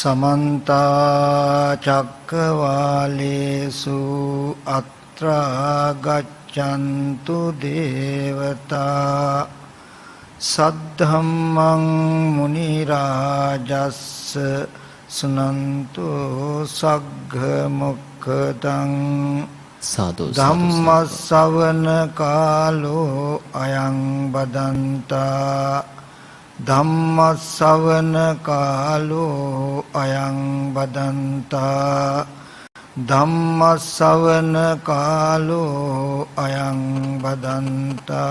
समन्ता चक्रवालेषु अत्रा गच्छन्तु देवता सद्धम्मं मुनिराजस्स सुनन्तु सग्घमुक्खदं धम्मश्रवण कालो अयं बदन्ता धम्मश्रवण कालो अयं बदन्ता धम्मश्रवण कालो अयं बदन्ता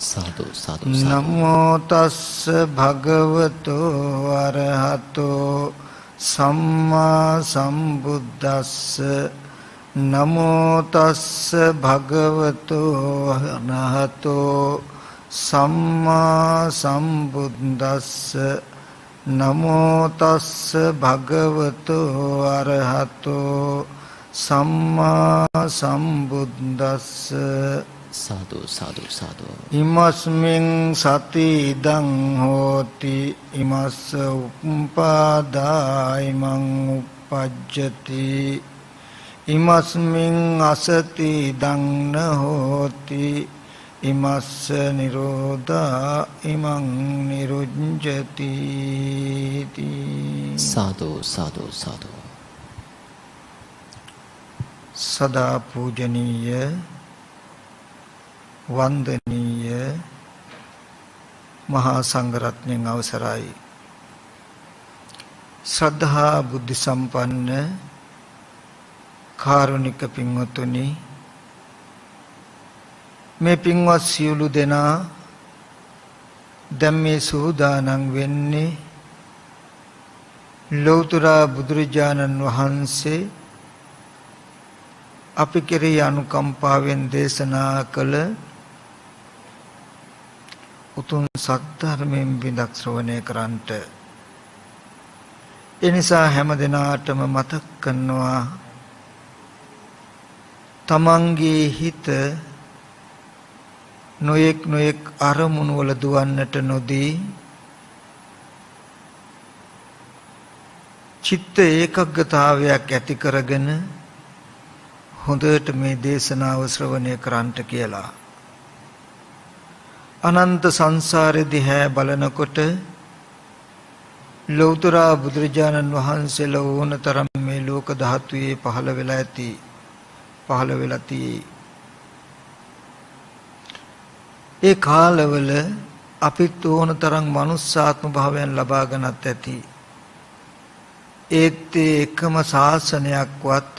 साधु साधु नमो तस्स भगवतो अरहतो सम्मा सम्बुद्धस्स नमो तस्स भगवतो अरहतो सम्मा सम्बुद्धस्स नमो तस्स भगवतो अरहतो सम्मा सम्बुद्धस्स साधु साधु साधु इमस्मिन् सति इदं होति इमस्स उपादायमं उपज्जति इमस्मिन् असति इदं न होति इमस्स निरोधा इमं निरुञ्जति साधु साधु साधु सदा पूजनीय वंदनीय महा संඝरत्नयන් අවසරයි ශ්‍රද්ධා බුද්ධ සම්පන්න කාරුණික පින්වතුනි මේ පින්වත් සියලු දෙනා දැන් මේ සූදානම් වෙන්නේ ලෞතර බුදුරජාණන් වහන්සේ අපි කෙරෙහි අනුකම්පාවෙන් දේශනා කළ උතුම් සත්‍ය බිඳක් ශ්‍රවණය කරන්ට ඒ නිසා හැම දිනාටම මතක් කරනවා තමන්ගේ හිත නොයෙක් අරමුණු වල දුවන්නට නොදී චිත්ත ඒකාග්‍රතාවයක් ඇති කරගෙන හොඳට මේ දේශනාව ශ්‍රවණය කරන්ට කියලා අනන්ත සංසාරේ දිහා බලනකොට ලෞතර බුදුරජාණන් වහන්සේලා ඕනතරම් මේ ලෝක ධාතුවේ පහළ වෙලා ඇති පහළ වෙලා තියෙයි ඒ කාලවල අපිත් ඕනතරම් මනුස්සාත්ම භාවයන් ලබාගෙනත් ඇති ඒත් එකම ශාසනයක්වත්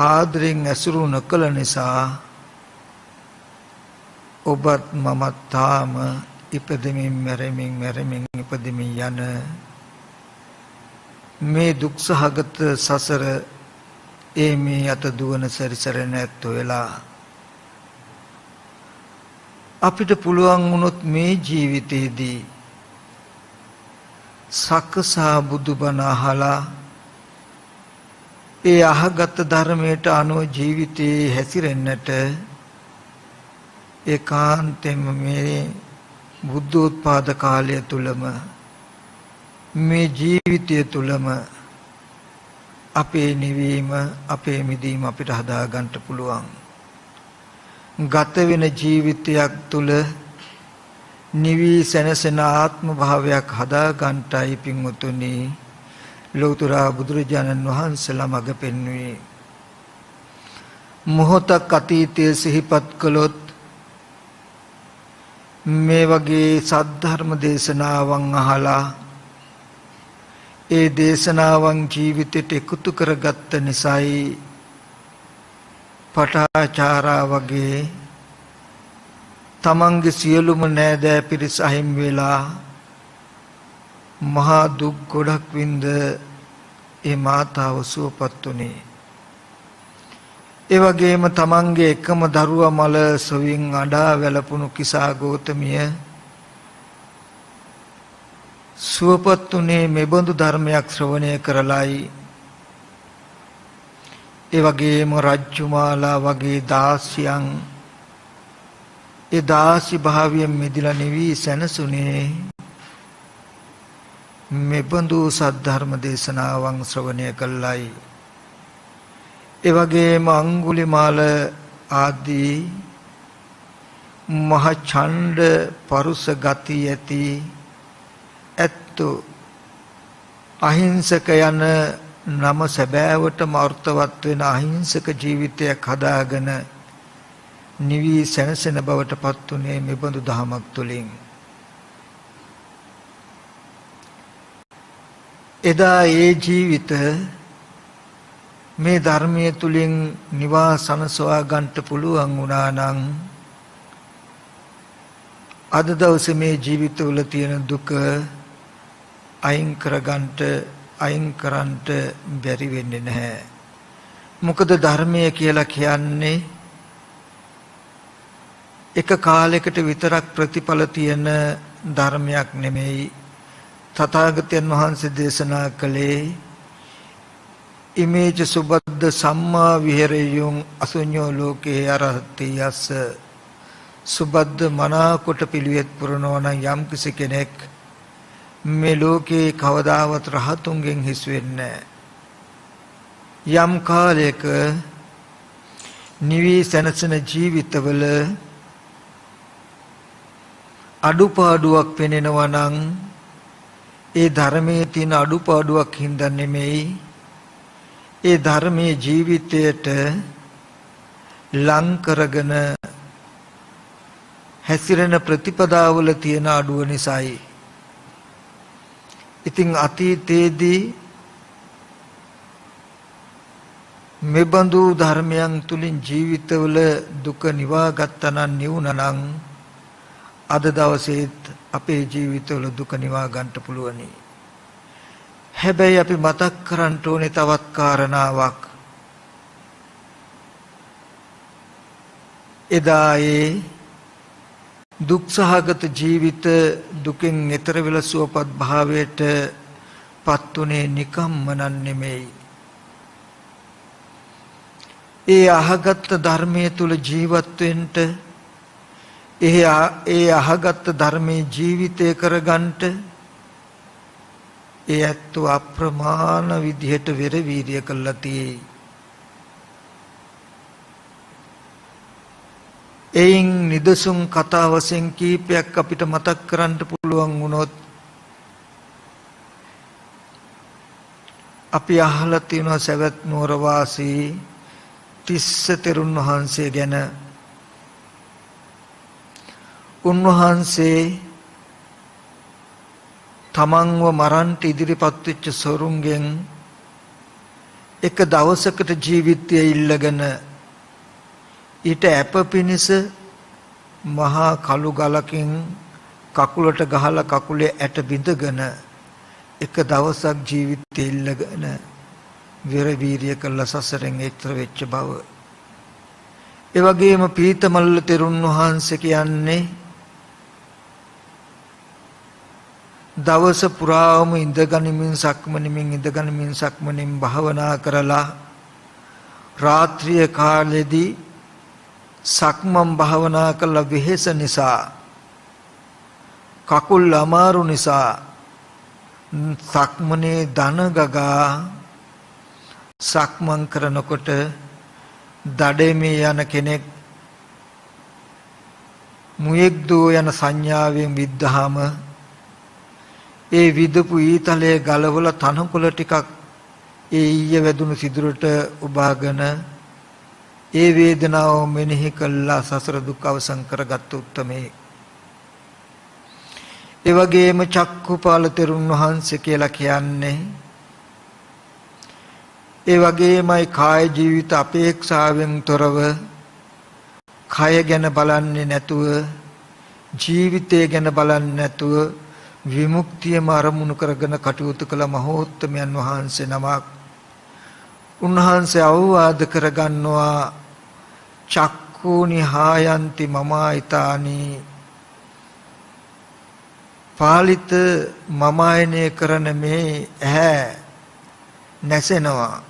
ආදරෙන් ඇසුරු නොකළ නිසා ඔබත් මමත් තාම ඉපදෙමින් මැරෙමින් ඉපදෙමින් යන මේ දුක්සහගත සසර ඒ මේ අත දුවන සැරිසර නැත්තෝ වෙලා අපිට පුළුවන් වුණොත් මේ ජීවිතේදී සක්සා බුදුබණ අහලා ඒ අහගත් ධර්මයට අනුව ජීවිතේ හැසිරෙන්නට ඒකාන්තයෙන්ම මේ බුද්ධෝත්පාද කාලය තුලම මේ ජීවිතය තුලම අපේ නිවීම අපේ මිදීම අපිට හදා ගන්න පුළුවන් ගත වෙන ජීවිතයක් තුල නිවි සැනසෙන ආත්ම භාවයක් හදා ගන්නටයි පින්වතුනි ලෞතර බුදුරජාණන් වහන්සේලා මඟ පෙන්වුවේ මොහොතක් අතීතයේ සිහිපත් කළොත් මේ වගේ සද්ධර්ම දේශනාවන් අහලා ඒ දේශනාවන් ජීවිතයට එකතු කරගත්ත නිසායි පටාචාරා වගේ තමන්ගේ සියලුම නෑදෑ පිරිස අහිමි වෙලා මහා දුක් ගොඩක් වින්ද ඒ මාතාව සුවපත් උනේ ඒ වගේම තමන්ගේ එකම දරුවා මල සොවින් අඩා වැළපුණු කිසා ගෞතමිය සුවපත් උනේ මෙබඳු ධර්මයක් ශ්‍රවණය කරලයි ඒ වගේම රජ්ජුමාලා වගේ දාසියන් ඒ දාසි භාවයෙන් මිදලා නිවි සැනසුනේ මෙබඳු සද්ධර්ම දේශනාවන් ශ්‍රවණය කළයි. ඒ වගේම අඟුලිමාල ආදී මහ ඡණ්ඩ පරුස ගති ඇති ඇත්තෝ අහිංසක යන නම සැබෑවටම අර්ථවත් වෙන අහිංසක ජීවිතයක් හදාගෙන නිවි සැනසෙන බවට පත් උනේ මෙබඳු දහමක් තුළින්. එදා ඒ ජීවිත මේ ධර්මයේ තුලින් නිවාසනසවා ගන්නට පුළුවන් වුණා නම් අද දවසේ මේ ජීවිතවල තියෙන දුක අයින් කරන්නට බැරි වෙන්නේ නැහැ. මොකද ධර්මය කියලා කියන්නේ එක කාලයකට විතරක් ප්‍රතිඵල තියෙන ධර්මයක් නෙමෙයි. තථාගතයන් වහන්සේ දේශනා කළේ ඉමේච සුබද්ද සම්මා විහෙරයුං අසුඤ්ඤෝ ලෝකේ අරහති යස්ස. සුබද්ද මනාකොට පිළිවෙත් පුරනවා නම් යම් කිසි කෙනෙක් මේ ලෝකේ කවදාවත් රහතුන්ගෙන් හිස් වෙන්නේ යම් කාලයක නිවි සැනසෙන ජීවිතවල අඩුපාඩුවක් පෙනෙනවා නම් ඒ ධර්මයේ තියෙන අඩුපාඩුවක් හින්දා නෙමෙයි, ඒ ධර්මයේ ජීවිතයට ලං කරගෙන හැසිරෙන ප්‍රතිපදාවල තියෙන අඩුව නිසායි. ඉතින් අතීතයේදී මෙබඳු ධර්මයන් තුලින් ජීවිතවල දුක නිවා ගත්තා නම් නිවුණා නම් අද දවසේත් අපේ ජීවිතවල දුක නිවා ගන්නට පුළුවනි. හැබැයි අපි මතක් කරන්න ඕනේ තවත් කාරණාවක්. එදා ඒ දුක්සහගත ජීවිත දුකෙන් ඈතර වෙලා සුවපත් භාවයට පත්ුනේ නිකම්ම නෙමෙයි. ඒ අහගත් ධර්මයේ තුල ජීවත් වෙන්න, ඒ අහගත් ධර්මයේ ජීවිතය කරගන්නට ඒ ඇත්ත අප්‍රමාණ විදිහට වෙර වීර්ය කළා තියෙයි. එයින් නිදසුන් කතා වශයෙන් කීපයක් අපිට මතක් කරන්න පුළුවන් වුණොත් අපි අහලා තියෙනවා සවැත් නුවර වාසී තිස්ස තෙරුන් වහන්සේ ගැන. උන්වහන්සේ තමන්ව මරන්ට ඉදිරිපත් වෙච්ච සොරුන්ගෙන් එක දවසකට ජීවිතය ඉල්ලගෙන ඊට අප පිනිස මහා කළු ගලකින් කකුලට ගහලා කකුලේ ඇට බිඳගෙන එක දවසක් ජීවිතය ඉල්ලගෙන වෙර වීර්ය කළ සසරෙන් එතර වෙච්ච බව. ඒ වගේම පීතමල්ල තෙරුන් වහන්සේ කියන්නේ දවස පුරාම ඉඳගනිමින් සක්මනින් භාවනා කරලා රාත්‍රිය කාලෙදී සක්මන් භාවනා කළ වෙහෙස නිසා කකුල් අමාරු නිසා සක්මනේ දන ගගා සක්මන් කරනකොට දඩේමේ යන කෙනෙක් මුයෙක් දෝ යන සංඥාවෙන් විද්ධාම ඒ විදපු ඊතලයේ ගලවල තනකොළ ටිකක් ඒ ඊය වැදුණු සිදුරට උබාගෙන ඒ වේදනාව මෙනෙහි කළා සසර දුක් අවසන් කරගත් උත්තමේ. ඒ වගේම චක්කුපාල තෙරුන් වහන්සේ කියලා කියන්නේ ඒ වගේමයි කාය ජීවිත අපේක්ෂාවෙන් තොරව කය ගැන බලන්නේ නැතුව ජීවිතය ගැන බලන්නේ නැතුව විමුක්තියම අරමුණු කරගෙන කටයුතු කළ මහෝත්තමයන් වහන්සේ නමක්. උන්වහන්සේ අවවාද කරගන්නවා චක්කූනි හායන්ති මමායිතානි පාලිත මමායනය කරන මේ ඇහැ නැසෙනවා.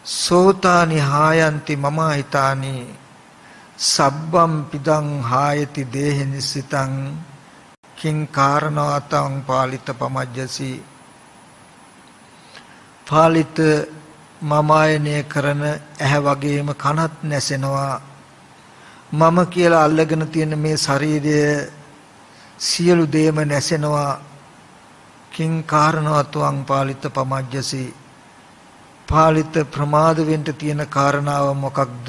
සෝතානි හායන්ති මමායිතානි සබ්බම් පිදං හායති දේහ නිසිතං කිං කාරණාතං පාලිත පමජ්ජසි පාලිත මමායනය කරන ඇහැ වගේම කනත් නැසෙනවා. මම කියලා අල්ලගෙන තියෙන මේ ශරීරය සියලු දේම නැසෙනවා. කිං කාරණවත්වං පාලිත පමජ්ජසි. පාලිත ප්‍රමාද වෙන්න තියෙන කාරණාව මොකක්ද?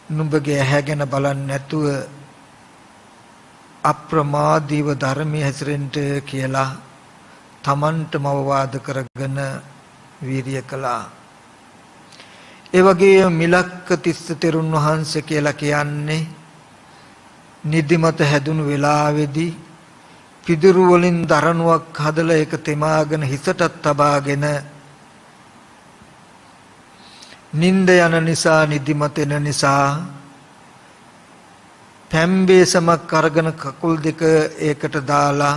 නුඹගේ ඇහැ ගැන බලන්නේ නැතුව අප්‍රමාදීව ධර්මයේ හැසිරෙන්න කියලා තමන්ටම අවවාද කරගෙන වීරිය කළා. ඒ වගේ මිලක්ක තිස්ස තෙරුන් වහන්සේ කියලා කියන්නේ නිදිමත හැදුණු වෙලාවේදී පිදුරු වලින් දරණුවක් හදලා ඒක තෙමාගෙන හිසටත් තබාගෙන නිින්ද යන නිසා නිදිමත එන නිසා පැම්බේසමක් අරගෙන කකුල් දෙක ඒකට දාලා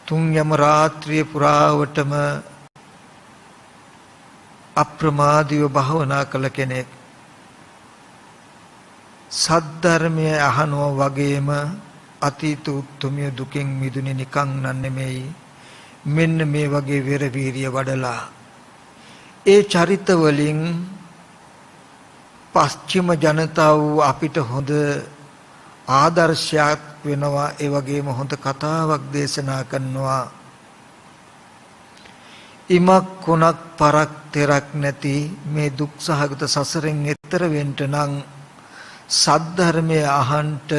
තුන් යම රාත්‍රිය පුරාවටම අප්‍රමාදීව භාවනා කළ කෙනෙක් සද්ධර්මය අහනවා වගේම අතීත උතුමිය දුකින් මිදුනේ නිකන් නෙමෙයි. මෙන්න මේ වගේ වෙර වීරිය වඩලා ඒ චරිත වලින් පස්චිම ජනතාව අපිට හොඳ ආදර්ශයක් වෙනවා. ඒ වගේම හොඳ කතාවක් දේශනා කරනවා. ඉමක් කොනක් පරක් තෙරක් නැති මේ දුක් සහගත සසරෙන් එතර වෙන්න නම් සද්ධර්මයේ අහන්ට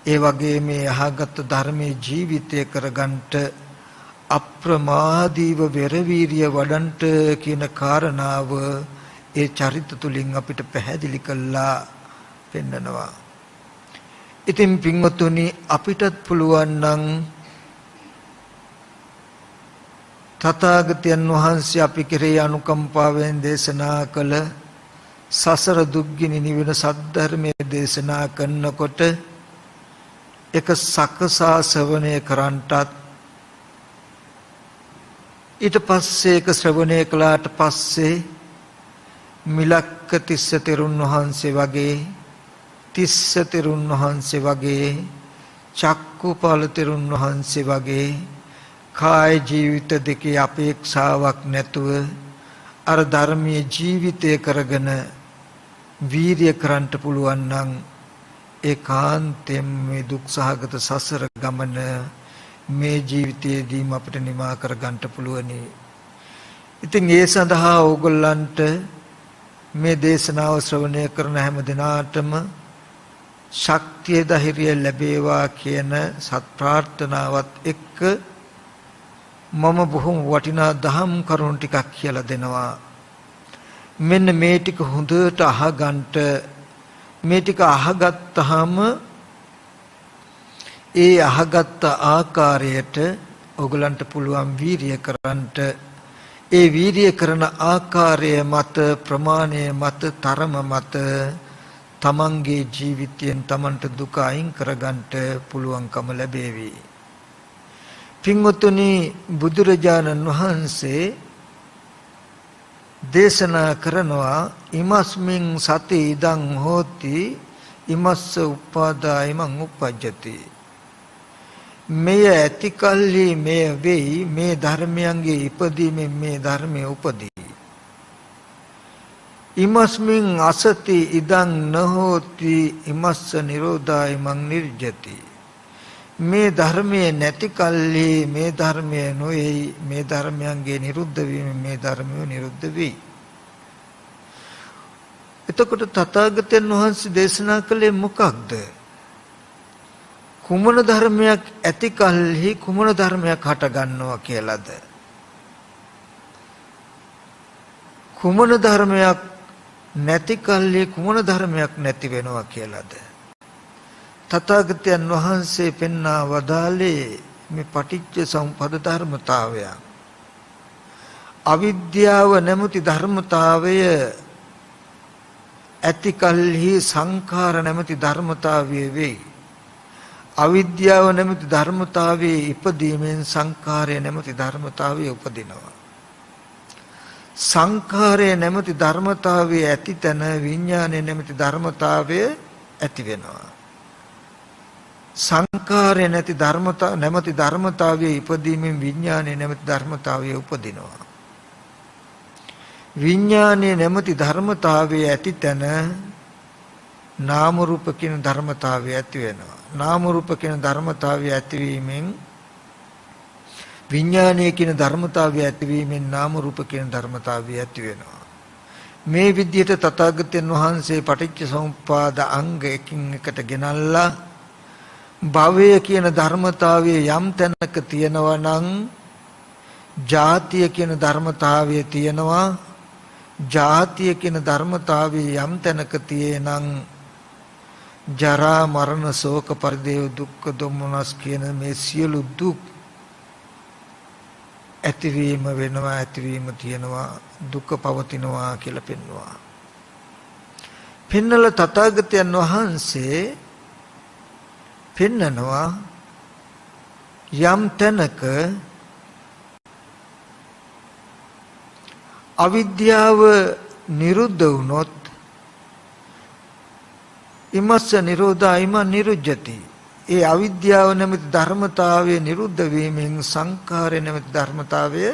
ඒ වගේ මේ අහගත් ධර්මයේ ජීවිතය කරගන්නට අප්‍රමාදීව වෙරවීරිය වඩන්ට කියන කාරණාව ඒ චරිත තුලින් අපිට පැහැදිලි කළා පෙන්නනවා. ඉතින් පින්වතුනි අපිටත් පුළුවන් නම් තථාගතයන් වහන්සේ අපි කෙරෙහි අනුකම්පාවෙන් දේශනා කළ සසර දුක්ගිනි නිවන සද්ධර්මයේ දේශනා කරනකොට එක සකසා ශ්‍රවණය කරන්ටත් ඊට පස්සේ එක ශ්‍රවණය කළාට පස්සේ මිලක්ක තිස්ස තෙරුන් වහන්සේ වගේ තිස්ස තෙරුන් වහන්සේ වගේ චක්කුපාල තෙරුන් වහන්සේ වගේ කාය ජීවිත දෙකේ අපේක්ෂාවක් නැතුව අර ධර්මයේ ජීවිතය කරගෙන වීර්ය කරන්න පුළුවන් නම් ඒකාන්තයෙන් මේ දුක් සහගත සසර ගමන මේ ජීවිතයේදීම අපිට නිමා කර ගන්න පුළුවනි. ඉතින් ඒ සඳහා ඕගොල්ලන්ට මේ දේශනාව ශ්‍රවණය කරන හැම දිනාටම ශක්තිය ධෛර්යය ලැබේවා කියන සත් ප්‍රාර්ථනාවත් එක්ක මම බොහොම වටිනා දහම් කරුණු ටිකක් කියලා දෙනවා. මෙන්න මේ ටික හොඳට අහගන්න. මේ ටික අහගත්තාම ඒ අහගත් ආකාරයට ඔයගලන්ට පුළුවන් වීරිය කරන්නට. ඒ වීරිය කරන ආකාරය මත ප්‍රමාණය මත තරම මත තමන්ගේ ජීවිතයෙන් තමන්ට දුක අයින් කරගන්නට පුළුවන්කම ලැබේවි. පින්වතුනි බුදුරජාණන් වහන්සේ දේශනා කරනවා ඉමස්මින් සති ඉදං හෝති ඉමස්ස උපාදායමං උපජ්ජති. මෙය ඇති කල්හි මෙය වෙයි. මේ ධර්මයන්ගේ ඉපදීමෙන් මේ ධර්මයේ උපදී. ඉමස්මින් අසති ඉදං නහෝති ඉමස්ස නිරෝධායමං නිර්ජති. මේ ධර්මයේ නැති කල්හි මේ ධර්මයේ නොයයි. මේ ධර්මයන්ගේ නිරුද්ධ වීම මේ ධර්මය නිරුද්ධ වෙයි. එතකොට තථාගතයන් වහන්සේ දේශනා කළේ මොකක්ද? කුමන ධර්මයක් ඇති කල්හි කුමන ධර්මයක් හට ගන්නවා කියලාද? කුමන ධර්මයක් නැති කල්හි කුමන ධර්මයක් නැති වෙනවා කියලාද? තථාගතයන් වහන්සේ පෙන්වා වදාළේ මේ පටිච්ච සමුප්පාද ධර්මතාවය. අවිද්‍යාව නැමැති ධර්මතාවය ඇති කල්හි සංඛාර නැමැති ධර්මතාවය වෙයි. අවිද්‍යාව නැමැති ධර්මතාවයේ ඉපදීමෙන් සංඛාරය නැමැති ධර්මතාවය උපදිනවා. සංඛාරය නැමැති ධර්මතාවයේ ඇති තැන විඥානය නැමැති ධර්මතාවය ඇති වෙනවා. සංඛාරය නැති ධර්මතා නැමැති ධර්මතාවයේ ඉපදීමෙන් විඥානයේ නැමැති ධර්මතාවයේ උපදිනවා. විඥානයේ නැමැති ධර්මතාවයේ ඇති තැන නාම රූප කියන ධර්මතාවය ඇති වෙනවා. නාම රූප කියන ධර්මතාවය ඇතිවීමෙන් විඥානයේ කියන ධර්මතාවය ඇතිවීමෙන් නාම රූප කියන ධර්මතාවය ඇති වෙනවා. මේ විදිහට තථාගතයන් වහන්සේ පටිච්ච සමුප්පාද අංග එකින් එකට ගෙනල්ලා භවය කියන ධර්මතාවයේ යම් තැනක තියෙනවා නම් ජාතිය කියන ධර්මතාවයේ තියෙනවා. ජාතිය කියන ධර්මතාවයේ යම් තැනක තියෙනනම් ජරා මරණ ශෝක පරිදේව දුක්ඛ දොම්නස් කියන මේ සියලු දුක් ඇතිවීම වෙනවා, ඇතිවීම තියෙනවා, දුක පවතිනවා කියලා පෙන්වනවා. පෙන්නල තථාගතයන් වහන්සේ පෙන්නනවා යම් තැනක අවිද්‍යාව නිරුද්ධ වුණොත් ඉමස්ස නිරෝධා ඉම නිරුජ්ජති. ඒ අවිද්‍යාව නැමැති ධර්මතාවය නිරුද්ධ වීමෙන් සංඛාරය නැමැති ධර්මතාවය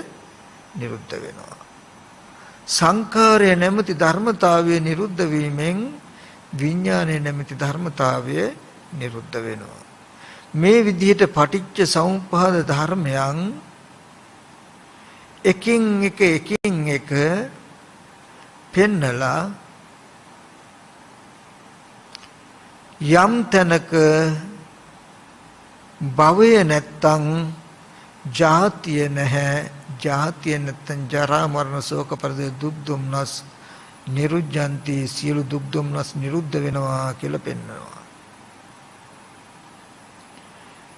නිරුද්ධ වෙනවා. සංඛාරය නැමැති ධර්මතාවය නිරුද්ධ වීමෙන් විඥානය නැමැති ධර්මතාවය නිරුද්ධ වෙනවා. මේ විදිහට පටිච්ච සමුප්පාද ධර්මයන් එකින් එක පෙන්නලා යම් තැනක භවය නැත්තම් ජාතිය නැහැ, ජාතිය නැත්තම් ජරා මරණ ශෝක පරිදේ දුක් දුම්නස් නිරුද්ධಂತಿ, සියලු දුක් දුම්නස් නිරුද්ධ වෙනවා කියලා පෙන්නනවා.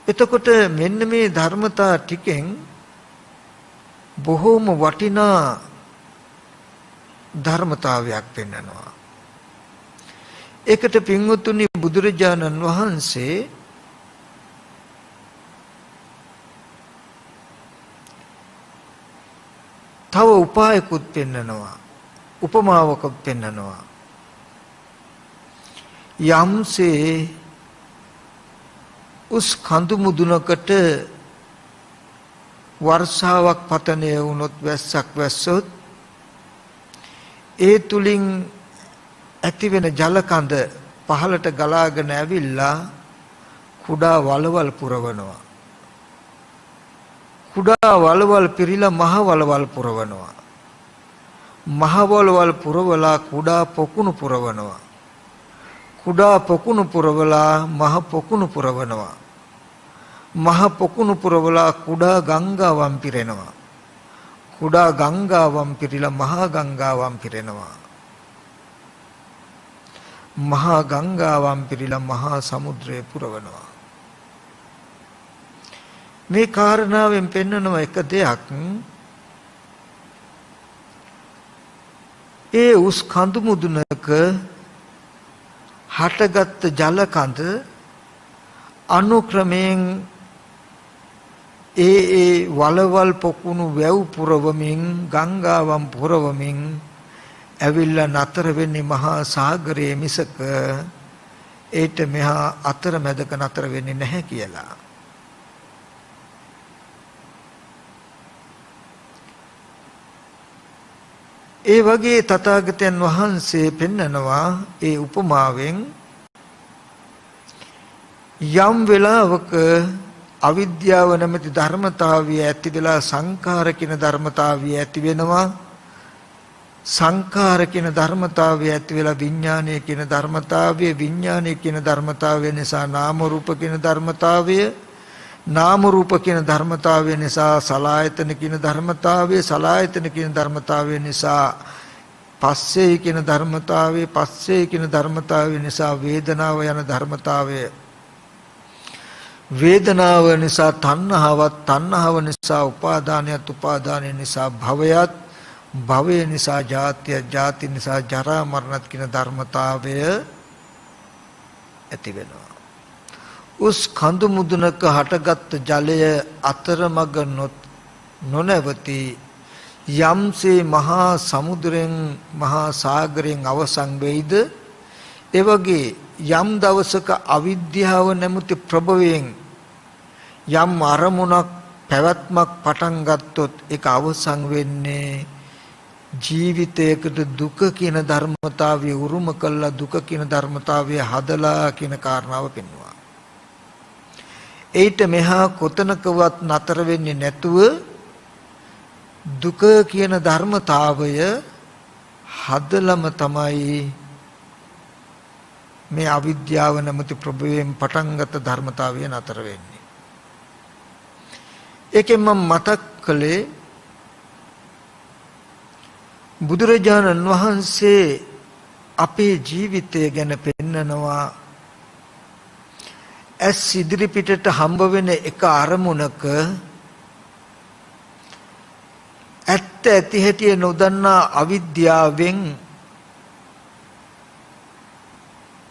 එතකොට මෙන්න මේ ධර්මතා ටිකෙන් බොහෝම වටිනා ධර්මතාවයක් පෙන්නනවා. ඒකට පින්වතුනි බුදුරජාණන් වහන්සේ තව උපායකුත් පෙන්නනවා, උපමාවකුත් පෙන්නනවා. යම්සේ උස් කඳු මුදුනකට වර්ෂාවක් පතනය වුණොත්, වැස්සක් වැස්සොත් ඒ තුලින් ඇතිවෙන ජල කඳ පහළට ගලාගෙන ඇවිල්ලා කුඩා වලවල් පුරවනවා. කුඩා වලවල් පිරීලා මහ වලවල් පුරවනවා. මහ වලවල් පුරවලා කුඩා පොකුණු පුරවනවා. කුඩා පොකුණු පුරවලා මහ පොකුණු පුරවනවා. මහ පොකුණු පුරවලා කුඩා ගංගාවන් පිරෙනවා. කුඩා ගංගාවන් පිරීලා මහා ගංගාවන් පිරෙනවා. මහා ගංගාවන් පිරීලා මහා සමුද්‍රය පුරවනවා. මේ කාරණාවෙන් පෙන්වන එක දෙයක්, ඒ උස් කඳු මුදුනක හටගත් ජල කඳ අනුක්‍රමයෙන් ඒ වලවල් පොකුණු වැව් පුරවමින්, ගංගාවන් පුරවමින් ඇවිල්ලා නතර වෙන්නේ මහා සාගරයේ මිසක ඒට මෙහා අතරමැදක නතර වෙන්නේ නැහැ කියලා. ඒ වගේ තථාගතයන් වහන්සේ පෙන්නනවා ඒ උපමාවෙන් යම් වෙලාවක අවිද්‍යාව නැමැති ධර්මතාවය ඇති වෙලා සංඛාර කියන ධර්මතාවය ඇති වෙනවා. සංඛාර කියන ධර්මතාවය ඇති වෙලා විඥානය කියන ධර්මතාවය, විඥානය කියන ධර්මතාවය නිසා නාම රූප කියන ධර්මතාවය, නාම රූප කියන ධර්මතාවය නිසා සලආයතන කියන ධර්මතාවය, සලආයතන කියන ධර්මතාවය නිසා පස්සේ කියන ධර්මතාවය, පස්සේ කියන ධර්මතාවය නිසා වේදනාව යන ධර්මතාවය, වේදනාව නිසා තණ්හාවත්, තණ්හාව නිසා උපාදානයත්, උපාදානය නිසා භවයත්, භවය නිසා ජාතිය, ජාති නිසා ජරා මරණත් කියන ධර්මතාවය ඇති වෙනවා. උස් කඳු මුදුනක හටගත් ජලය අතරමඟ නොනැවති යම්සේ මහා සමුද්‍රයෙන්, මහා සාගරයෙන් අවසන් වෙයිද, ඒ වගේ යම් දවසක අවිද්‍යාව නැමැති ප්‍රභවයෙන් යම් අරමුණක් පැවැත්මක් පටන් ගත්තොත් ඒක අවසන් වෙන්නේ ජීවිතයකට දුක කියන ධර්මතාවය උරුම කළා දුක කියන ධර්මතාවය හදලා කියන කාරණාව පෙන්වුවා. ඒිට මෙහා කොතනකවත් නතර වෙන්නේ නැතුව දුක කියන ධර්මතාවය හදලම තමයි මේ අවිද්‍යාව නැමැති ප්‍රභවයෙන් පටන්ගත් ධර්මතාවය නතර වෙන්නේ. ඒකෙන් මම මතක් කළේ බුදුරජාණන් වහන්සේ අපේ ජීවිතය ගැන පෙන්නනවා. ඇස් ඉදිරි පිටට හම්බ වෙන එක අරමුණක ඇත්ත ඇති හැටි නොදන්නා අවිද්‍යාවෙන්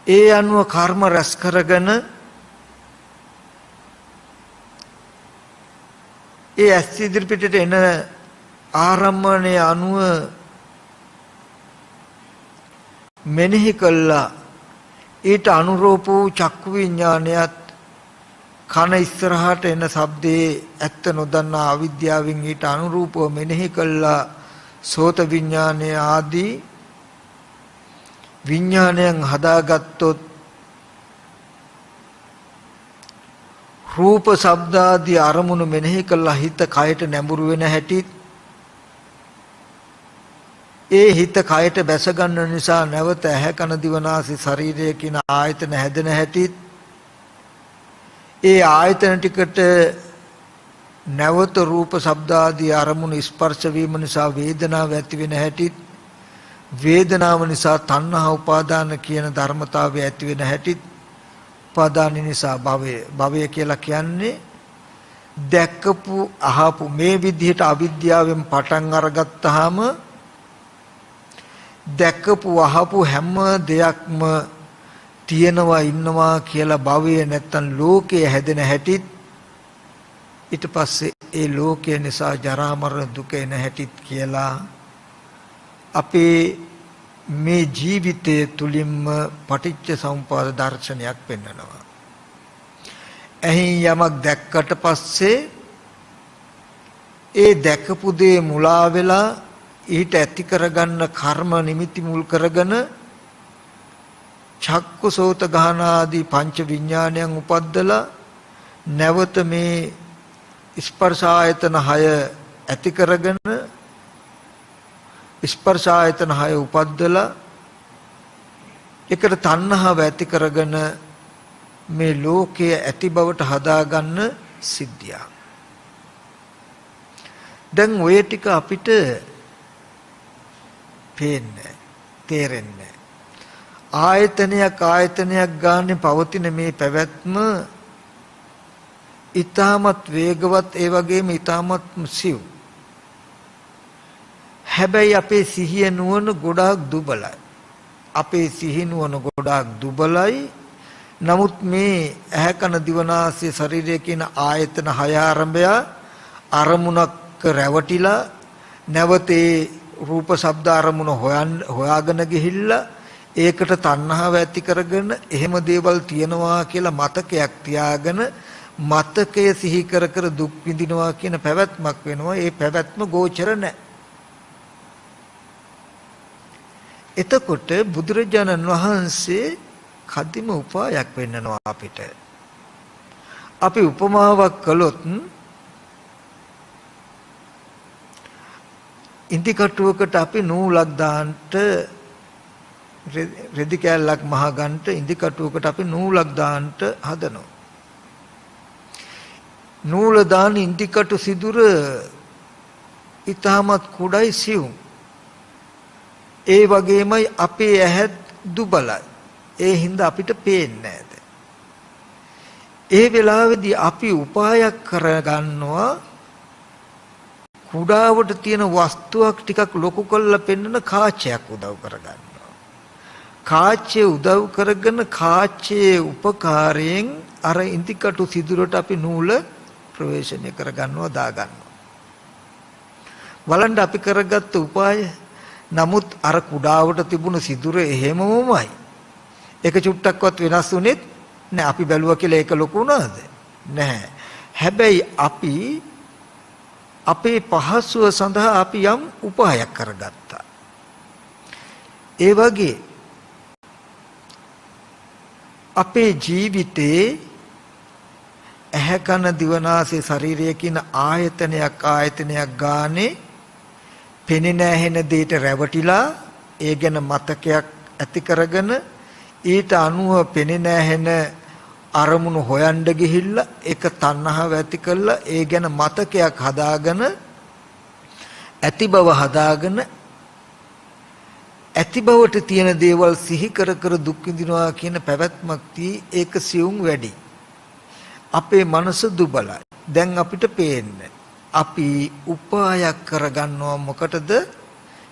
ඒ අනුව කර්ම රැස් කරගෙන ඒ ඇස් ඉදිරි පිටට එන ආරම්මණය අනුව මෙනෙහි කළා. ඊට අනුරූප වූ චක්කු විඥානයත් කන ඉස්සරහට එන ශබ්දේ ඇත්ත නොදන්නා අවිද්‍යාවෙන් ඊට අනුරූපව මෙනෙහි කළා. සෝත විඥානය ආදී විඥානයන් හදාගත්තොත් රූප ශබ්ද ආදී අරමුණු මෙනෙහි කළා හිත කයට නැඹුරු වෙන හැටි ඒ හිත කයට බැස ගන්න නිසා නැවත ඇහැ කන දිව නාසය ශරීරය කියන ආයතන හැදෙන හැටි ඒ ආයතන ටිකට නැවත රූප ශබ්ද ආදී අරමුණු ස්පර්ශ වීම නිසා වේදනාව ඇති වෙන හැටි වේදනාව නිසා තණ්හා උපාදාන කියන ධර්මතාවය ඇති වෙන හැටි උපාදාන නිසා භවය කියලා කියන්නේ දැක්කපු අහපු මේ විදිහට අවිද්‍යාවෙන් පටන් අරගත්තාම දැක්කපු අහපු හැම දෙයක්ම තියෙනවා ඉන්නවා කියලා භවය නැත්තම් ලෝකයේ හැදෙන හැටිත් ඊට පස්සේ ඒ ලෝකය නිසා ජරා මරණ දුක එන හැටිත් කියලා අපේ මේ ජීවිතය තුලින්ම පටිච්ච සමුප්පාද දර්ශනයක් පෙන්වනවා. එහින් යමක් දැක්කට පස්සේ ඒ දැකපු දේ මුලා වෙලා ඊට ඇති කරගන්න කර්ම නිමිති මුල් කරගෙන චක්කුසෝත ගාන ආදී පංච විඥානයන් උපද්දලා නැවත මේ ස්පර්ශ ආයතන 6 ඇති කරගෙන ස්පර්ශ ආයතන 6 උපද්දලා ඒකට තණ්හාව ඇති කරගෙන මේ ලෝකයේ ඇති බවට හදාගන්න සිද්ධිය. දැන් ඔය ටික අපිට පේන්නේ තේරෙන්නේ ආයතනයක් ගානේ පවතින මේ පැවැත්ම ඊටමත් වේගවත් ඒ වගේම ඊටමත් සිව්. හැබැයි අපේ සිහිය නුවණ ගොඩාක් දුබලයි. අපේ සිහිය නුවණ ගොඩාක් දුබලයි. නමුත් මේ ඇහැ කන දිව නාසය ශරීරය කියන ආයතන 6 ආරම්භය අරමුණක් රැවටිලා නැවතේ රූප ශබ්ද අරමුණ හොයාගෙන ගිහිල්ලා ඒකට තණ්හාව ඇති කරගෙන එහෙම දේවල් තියනවා කියලා මතකයක් තියාගෙන මතකය සිහි කර කර දුක් විඳිනවා කියන පැවැත්මක් වෙනවා. ඒ පැවැත්ම ගෝචර නැහැ. එතකොට බුදුරජාණන් වහන්සේ කදිම උපායක් වෙන්නනවා අපිට. අපි උපමාවක් කළොත් ඉන්දි කටුවකට අපි නූලක් දාන්නට රෙදි කෑල්ලක් මහ ගන්නට ඉන්දි කටුවකට අපි නූලක් දාන්නට හදනවා. නූල දාන ඉන්දි කටු සිදුර ඊටමත් කුඩයි සිවුම්. ඒ වගේමයි අපේ ඇහත් දුබලයි. ඒ හින්දා අපිට පේන්නේ නැහැ. ඒ වෙලාවේදී අපි උපායක් කරගන්නවා කුඩාවට තියෙන වස්තුවක් ටිකක් ලොකු කරලා පෙන්වන කාචයක් උදව් කරගන්නවා. කාචේ උදව් කරගෙන කාචේ උපකාරයෙන් අර ඉන්දිකටු සිදුරට අපි නූල ප්‍රවේශණය කරගන්නවා දාගන්නවා. බලන්න අපි කරගත්ත උපාය. නමුත් අර කුඩාවට තිබුණ සිදුර එහෙමමයි. ඒක චුට්ටක්වත් වෙනස් වුණෙත් නෑ. අපි බැලුවා කියලා ඒක ලොකු වුණාද? නැහැ. හැබැයි අපි අපේ පහසුව සඳහා අපි යම් උපායක් කරගත්තා. ඒ වගේ අපේ ජීවිතේ ඇහැ කන දිව නාසය ශරීරය කියන ආයතනයක් ගානේ පෙනෙන ඇහෙන දෙයට රැවටිලා ඒ ගැන මතකයක් ඇති කරගෙන ඊට අනුව පෙනෙන ඇහෙන අරමුණු හොයන්න ගිහිල්ලා ඒක තණ්හාව ඇති කරලා ඒ ගැන මතකයක් හදාගෙන ඇති බව හදාගෙන ඇති බවට තියෙන දේවල් සිහි කර කර දුක් විඳිනවා කියන පැවැත්මක් තී ඒක සියුම් වැඩි. අපේ මනස දුබලයි. දැන් අපිට පේන්නේ අපි උපායක් කරගන්නවා මොකටද?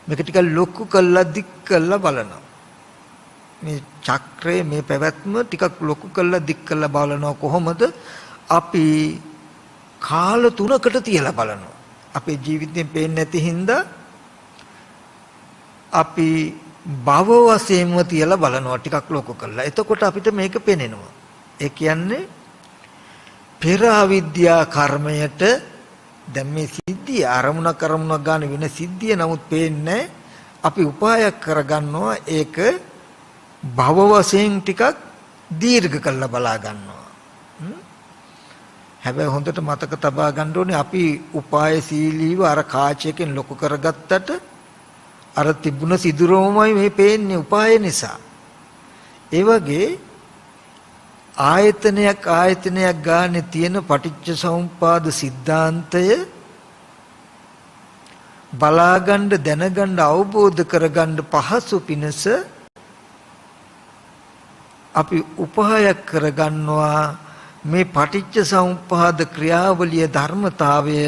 මේක ටිකක් ලොකු කළා දික් කළා බලනවා. මේ චක්‍රයේ මේ පැවැත්ම ටිකක් ලොකු කළා දික් කළා බලනවා. කොහොමද? අපි කාල 3කට තියලා බලනවා. අපේ ජීවිතයෙන් පේන්නේ නැති හින්දා අපි භව වශයෙන්ම තියලා බලනවා ටිකක් ලොකු කළා. එතකොට අපිට මේක පේනෙනවා. ඒ කියන්නේ පෙර අවිද්‍යා කර්මයට දැන් මේ සිද්ධිය අරමුණක් ගන්න වෙන සිද්ධිය නමුත් පේන්නේ අපි උපායක් කරගන්නවා ඒක භව වශයෙන් ටිකක් දීර්ඝ කළා බලා ගන්නවා. හැබැයි හොඳට මතක තබා ගන්න ඕනේ අපි උපායශීලීව අර කාචයකින් ලොකු කරගත්තට අර තිබුණ සිදුරෝමයි මේ පේන්නේ උපාය නිසා. ඒ වගේ ආයතනයක් ගානේ තියෙන පටිච්ච සමුප්පාද સિદ્ધාන්තය බලාගන්න දැනගන්න අවබෝධ කරගන්න පහසු පිණිස අපි උපහායක් කරගන්නවා මේ පටිච්ච සමුප්පාද ක්‍රියාවලිය ධර්මතාවය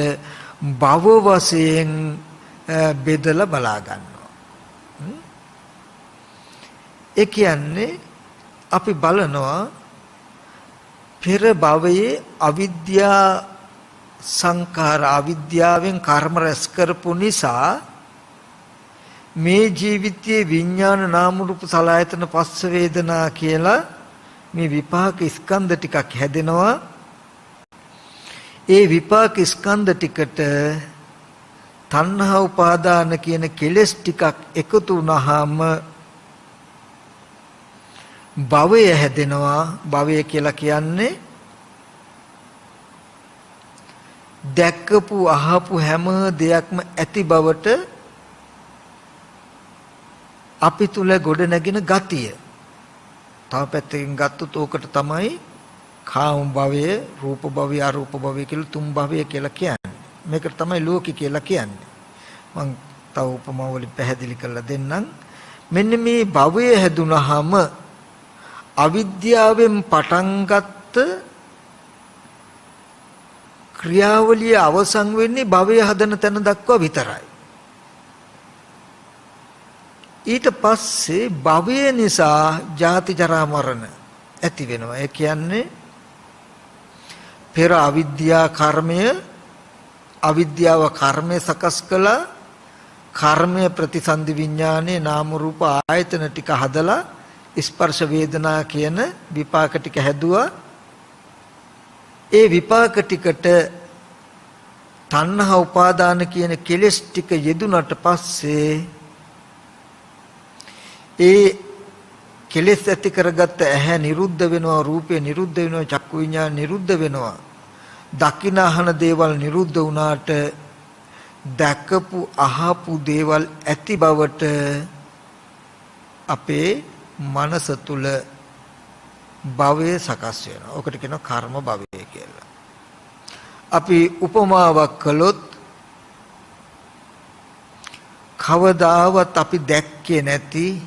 භව වශයෙන් බෙදලා බලා ගන්නවා. ඒ කියන්නේ අපි බලනවා පෙර භවයේ අවිද්‍යා සංඛාර අවිද්‍යාවෙන් කර්ම රැස් කරපු නිසා මේ ජීවිතයේ විඥාන නාම රූප සලආයතන පස්ස වේදනා කියලා මේ විපාක ස්කන්ධ ටිකක් හැදෙනවා. ඒ විපාක ස්කන්ධ ටිකට තණ්හා උපාදාන කියන කෙලෙස් ටිකක් එකතු වුණාම භවය හැදෙනවා. භවය කියලා කියන්නේ දැක්කපු අහපු හැම දෙයක්ම ඇති බවට අපි තුල ගොඩ නැගෙන ගතිය. තව පැත්තකින් ගත්තොත් ඕකට තමයි කාම භවය, රූප භවය, අරූප භවය කියලා තුන් භවය කියලා කියන්නේ. මේකට තමයි ලෝකي කියලා කියන්නේ. මම තව උපමා වලින් පැහැදිලි කරලා දෙන්නම්. මෙන්න මේ භවය හැදුනහම අවිද්‍යාවෙන් පටන් ගත්ත ක්‍රියාවලිය අවසන් වෙන්නේ භවය හදන තැන දක්වා විතරයි. ඊට පස්සේ භවය නිසා ජාති ජරා මරණ ඇති වෙනවා. ඒ කියන්නේ පෙර අවිද්‍යාව කර්මය සකස් කළා. කර්මය ප්‍රතිසන්දි විඥානේ නාම රූප ආයතන ටික හදලා ස්පර්ශ වේදනා කියන විපාක ටික හැදුවා. ඒ විපාක ටිකට තණ්හා උපාදාන කියන කෙලෙස් ටික යෙදුනට පස්සේ ඒ කෙලෙස් ඇති කරගත්ත ඇහැ නිරුද්ධ වෙනවා, රූපය නිරුද්ධ වෙනවා, චක්කු විඤ්ඤාණ නිරුද්ධ වෙනවා. දකින අහන දේවල් නිරුද්ධ වුණාට දැකපු අහපු දේවල් ඇති බවට අපේ මනස තුල භවය සකස් වෙනවා. ඔකට කියනවා කර්ම භවය කියලා. අපි උපමාවක් කළොත් කවදාවත් අපි දැක්කේ නැති,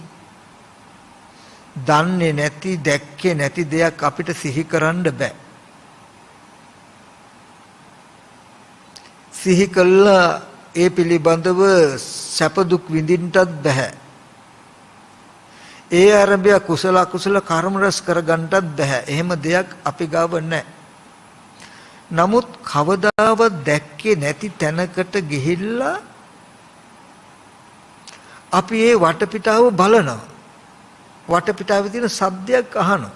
දන්නේ නැති, දැක්කේ නැති දෙයක් අපිට සිහි කරන්න බෑ. සිහි කළා ඒ පිළිබඳව සැප දුක් විඳින්නටත් බෑ. ඒ ආරම්භය කුසල අකුසල කර්ම රැස් කරගන්නටත් බෑ. එහෙම දෙයක් අපි ගාව නැහැ. නමුත් කවදාවත් දැක්කේ නැති තැනකට ගිහිල්ලා අපි ඒ වටපිටාව බලනවා. වටපිටාවේ තියෙන සද්දයක් අහනවා.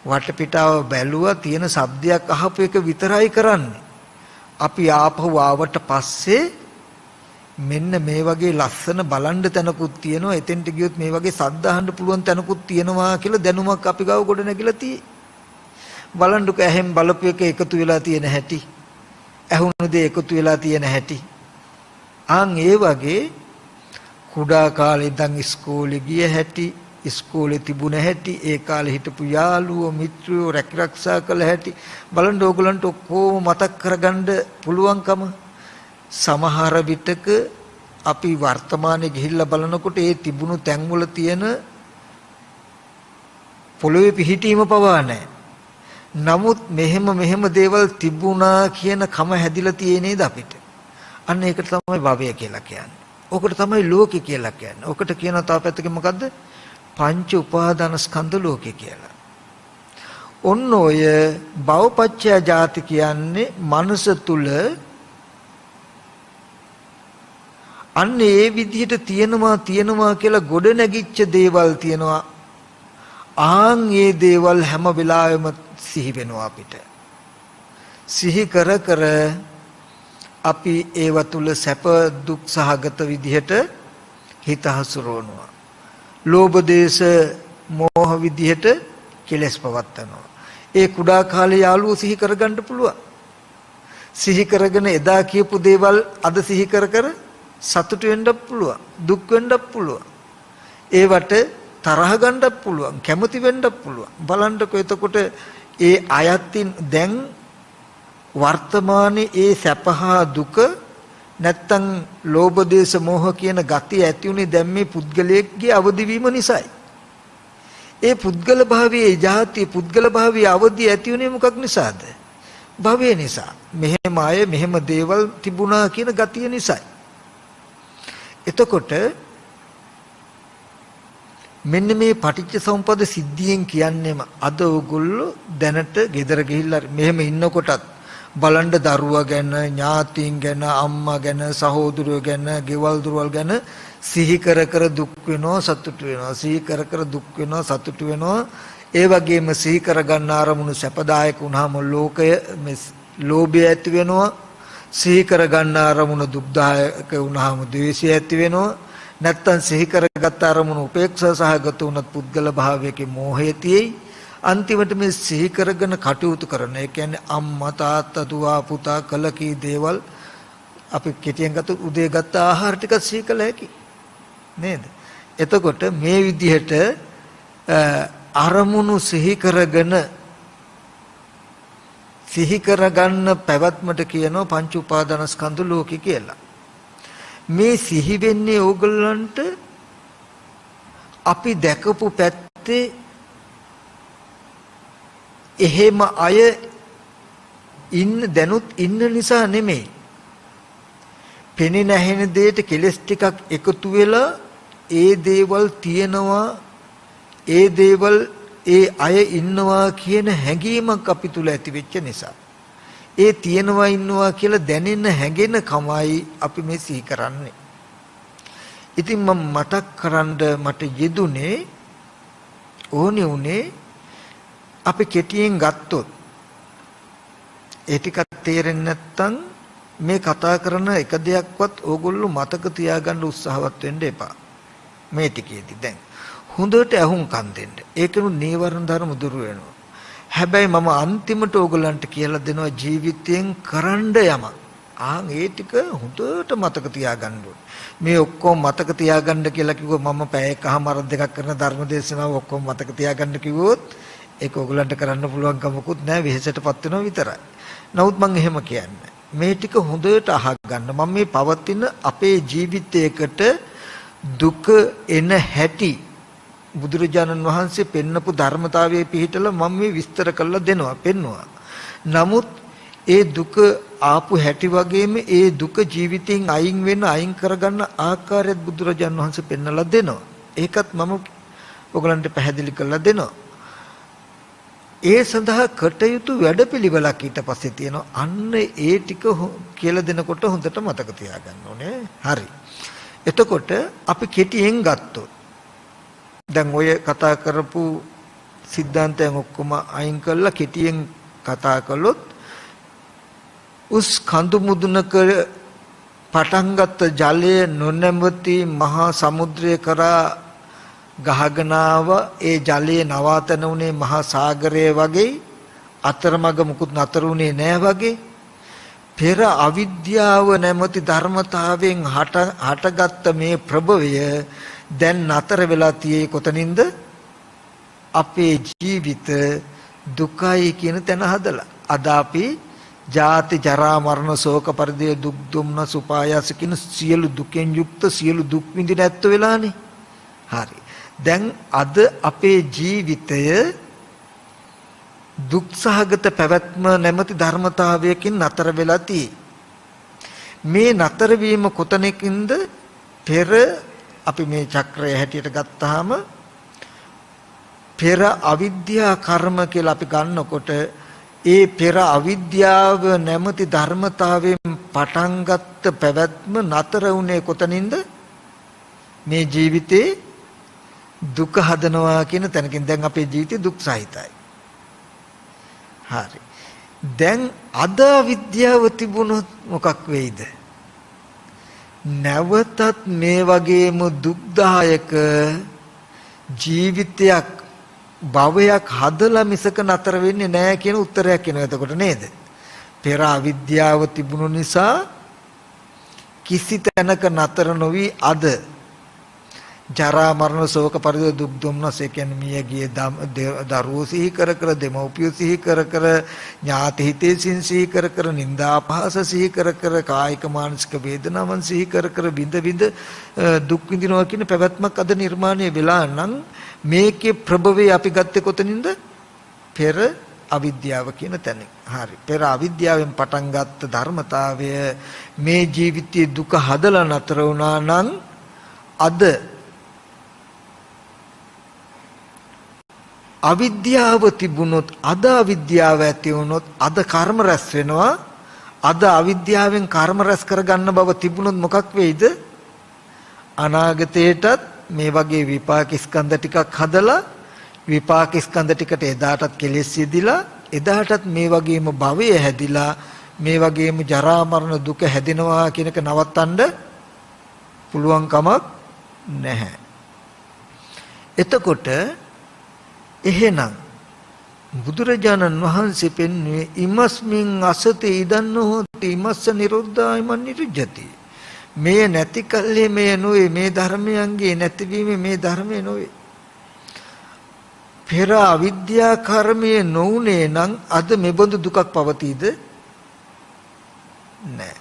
වටපිටාව බැලුවා තියෙන ශබ්දයක් අහපු එක විතරයි කරන්නේ. අපි ආපහු ආවට පස්සේ මෙන්න මේ වගේ ලස්සන බලන්න තැනකුත් තියෙනවා. එතෙන්ට ගියොත් මේ වගේ සද්ද අහන්න පුළුවන් තැනකුත් තියෙනවා කියලා දැනුමක් අපි ගාව ගොඩ නැගිලා තියෙයි. බලන්නක ඇහෙන් බලපු එක එකතු වෙලා තියෙන හැටි. ඇහුණු දේ එකතු වෙලා තියෙන හැටි. ඒ වගේ කුඩා කාලේ ඉඳන් ඉස්කෝලේ ගිය හැටි, ඉස්කෝලේ තිබුණ හැටි, ඒ කාලේ හිටපු යාළුවෝ මිත්‍රයෝ රැකිරක්ෂා කළ හැටි බලන්න ඕගලන්ට ඔක්කොම මතක් කරගන්න පුළුවන්කම. සමහර විටක අපි වර්තමානයේ ගිහිල්ලා බලනකොට ඒ තිබුණු තැන්වල තියෙන පොළොවේ පිහිටීම පවා නැහැ. නමුත් මෙහෙම දේවල් තිබුණා කියන කම හැදිලා තියෙ නේද අපිට? අන්න ඒකට තමයි භවය කියලා කියන්නේ. ඔකට තමයි ලෝකේ කියලා කියන්නේ. ඔකට කියන තව පැත්තකින් මොකද්ද? පංච උපාදාන ස්කන්ධ ලෝකේ කියලා. ඔන්න ඔය භවපච්චය ජාති කියන්නේ මනස තුල අන්න ඒ විදිහට තියෙනවා කියලා ගොඩ නැගිච්ච දේවල් තියෙනවා. ඒ දේවල් හැම වෙලාවෙම සිහි වෙනවා අපිට. සිහි කර අපි ඒව තුල සැප දුක් සහගත විදිහට හිත හසුරවනවා. ලෝභ දේශ මෝහ විදිහට කෙලස් පවත්නවා. ඒ කුඩා කාලේ යාළුවෝ සිහි කරගන්න පුළුවන්. සිහි කරගෙන එදා කියපු දේවල් අද සිහි කර සතුට වෙන්නත් පුළුවන්, දුක් වෙන්නත් පුළුවන්. ඒවට තරහ ගන්නත් පුළුවන්, කැමති වෙන්නත් පුළුවන්. බලන්නකො එතකොට ඒ අයත්ින් දැන් වර්තමානයේ ඒ සැපහා දුක නැත්තම් ලෝභ දේශ මොහ කියන ගති ඇති උනේ දැන් මේ පුද්ගලයෙක්ගේ අවදි වීම නිසායි. ඒ පුද්ගල භාවයේ ජාති පුද්ගල භාවයේ අවදි ඇති උනේ මොකක් නිසාද? භවය නිසා. මෙහෙම අය මෙහෙම දේවල් තිබුණා කියන ගතිය නිසායි. එතකොට මෙන්න මේ පටිච්ච සමුප්පාද සිද්ධියෙන් කියන්නේම අද ඕගොල්ලෝ දැනට ගෙදර ගිහිල්ලා මෙහෙම ඉන්නකොටත් බලන්න දරුවා ගැන, ඥාතීන් ගැන, අම්මා ගැන, සහෝදරයෝ ගැන, ගෙවල් දොරවල් ගැන සිහි කර දුක් වෙනවා, සතුටු වෙනවා. සිහි කර දුක් වෙනවා, සතුටු වෙනවා. ඒ වගේම සිහි කර ගන්න අරමුණු සැපදායක වුණාම ලෝකය ලෝභය ඇති වෙනවා. සිහි කර ගන්න අරමුණු දුක්දායක වුණාම ද්වේෂය ඇති වෙනවා. නැත්තම් සිහි කරගත් අරමුණු උපේක්ෂා සහගත වුණත් පුද්ගල භාවයක මෝහය තියෙයි. අන්තිමට මේ සිහි කරගෙන කටයුතු කරන, ඒ කියන්නේ අම්මා තාත්තා දුව පුතා කළ කී දේවල් අපි කෙටියෙන් ගත්ත උදේ ගත්ත ආහාර ටික සිහි කළ හැකි නේද? එතකොට මේ විදිහට අරමුණු සිහි කරගන්න පැවැත්මට කියනවා පංච උපාදානස්කන්ධ ලෝකේ කියලා. මේ සිහි වෙන්නේ ඕගොල්ලන්ට අපි දැකපු පැත්තේ එහෙම අය දැනුත් ඉන්න නිසා නෙමෙයි. පෙනෙන ඇහෙන දෙයට කෙලස් ටිකක් එකතු වෙලා ඒ දේවල් තියෙනවා, ඒ දේවල් ඒ අය ඉන්නවා කියන හැඟීමක් අපි තුල ඇති වෙච්ච නිසා. ඒ තියෙනවා ඉන්නවා කියලා දැනෙන හැඟෙන කමයි අපි මේ සිහි කරන්නේ. ඉතින් මම මතක් කරන්න මට යෙදුනේ ඕනේ උනේ අපි කෙටියෙන් ගත්තොත් ඒ ටික තේරෙන්නේ නැත්නම් මේ කතා කරන එක දෙයක්වත් ඕගොල්ලෝ මතක තියාගන්න උත්සාහවත් වෙන්න එපා. මේ ටිකේදී දැන් හොඳට අහුම්කම් දෙන්න. ඒකනු නීවරණ ධර්ම දුර වෙනවා. හැබැයි මම අන්තිමට ඕගොල්ලන්ට කියලා දෙනවා ජීවිතයෙන් කරන්න යමක්. ඒ ටික හොඳට මතක තියාගන්න ඕනේ. මේ ඔක්කොම මතක තියාගන්න කියලා කිව්වොත් මම පැය එකමාරක් දෙකක් කරන ධර්ම දේශනාව ඔක්කොම මතක තියාගන්න කිව්වොත් ඒක ඕගොල්ලන්ට කරන්න පුළුවන් කමකුත් නැහැ, වෙහෙසටපත් වෙනවා විතරයි. නමුත් මම එහෙම කියන්නේ මේ ටික හොඳට අහගන්න. මම මේ පවතින අපේ ජීවිතයකට දුක එන හැටි බුදුරජාණන් වහන්සේ පෙන්නපු ධර්මතාවයේ පිහිටලා මම මේ විස්තර කරලා දෙනවා, පෙන්නවා. නමුත් ඒ දුක ආපු හැටි වගේම ඒ දුක ජීවිතෙන් අයින් කරගන්න ආකාරයත් බුදුරජාණන් වහන්සේ පෙන්නලා දෙනවා. ඒකත් මම ඔයගලන්ට පැහැදිලි කරලා දෙනවා. ඒ සඳහා කටයුතු වැඩපිළිවෙලක් ඊට පස්සේ තියෙනවා. අන්න ඒ ටික කියලා දෙනකොට හොඳට මතක තියාගන්න ඕනේ. හරි. එතකොට අපි කෙටියෙන් ගත්තොත් දැන් ඔය කතා කරපු සිද්ධාන්තයන් ඔක්කොම අයින් කරලා කෙටියෙන් කතා කළොත් උස් කඳු මුදුනක පටන් ගත්ත ජලය නොනැවති මහා සමුද්‍රය කරා ගහගෙන ආව ඒ ජලයේ නවාතන උනේ මහා සාගරය වගේ අතරමඟ මුකුත් නතර උනේ නෑ වගේ පෙර අවිද්‍යාව නැමැති ධර්මතාවයෙන් හටගත්ත මේ ප්‍රභවය දැන් නතර වෙලා තියෙයි කොතනින්ද අපේ ජීවිත දුකයි කියන තැන හදලා අද අපි ජාති ජරා මරණ ශෝක පරිදේ දුක් දුම්නස් උපායාස කියන සියලු දුකෙන් යුක්ත සියලු දුක් විඳින ඇත්ත වෙලානේ හරි දැන් අද අපේ ජීවිතය දුක් සහගත පැවැත්ම නැමැති ධර්මතාවයකින් නතර වෙලා තියෙයි. මේ නතර වීම කොතනකින්ද? පෙර අපි මේ චක්‍රය හැටියට ගත්තාම පෙර අවිද්‍යා කර්ම කියලා අපි ගන්නකොට ඒ පෙර අවිද්‍යාව නැමැති ධර්මතාවයෙන් පටන් ගත්ත පැවැත්ම නතර වුණේ කොතනින්ද? මේ ජීවිතේ දුක හදනවා කියන තැනකින්. දැන් අපේ ජීවිතේ දුක් සහිතයි. හරි. දැන් අද විද්‍යාව තිබුණොත් මොකක් වෙයිද? නැවතත් මේ වගේම දුක්දායක ජීවිතයක් භවයක් හදලා මිසක නතර වෙන්නේ නැහැ කියන උත්තරයක් එනවා එතකොට නේද? පෙර අවිද්‍යාව තිබුණු නිසා කිසි තැනක නතර නොවි අද ජරා මරණ ශෝක පරිදේ දුක් දුම්නස් කියන්නේ මියගිය දරුවෝ සිහි කර කර දෙමව්පියෝ සිහි කර කර ඥාති හිතේසින් සිහි කර කර නිന്ദා අපහාස සිහි කර කර කායික මානසික වේදනාවන් සිහි කර කර බිඳ බිඳ දුක් විඳිනවා කියන පැවැත්මක් අද නිර්මාණය වෙලා නම් මේකේ ප්‍රභවය අපි ගත්තේ කොතනින්ද? පෙර අවිද්‍යාව කියන තැන. හරි. පෙර අවිද්‍යාවෙන් පටන් ගත්ත ධර්මතාවය මේ ජීවිතයේ දුක හදලා නතර වුණා නම් අද අවිද්‍යාව තිබුණොත් අද අවිද්‍යාව ඇති වුණොත් අද කර්ම රැස් වෙනවා. අද අවිද්‍යාවෙන් කර්ම රැස් කරගන්න බව තිබුණොත් මොකක් වෙයිද? අනාගතයටත් මේ වගේ විපාක ස්කන්ධ ටිකක් හදලා විපාක ස්කන්ධ ටිකට එදාටත් කෙලෙස් යෙදිලා එදාටත් මේ වගේම භවය හැදිලා මේ වගේම ජරා මරණ දුක හැදෙනවා කියන එක නවත්තන්න පුළුවන් කමක් නැහැ. එතකොට එහෙනම් බුදුරජාණන් වහන්සේ පෙන්වුවේ ඉමස්මින් අසති ඉදන්න හොති ඉමස්ස නිරුද්ධායමන් නිරුජ්ජති. මේ නැති කල්ලි මේ නොවේ මේ ධර්මයන්ගේ නැතිවීම මේ ධර්මය නොවේ. පෙර අවිද්‍යා කර්මයේ නොඋනේ නම් අද මෙබඳු දුකක් පවතීද? නැහැ.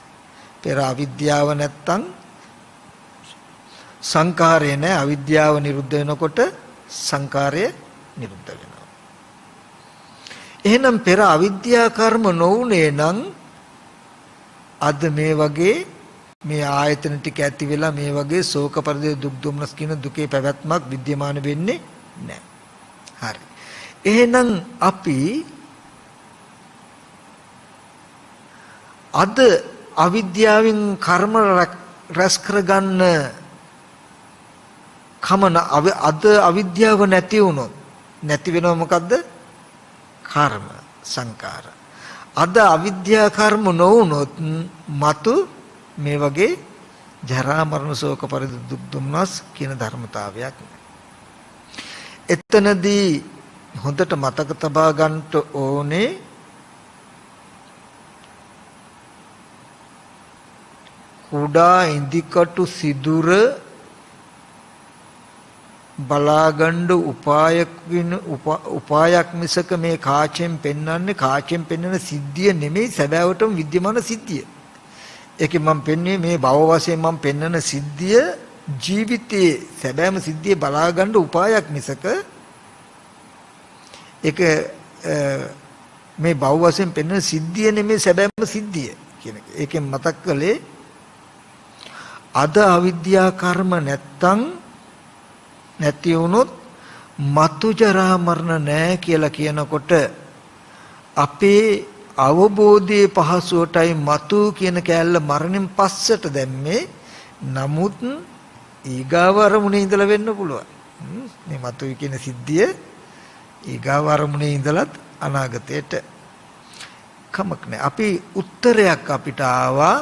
පෙර අවිද්‍යාව නැත්තම් සංකාරය නැහැ. අවිද්‍යාව නිරුද්ධ වෙනකොට සංකාරය නිරුද්ධ වෙනවා. එහෙනම් පෙර අවිද්‍යා කර්ම නොඋනේ නම් අද මේ වගේ මේ ආයතන ටික ඇති වෙලා මේ වගේ ශෝක පරිදේ දුක් දුම්නස් කියන දුකේ පැවැත්මක් विद्यमान වෙන්නේ නැහැ. හරි. එහෙනම් අපි අද අවිද්‍යාවෙන් කර්ම රැස් කරගන්න කමන අද අවිද්‍යාව නැති වුණොත් නැති වෙනව මොකද්ද? කර්ම සංකාර. අද අවිද්‍යා කර්ම නොවුනොත් මතු මේ වගේ ජරා මරණ ශෝක පරිදේ දුක් දුම්නස් කියන ධර්මතාවයක්. එතනදී හොඳට මතක තබා ගන්නට ඕනේ කුඩා ඉදිකටු සිදුර බලාගන්න උපායක් මිසක මේ කාචෙන් පෙන්වන්නේ කාචෙන් පෙන්වන සිද්ධිය නෙමෙයි සැබෑවටම विद्यमान සිද්ධිය. ඒකෙන් මම පෙන්වන්නේ මේ භව වශයෙන් මම පෙන්වන සිද්ධිය ජීවිතයේ සැබෑම සිද්ධිය බලාගන්න උපායක් මිසක ඒක මේ භව වශයෙන් පෙන්වන සිද්ධිය නෙමෙයි සැබෑම සිද්ධිය කියන එක. ඒකෙන් මතක් කළේ අද අවිද්‍යා කර්ම නැති වුණොත් මතු ජරා මරණ නැහැ කියලා කියනකොට අපේ අවබෝධයේ පහසුවටයි මතු කියන කෑල්ල මරණයෙන් පස්සට දැම්මේ. නමුත් ඊගාව අරමුණේ ඉඳලා වෙන්න පුළුවන්. මේ මතුවේ කියන සිද්ධිය ඊගාව අරමුණේ ඉඳලත් අනාගතයට කමක් නැහැ. අපි උත්තරයක් අපිට ආවා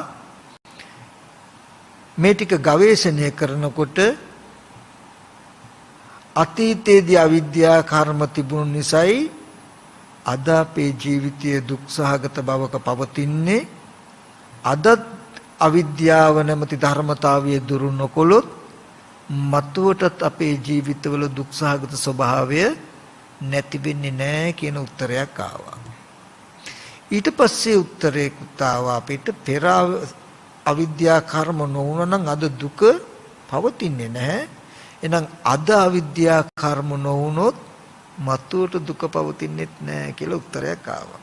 මේ ටික ගවේෂණය කරනකොට අතීතයේදී අවිද්‍යා කර්ම තිබුණු නිසායි අද අපේ ජීවිතයේ දුක්සහගත බවක පවතින්නේ. අදත් අවිද්‍යාව නැමැති ධර්මතාවය දුරු නොකොළොත් මතුවටත් අපේ ජීවිතවල දුක්සහගත ස්වභාවය නැති වෙන්නේ නැහැ කියන උත්තරයක් ආවා. ඊට පස්සේ උත්තරයකට ආවා අපිට පෙර අවිද්‍යා කර්ම නොවුණා නම් අද දුක පවතින්නේ නැහැ. එහෙනම් අද අවිද්‍යා කර්ම නොවුනොත් මතුවට දුක පවතින්නේත් නැහැ කියලා උත්තරයක් ආවා.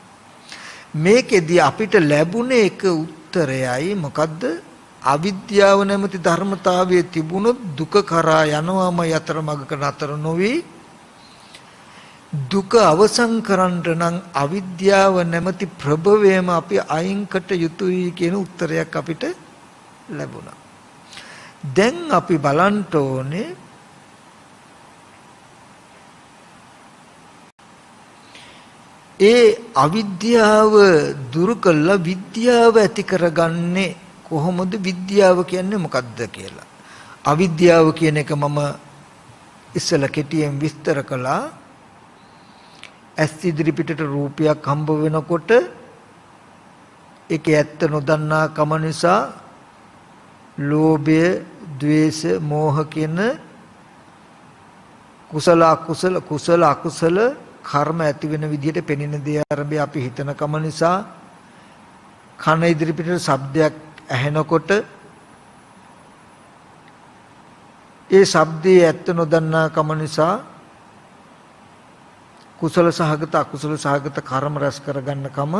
මේකෙදී අපිට ලැබුණේ එක උත්තරයයි මොකද්ද? අවිද්‍යාව නැමැති ධර්මතාවයේ තිබුණොත් දුක කරා යනවාම යතරමඟක නතර නොවි. දුක අවසන් කරන්න නම් අවිද්‍යාව නැමැති ප්‍රභවයම අපි අයින්කට යුතුයි කියන උත්තරයක් අපිට ලැබුණා. දැන් අපි බලන්න ඕනේ ඒ අවිද්‍යාව දුරු කළා විද්‍යාව ඇති කරගන්නේ කොහොමද? විද්‍යාව කියන්නේ මොකක්ද කියලා. අවිද්‍යාව කියන එක මම ඉස්සෙල්ලා කෙටියෙන් විස්තර කළා. ඇස් ඉදිරි පිටට රූපයක් හම්බ වෙනකොට ඒකේ ඇත්ත නොදන්නා කම නිසා ලෝභය, ද්වේෂ, මෝහ කියන කුසල අකුසල කර්ම ඇති වෙන විදිහට පෙනෙන දේ ආරම්භය අපි හිතන කම නිසා කන ඉදිරි පිටට ශබ්දයක් ඇහෙනකොට ඒ ශබ්දයේ ඇත්ත නොදන්නා කම නිසා කුසල සහගත අකුසල සහගත කර්ම රැස් කරගන්න කම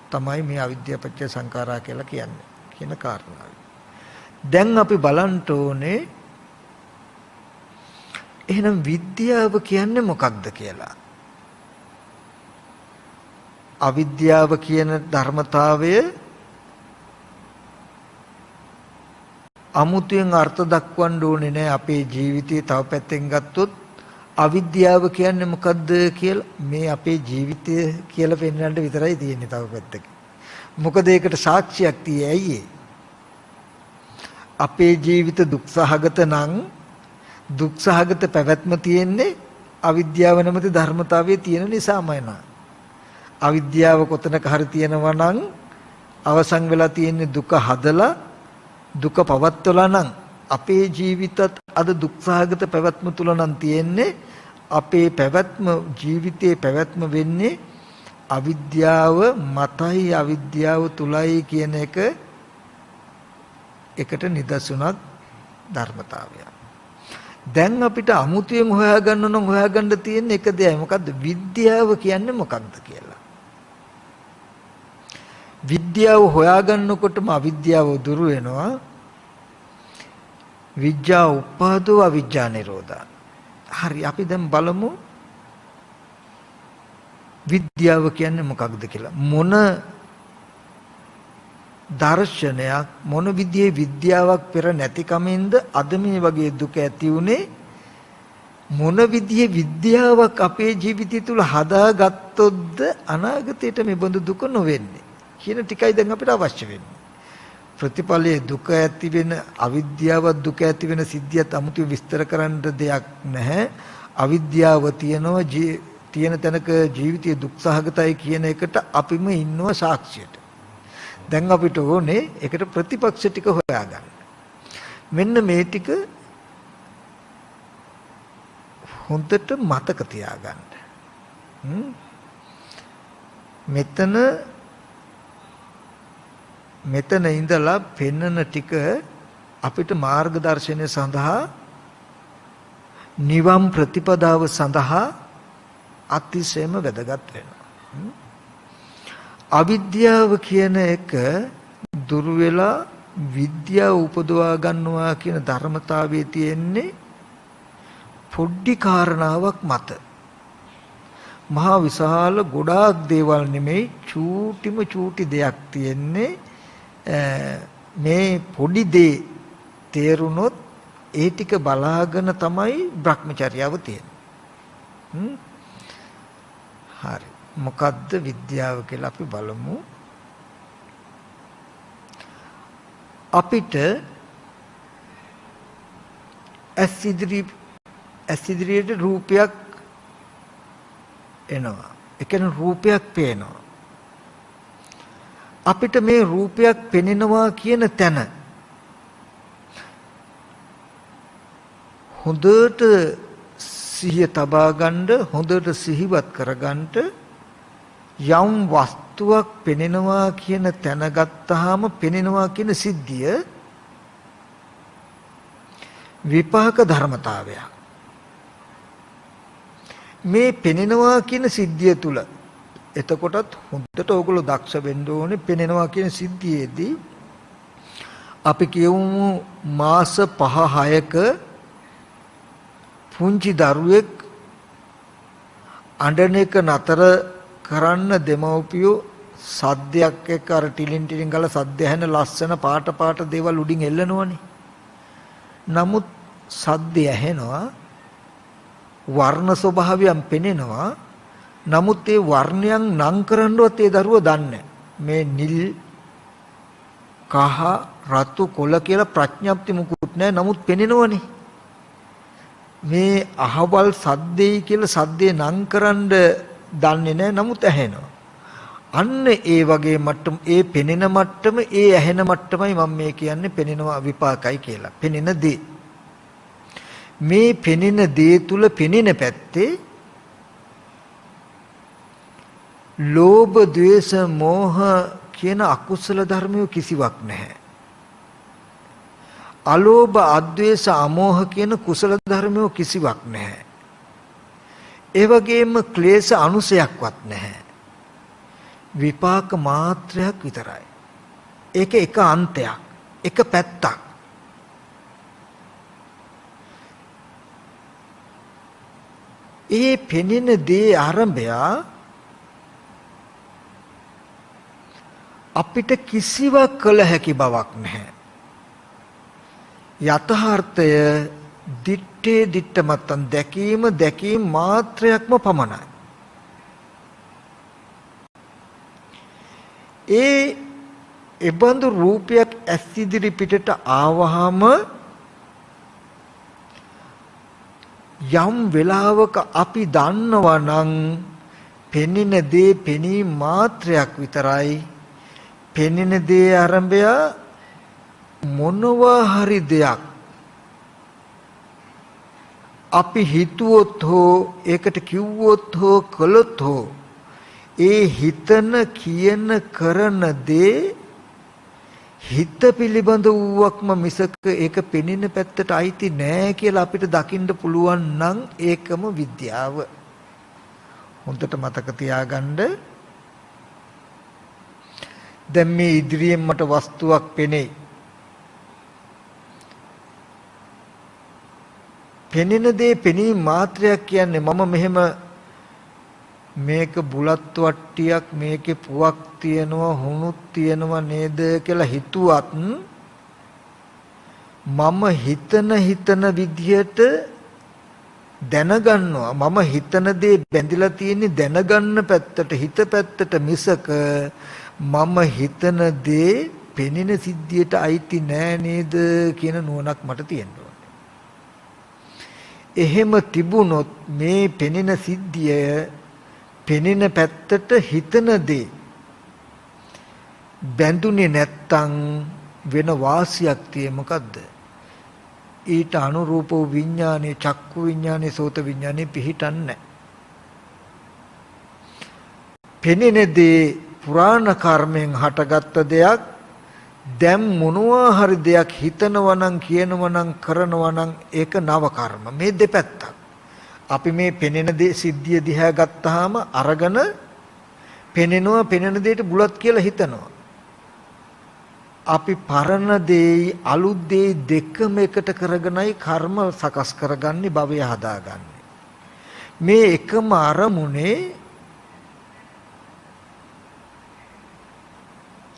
තමයි මේ අවිද්‍යාව පත්‍ය සංඛාරා කියලා කියන්නේ කියන කාරණාව. දැන් අපි බලන්න ඕනේ එහෙනම් විද්‍යාව කියන්නේ මොකක්ද කියලා. අවිද්‍යාව කියන ධර්මතාවය අමුතුවෙන් අර්ථ දක්වන්න ඕනේ නෑ අපේ ජීවිතේ. තව පැත්තෙන් ගත්තොත් අවිද්‍යාව කියන්නේ මොකද්ද කියලා මේ අපේ ජීවිතය කියලා පෙන්වන්න විතරයි තියෙන්නේ. තව පැත්තක මොකද ඒකට සාක්ෂියක් තියෙයි. ඇයි අපේ ජීවිත දුක්සහගත නම් දුක්සහගත පැවැත්ම තියෙන්නේ අවිද්‍යාව නැමැති ධර්මතාවයේ තියෙන නිසාමයි නා. අවිද්‍යාව කොතනක හරි තියෙනවා නම් අවසන් වෙලා තියෙන්නේ දුක හදලා දුක පවත්වලා නම් අපේ ජීවිතත් අද දුක්සහගත පැවැත්ම තුල නම් තියෙන්නේ. අපේ පැවැත්ම ජීවිතයේ පැවැත්ම වෙන්නේ අවිද්‍යාව මතයි අවිද්‍යාව තුලයි කියන එක එකට නිදසුනක් ධර්මතාවයක්. දැන් අපිට අමුතුවෙන් හොයාගන්න නම් හොයාගන්න තියෙන එක දෙයයි මොකද්ද? විද්‍යාව කියන්නේ මොකක්ද කියලා. විද්‍යාව හොයාගන්නකොටම අවිද්‍යාව දුරු වෙනවා. විද්‍යා උපාදෝ අවිද්‍යා නිරෝධා. හරි අපි දැන් බලමු විද්‍යාව කියන්නේ මොකක්ද කියලා. මොන දර්ශනයක් මොන විදිහේ විද්‍යාවක් පෙර නැති කමින්ද අද මේ වගේ දුක ඇති උනේ? මොන විදිහේ විද්‍යාවක් අපේ ජීවිතය තුල හදාගත්තොත්ද අනාගතයට මේ බඳු දුක නොවෙන්නේ කියන ටිකයි දැන් අපිට අවශ්‍ය වෙන්නේ. ප්‍රතිපලයේ දුක ඇති වෙන අවිද්‍යාව දුක ඇති වෙන සිද්ධියත් 아무තු විස්තර කරන්න දෙයක් නැහැ. අවිද්‍යාව තියෙන තැනක ජීවිතයේ දුක්සහගතයි කියන එකට අපිම ඉන්නව සාක්ෂියට. දැන් අපිට ඕනේ ඒකට ප්‍රතිපක්ෂ ටික හොයාගන්න. මෙන්න මේ ටික හොඳට මතක තියාගන්න. මෙතන ඉඳලා පෙන්නන ටික අපිට මාර්ගදර්ශනය සඳහා නිවන් ප්‍රතිපදාව සඳහා අතිශයම වැදගත් වෙනවා. අවිද්‍යාව කියන එක දුරු වෙලා විද්‍යාව උපදවා ගන්නවා කියන ධර්මතාවයේ තියෙන්නේ පොඩි කාරණාවක් මත. මහා විශාල ගොඩාක් දේවල් නෙමෙයි චූටි දෙයක් තියෙන්නේ. මේ පොඩි දේ තේරුනොත් ඒ ටික බලාගෙන තමයි භ්‍රමචර්යාව තියෙන්නේ. හරි. මොකද්ද විද්‍යාව කියලා අපි බලමු. අපිට ඇස් ඉදිරියට රූපයක් එනවා. ඒ කියන්නේ රූපයක් පේනවා. අපිට මේ රූපයක් පෙනෙනවා කියන තැන හොඳට සිහිය තබා ගන්න, හොඳට සිහිවත් කරගන්න. යම් වස්තුවක් පෙනෙනවා කියන තැන ගත්තාම පෙනෙනවා කියන සිද්ධිය විපාක ධර්මතාවයක්. මේ පෙනෙනවා කියන සිද්ධිය තුල එතකොටත් හොඳට ඕගොල්ලෝ දක්ෂ වෙන්න ඕනේ. පෙනෙනවා කියන සිද්ධියේදී අපි කියමු මාස 5-6ක පුංචි දරුවෙක් අඬන එක නතර කරන්න දෙමව්පියෝ සද්දයක් එක්ක අර ටිලින් ටිලින් ගාලා සද්ද ඇහෙන ලස්සන පාට දේවල් උඩින් එල්ලනවනේ. නමුත් සද්ද ඇහෙනවා, වර්ණ ස්වභාවයන් පෙනෙනවා. නමුත් ඒ වර්ණයන් නම් කරන්නවත් ඒ දරුව දන්නේ මේ නිල්, කහ, රතු, කොළ කියලා ප්‍රඥප්ති මුකුත් නැහැ. නමුත් පෙනෙනවනේ. මේ අහවල් සද්දේ කියලා සද්දේ නම් කරන්න දන්නේ නැහැ. නමුත් ඇහෙනවා. අන්න ඒ වගේ මට්ටම, ඒ පෙනෙන මට්ටම, ඒ ඇහෙන මට්ටමයි මම මේ කියන්නේ පෙනෙනවා විපාකයි කියලා. පෙනෙන දේ. මේ පෙනෙන දේ තුල පෙනෙන පැත්තේ ලෝභ, ද්වේෂ, මෝහ කියන අකුසල ධර්මයෝ කිසිවක් නැහැ. අලෝභ, අද්වේෂ, අමෝහ කියන කුසල ධර්මයෝ කිසිවක් නැහැ. ඒ වගේම ක්ලේශ අනුසයක්වත් නැහැ. විපාක මාත්‍රයක් විතරයි. ඒක එක අන්තයක්, එක පැත්තක්. ඒ පෙනෙන දේ ආරම්භය අපිට කිසිවක් කළ හැකි බවක් නැහැ. යථාර්ථය දිත්තේ මතන් දැකීම මාත්‍රයක්ම පමණයි. එබඳු රූපයක් ඇස් ඉදිරි පිටට ආවහම යම් වෙලාවක අපි දන්නවා නම් පෙනෙන දේ පෙනීම මාත්‍රයක් විතරයි. පෙනෙන දේ ආරම්භය මොනවා හරි දෙයක් අපි හිතුවොත් හෝ ඒකට කිව්වොත් හෝ කළොත් හෝ ඒ හිතන කියන කරන දේ හිත පිළිබඳ වූවක්ම මිසක ඒක පෙනෙන පැත්තට අයිති නෑ කියලා අපිට දකින්න පුළුවන් නම් ඒකම විද්‍යාව. හොඳට මතක තියාගන්න. දැන් මේ ඉදිරියෙන් මට වස්තුවක් පෙනේ. පෙනෙන දේ පෙනීම මාත්‍රයක් කියන්නේ මම මෙහෙම මේක බුලත් වට්ටියක්, මේකේ පුවක් තියෙනවා, හුණුත් තියෙනවා නේද කියලා හිතුවත් මම හිතන විදිහට දැනගන්නවා. මම හිතන දේ බැඳිලා තියෙන්නේ දැනගන්න පැත්තට, හිත පැත්තට මිසක මම හිතන දේ පෙනෙන සිද්ධියට අයිති නෑ නේද කියන නුවණක් මට තියෙනවා. එහෙම තිබුණොත් මේ පෙනෙන සිද්ධිය පෙනෙන පැත්තට හිතන දේ බැඳුනේ නැත්තම් වෙන වාසියක් tie මොකද්ද? ඊට අනුරූප වූ විඥානේ, චක්කු විඥානේ, සෝත විඥානේ පිහිටන්නේ. පෙනෙන දේ පුරාණ කර්මයෙන් හටගත්ත දෙයක්. දැන් මොනවා හරි දෙයක් හිතනවා නම්, කියනවා නම්, කරනවා නම් ඒක නව කර්ම. මේ දෙපැත්තක්. අපි මේ පෙනෙන දේ සිද්ධිය දිහා ගත්තාම අරගෙන පෙනෙනවා, පෙනෙන දෙයට බුලත් කියලා හිතනවා. අපි පරණ දෙයි අලුත් දෙයි දෙකම එකට කරගෙනයි කර්ම සකස් කරගන්නේ, භවය හදාගන්නේ. මේ එකම අරමුණේ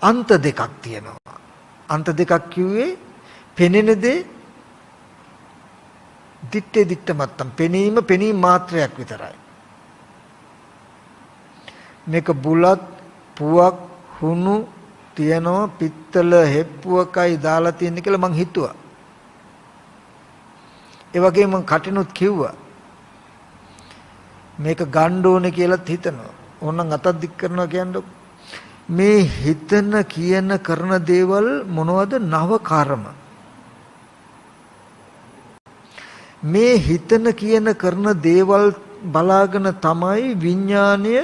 අන්ත දෙකක් තියෙනවා. අන්ත දෙකක් කිව්වේ පෙනෙන දේ දිත්තේ දිත්ත මත්තම් පෙනීම මාත්‍රයක් විතරයි. මේක බුලත් පුවක් හුණු තියනවා පිත්තල හෙප්පුවකයි දාලා තියෙන කියලා මං හිතුවා. ඒ වගේම මං කටිනුත් කිව්වා. මේක ගන්න ඕනේ කියලාත් හිතනවා. ඕනනම් අතක් දික් කරනවා කියන්නේ මේ හිතන කියන කරන දේවල් මොනවද? නව කර්ම. මේ හිතන කියන කරන දේවල් බලාගෙන තමයි විඥාණය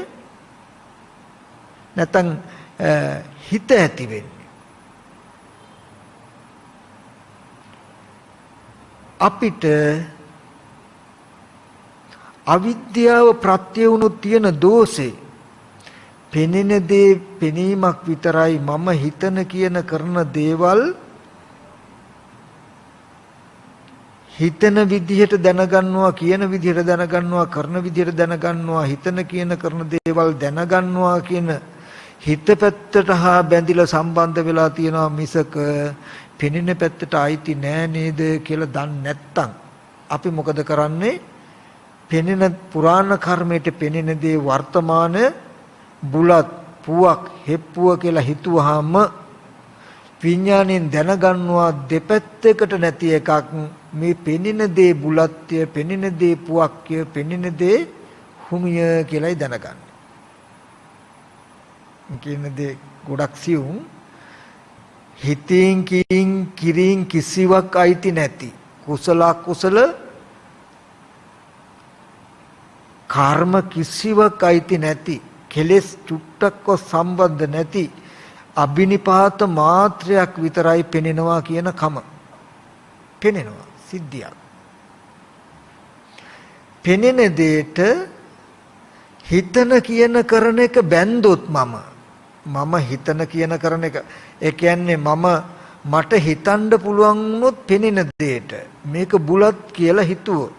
නැත්නම් හිත ඇති වෙන්නේ. අපිට අවිද්‍යාව ප්‍රත්‍ය වුණු තියෙන දෝෂේ පෙනෙන දේ පෙනීමක් විතරයි. මම හිතන කියන කරන දේවල් හිතන විදිහට දැනගන්නවා, කියන විදිහට දැනගන්නවා, කරන විදිහට දැනගන්නවා, හිතන කියන කරන දේවල් දැනගන්නවා කියන හිත පැත්තට හා බැඳිලා සම්බන්ධ වෙලා තියෙනවා මිසක පෙනෙන පැත්තට අයිති නෑ නේද කියලා දන්නේ නැත්තම් අපි මොකද කරන්නේ? පෙනෙන පුරාණ කර්මයට පෙනෙන දේ වර්තමාන බුලත් පුවක් හෙප්පුව කියලා හිතුවාම විඥාණයෙන් දැනගන්නවා දෙපැත්තකට නැති එකක්. මේ පෙනෙන දේ බුලත්ය, පෙනෙන දේ පුවක්ය, පෙනෙන දේ හුමිය කියලායි දැනගන්නේ. කියන දේ ගොඩක් සියුම්. හිතින් කිරින් කිසිවක් අයිති නැති කුසල කුසල කර්ම කිසිවක් අයිති නැති කෙලෙස් චුට්ටක්ව සම්බන්ධ නැති අබිනිපාත මාත්‍රයක් විතරයි පෙනෙනවා කියන කම. පෙනෙනවා සිද්ධියක්. පෙනෙන දෙයට හිතන කියන කරන එක බැන්දොත් මම හිතන කියන කරන එක, ඒ කියන්නේ මට හිතන්න පුළුවන් වුණොත් පෙනෙන දෙයට මේක බුලත් කියලා හිතුවොත්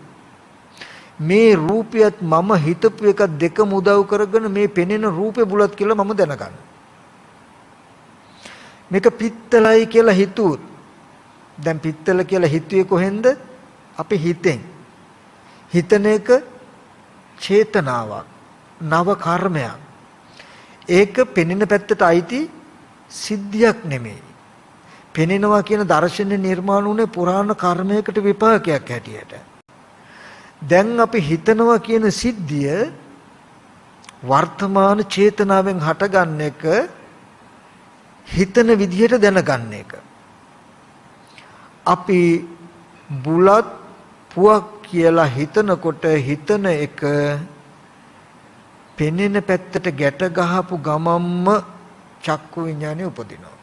මේ රූපයත් මම හිතපු එක දෙකම උදව් කරගෙන මේ පෙනෙන රූපේ බුලත් කියලා මම දැනගන්නවා. මේක පිත්තලයි කියලා හිතුවොත් දැන් පිත්තල කියලා හිතුවේ කොහෙන්ද? අපි හිතෙන්. හිතන එක චේතනාවක්, නව කර්මයක්. ඒක පෙනෙන පැත්තට අයිති සිද්ධියක් නෙමෙයි. පෙනෙනවා කියන දර්ශනේ නිර්මාණ වුණේ පුරාණ කර්මයකට විපාකයක් හැටියට. දැන් අපි හිතනවා කියන සිද්ධිය වර්තමාන චේතනාවෙන් හටගන්න එක, හිතන විදිහට දැනගන්න එක. අපි බුලත් පුවක් කියලා හිතනකොට හිතන එක පෙනෙන පැත්තට ගැට ගහපු ගමම්ම චක්කු විඥානෙ උපදිනවා.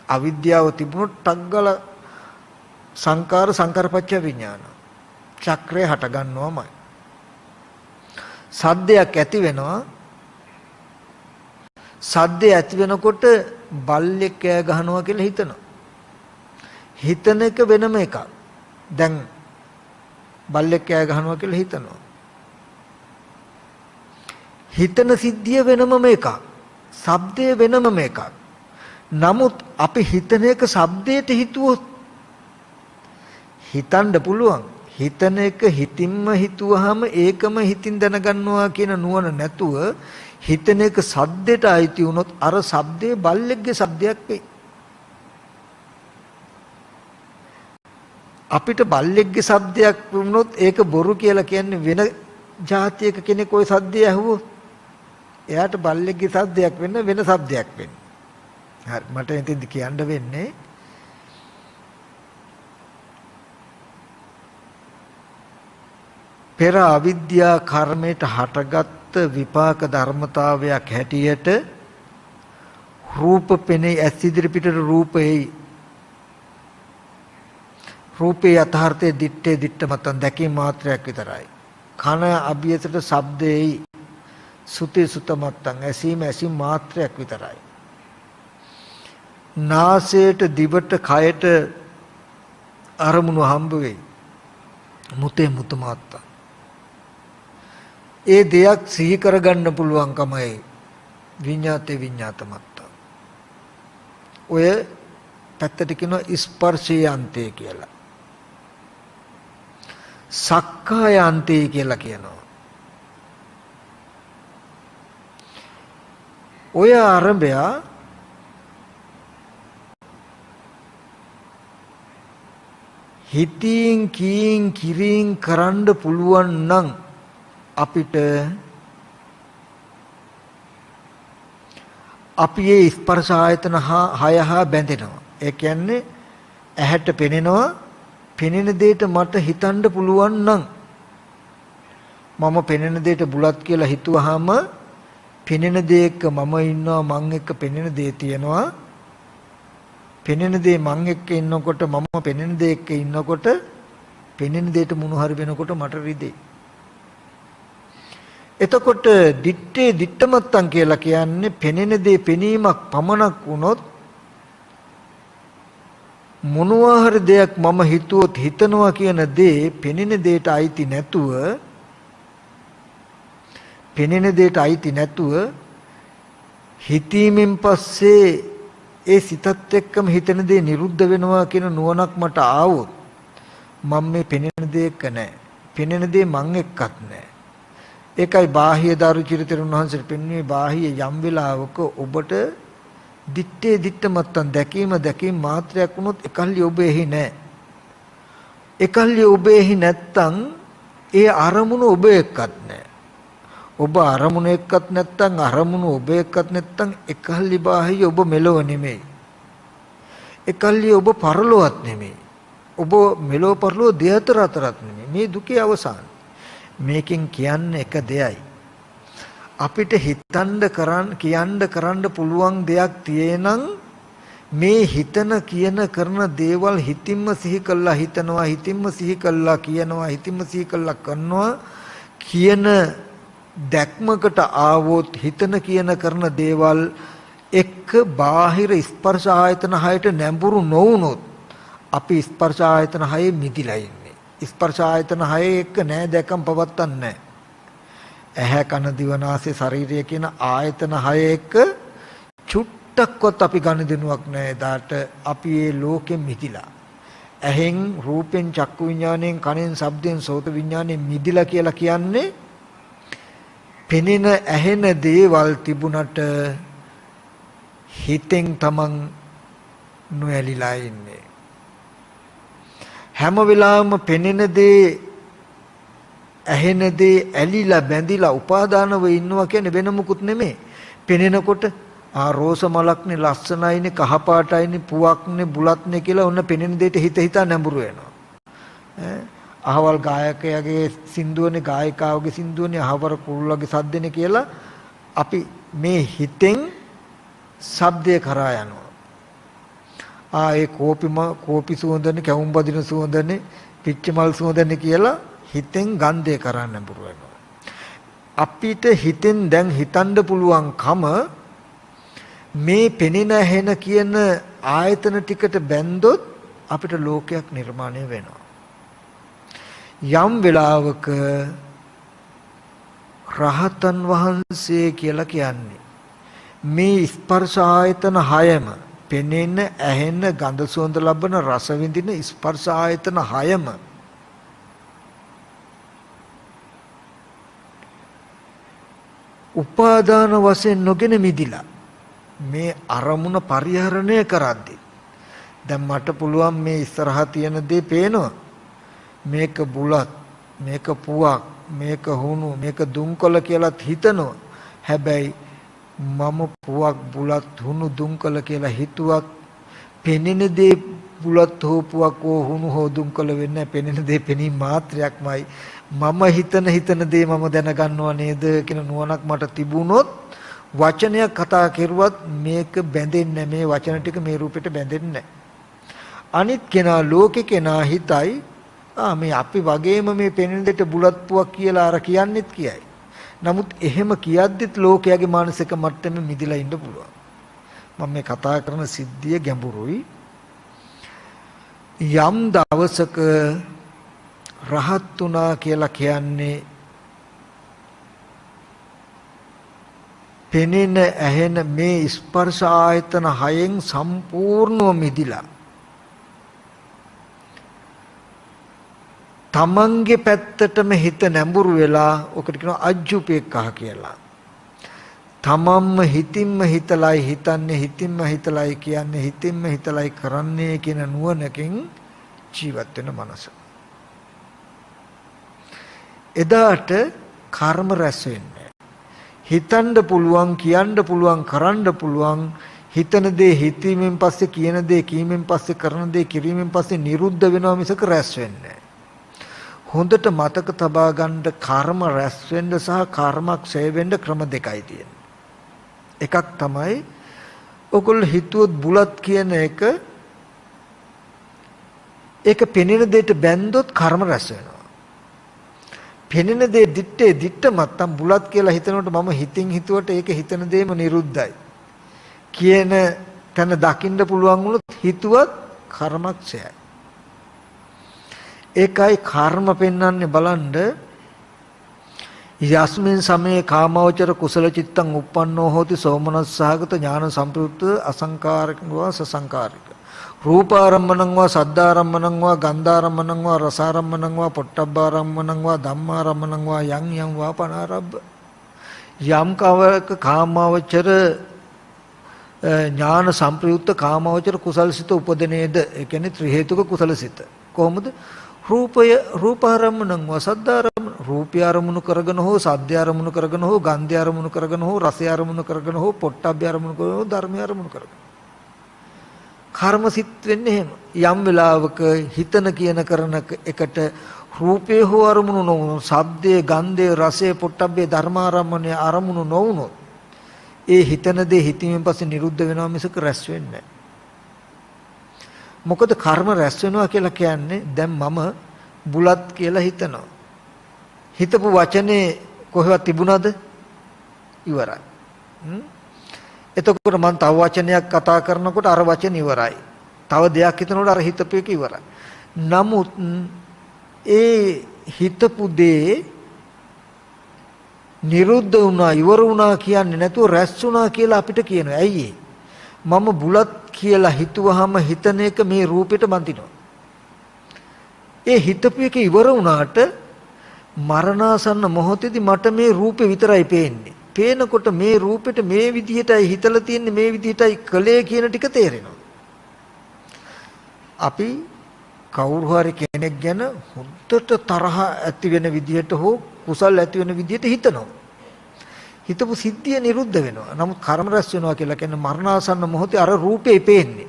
අවිද්‍යාව තිබුණොත් ටග්ගල සංකාර සංකාරපච්ච විඥාන චක්‍රය හට ගන්නවමයි. සද්දයක් ඇති වෙනවා. සද්දය ඇති වෙනකොට බල්ලෙක් කෑ ගහනවා කියලා හිතනවා. හිතන එක වෙනම එකක්. දැන් බල්ලෙක් කෑ ගහනවා කියලා හිතනවා. හිතන සිද්ධිය වෙනම එකක්. ශබ්දය වෙනම එකක්. නමුත් අපි හිතන එක ශබ්දයට හිතුවොත් හිතන්න පුළුවන්. හිතන එක හිතින්ම හිතුවාම ඒකම හිතින් දැනගන්නවා කියන නුවණ නැතුව හිතන එක සද්දයට අයිති වුණොත් අර ශබ්දේ බල්ලෙක්ගේ ශබ්දයක් වෙයි. අපිට බල්ලෙක්ගේ ශබ්දයක් වුණොත් ඒක බොරු කියලා කියන්නේ වෙන જાතියක කෙනෙක් ওই ශබ්දය ඇහුවොත් එයාට බල්ලෙක්ගේ ශබ්දයක් වෙන ශබ්දයක් වෙන්නේ. හරි මට එතෙන්ද කියන්න වෙන්නේ පෙර අවිද්‍යා කර්මයට හටගත් විපාක ධර්මතාවයක් හැටියට රූප පෙනේ. ඇස් ඉදිරි පිටට රූපෙයි රූපේ යථාර්ථයේ දිත්තේ මතන් දැකීම මාත්‍රයක් විතරයි. කන අභියසට ශබ්දෙයි සුතේ සුත මතන් ඇසීම මාත්‍රයක් විතරයි. නාසයට දිවට කයට අරමුණු හම්බ වෙයි. මුතේ මුත මාත්ත. ඒ දෙයක් සිහි කරගන්න පුළුවන්කමයි විඤ්ඤාතේ විඤ්ඤාත මත්ත. ඔය පැත්තට කියනවා ස්පර්ශයේ අන්තය කියලා. සක්කායන්තේ කියලා කියනවා. ඔය ආරම්භය හිතින් කීන් කිරින් කරන්න පුළුවන් නම් අපිට අපි ඒ ස්පර්ශ ආයතන හය හා බැඳෙනවා. ඒ කියන්නේ ඇහැට පෙනෙනවා. පෙනෙන දෙයට මට හිතන්න පුළුවන් නම් මම පෙනෙන දෙයට බුලත් කියලා හිතුවාම පෙනෙන දේ එක්ක මම ඉන්නවා මං එක්ක පෙනෙන දේ තියෙනවා. පෙනෙන දේ මං එක්ක ඉන්නකොට මම පෙනෙන දේ එක්ක ඉන්නකොට පෙනෙන දෙයට මොන හරි වෙනකොට මට රිදෙයි. එතකොට දිත්තේ දිත්තමත්තන් කියලා කියන්නේ පෙනෙන දේ පෙනීමක් පමණක් වුණොත් මොනවා හරි දෙයක් මම හිතුවොත් හිතනවා කියන දේ පෙනෙන දෙයට අයිති නැතුව හිතීමෙන් පස්සේ ඒ සිතත් එක්කම හිතන දේ නිරුද්ධ වෙනවා කියන නුවණක් මට ආවොත් මම මේ පෙනෙන දේ එක්ක නැහැ. පෙනෙන දේ මං එක්කත් නැහැ. ඒකයි බාහ්‍ය දාරුචිරිතරුන් වහන්සේට පෙන්වන්නේ බාහ්‍ය යම් වෙලාවක ඔබට දිත්තේ දිත්තමත්තන් දැකීම මාත්‍රයක් වුණොත් එකල්ලි ඔබ එහි නැහැ. එකල්ලි ඔබ එහි නැත්තම් ඒ අරමුණ ඔබ එක්කත් නැහැ. ඔබ අරමුණ එක්කත් නැත්තම් අරමුණ ඔබ එක්කත් නැත්තම් එකල්ලි බාහ්‍ය ඔබ මෙලොව නෙමෙයි. එකල්ලි ඔබ පරලොවත් නෙමෙයි. ඔබ මෙලොව පරලොව දෙයතර අතරත් නෙමෙයි. මේ දුකේ අවසාන. මේකෙන් කියන්නේ එක දෙයයි. අපිට කියන්න කරන්න පුළුවන් දෙයක් තියෙනං මේ හිතන කියන කරන දේවල් හිතින්ම සිහි කළා හිතනවා හිතින්ම සිහි කළා කියනවා හිතින්ම සිහි කළා කරනවා කියන දැක්මකට ආවොත් හිතන කියන කරන දේවල් එක්ක බාහිර ස්පර්ශ ආයතන හයට නැඹුරු නොවුනොත් අපි ස්පර්ශ ආයතන හයේ මිදිලා ඉන්නේ. ස්පර්ශ ආයතන හයේ එක්ක නෑ දැකම් පවත්තන්නේ. ඇහැ කන දිව නාසය ශරීරය කියන ආයතන හය එක්ක චුට්ටක්වත් අපි ගනුදෙනුවක් නැහැ. දාට අපි මේ ලෝකෙ මිදිලා. ඇහෙන් රූපෙන් චක්කු විඥාණයෙන් කනෙන් ශබ්දෙන් සෝත විඥාණයෙන් මිදිලා කියලා කියන්නේ පෙනෙන ඇහෙන දේවල් තිබුණට හිතෙන් තමන් නොඇලිලා ඉන්නේ. හැම වෙලාවෙම පෙනෙන දේ ඇහෙන දේ ඇලිලා බැඳිලා උපාදානව ඉන්නවා කියන්නේ වෙන මොකුත් නෙමෙයි. පෙනෙනකොට රෝස මලක්නේ ලස්සනයිනේ කහපාටයිනේ පුවක්නේ බුලත්නේ කියලා ඔන්න පෙනෙන දෙයට හිතා නැඹුරු වෙනවා. අහවල් ගායකයාගේ සින්දුවනේ ගායිකාවගේ සින්දුවනේ අහවර කුරුල්ලගේ සද්දනේ කියලා අපි මේ හිතෙන් ශබ්දය කරා යනවා. ඒ කෝපි සුවඳනේ කැවුම් බදින සුවඳනේ පිච්ච මල් සුවඳනේ කියලා හිතෙන් ගන්ධය කරන්න නැඹුරු වෙනවා. අපිට හිතෙන් දැන් හිතන්න පුළුවන්කම මේ පෙනෙන ඇහෙන කියන ආයතන ටිකට බැන්දොත් අපිට ලෝකයක් නිර්මාණය වෙනවා. යම් වෙලාවක රහතන් වහන්සේ කියලා කියන්නේ මේ ස්පර්ශ ආයතන හයම පෙනෙන ඇහෙන ගඳ සුවඳ ලබන රස විඳින ස්පර්ශ ආයතන හයම උපාදාන වශයෙන් නොගෙන මිදිලා මේ අරමුණ පරිහරණය කරද්දී දැන් මට පුළුවන් මේ ඉස්සරහා තියෙන දේ පේනවා. මේක බුලත්, මේක පුවක්, මේක හුණු, මේක දුම්කොළ කියලාත් හිතනවා. හැබැයි මම පුවක්, බුලත්, හුණු, දුම්කොළ කියලා හිතුවත් පෙනෙන දේ බුලත් හෝ පුවක් හෝ හුණු හෝ දුම්කොළ වෙන්නේ නැහැ. පෙනෙන දේ පෙනීම මාත්‍රයක්මයි. මම හිතන දේ මම දැනගන්නවා නේද කියන නුවණක් මට තිබුණොත් වචනයක් කතා කරුවත් මේක බැඳෙන්නේ මේ වචන ටික මේ රූපෙට බැඳෙන්නේ අනිත් කෙනා ලෝකේ කෙනා හිතයි මේ අපි වගේම මේ පෙනෙන දෙට බුලත් පුවක් කියලා අර කියන්නෙත් කියයි. නමුත් එහෙම කියද්දිත් ලෝකයාගේ මානසික මට්ටමේ මිදිලා ඉන්න පුළුවන්. මම මේ කතා කරන සිද්ධිය ගැඹුරුයි. යම් දවසක රහත් වුණා කියලා කියන්නේ පෙනෙන ඇහෙන මේ ස්පර්ශ ආයතන හයෙන් සම්පූර්ණව මිදිලා තමන්ගේ පැත්තටම හිත නැඹුරු වෙලා ඔකට කියනවා අජ්ජුපේක්ඛා කියලා. තමන්ම හිතින්ම හිතලයි හිතන්නේ, හිතින්ම හිතලයි කියන්නේ, හිතින්ම හිතලයි කරන්නේ කියන නුවණකින් ජීවත් වෙන මනස. එදාට කර්ම රැස් වෙන්නේ. හිතන්න පුළුවන්, කියන්න පුළුවන්, කරන්න පුළුවන්. හිතන දේ හිතීමෙන් පස්සේ, කියන දේ කීමෙන් පස්සේ, කරන දේ කිරීමෙන් පස්සේ නිරුද්ධ වෙනවා මිසක රැස් වෙන්නේ නැහැ. හොඳට මතක තබා ගන්න කර්ම රැස් වෙන්න සහ කර්මක් ඡය වෙන්න ක්‍රම දෙකයි තියෙන්නේ. එකක් තමයි ඔගොල්ලෝ හිතුවොත් බුලත් කියන එක ඒක පෙනෙන දෙයට බැන්දොත් කර්ම රැස් වෙනවා. පෙනෙන දේ දිට්ට මත්තම් බුලත් කියලා හිතනකොට මම හිතින් හිතුවට ඒක හිතන දේම නිරුද්ධයි කියන තැන දකින්න පුළුවන් වුණොත් හිතුවත් කර්මක් ඡයයි. ඒකයි කර්ම පෙන්වන්නේ බලන්න යස්මින් සමේ කාමවචර කුසල චිත්තං uppannෝ හෝති සෝමනස්සහගත ඥාන සම්ප්‍රයුක්ත අසංකාරිකව සසංකාරික රූපාරම්මණං වා සද්ධාරම්මණං වා ගන්ධාරම්මණං වා රසාරම්මණං වා පොට්ටබ්බාරම්මණං වා ධම්මාරම්මණං වා යං යං වා පනාරබ්බ යම් කවක කාමවචර ඥාන සම්ප්‍රයුක්ත කාමවචර කුසලසිත උපදිනේද ඒ කියන්නේ ත්‍රි හේතුක කුසලසිත කොහොමද රූපාරම්මණං වා සද්ධාරම්මණ රූපය අරමුණු කරගෙන හෝ සද්දය අරමුණු කරගෙන හෝ ගන්ධය අරමුණු කරගෙන හෝ රසය අරමුණු කරගෙන හෝ පොට්ටබ්බය අරමුණු කරගෙන හෝ ධර්මය අරමුණු කරගෙන කර්මසිත වෙන්නේ එහෙම යම් වෙලාවක හිතන කියන කරන එකට රූපේ හෝ අරමුණු නොවුනොත් ශබ්දයේ ගන්ධයේ රසයේ පොට්ටබ්බේ ධර්මාරම්මණය අරමුණු නොවුනොත් ඒ හිතන දේ හිතීමෙන් පස්සේ නිරුද්ධ වෙනවා මිසක රැස් වෙන්නේ නැහැ. මොකද කර්ම රැස් වෙනවා කියලා කියන්නේ දැන් මම බුලත් කියලා හිතනවා. හිතපු වචනේ කොහෙවත් තිබුණාද? ඉවරයි. එතකොට මම තව වචනයක් කතා කරනකොට අර වචන ඉවරයි. තව දෙයක් හිතනකොට අර හිතපු එක ඉවරයි. නමුත් ඒ හිතපු දේ නිරුද්ධ වුණා, ඉවර වුණා කියන්නේ නැතුව රැස් වුණා කියලා අපිට කියනවා. ඇයි ඒ? මම බුලත් කියලා හිතුවාම හිතන එක මේ රූපෙට බඳිනවා. ඒ හිතපු එක ඉවර වුණාට මරණාසන්න මොහොතේදී මට මේ රූපේ විතරයි පේන්නේ. පේනකොට මේ රූපෙට මේ විදිහටයි හිතලා තියෙන්නේ, මේ විදිහටයි කලේ කියන ටික තේරෙනවා. අපි කවුරු හරි කෙනෙක් ගැන හොඳට තරහ ඇති වෙන විදිහට හෝ කුසල් ඇති වෙන විදිහට හිතනවා. හිතපු සිද්ධිය නිරුද්ධ වෙනවා. නමුත් කර්ම රැස් වෙනවා කියලා කියන්නේ මරණාසන්න මොහොතේ අර රූපේ පේන්නේ.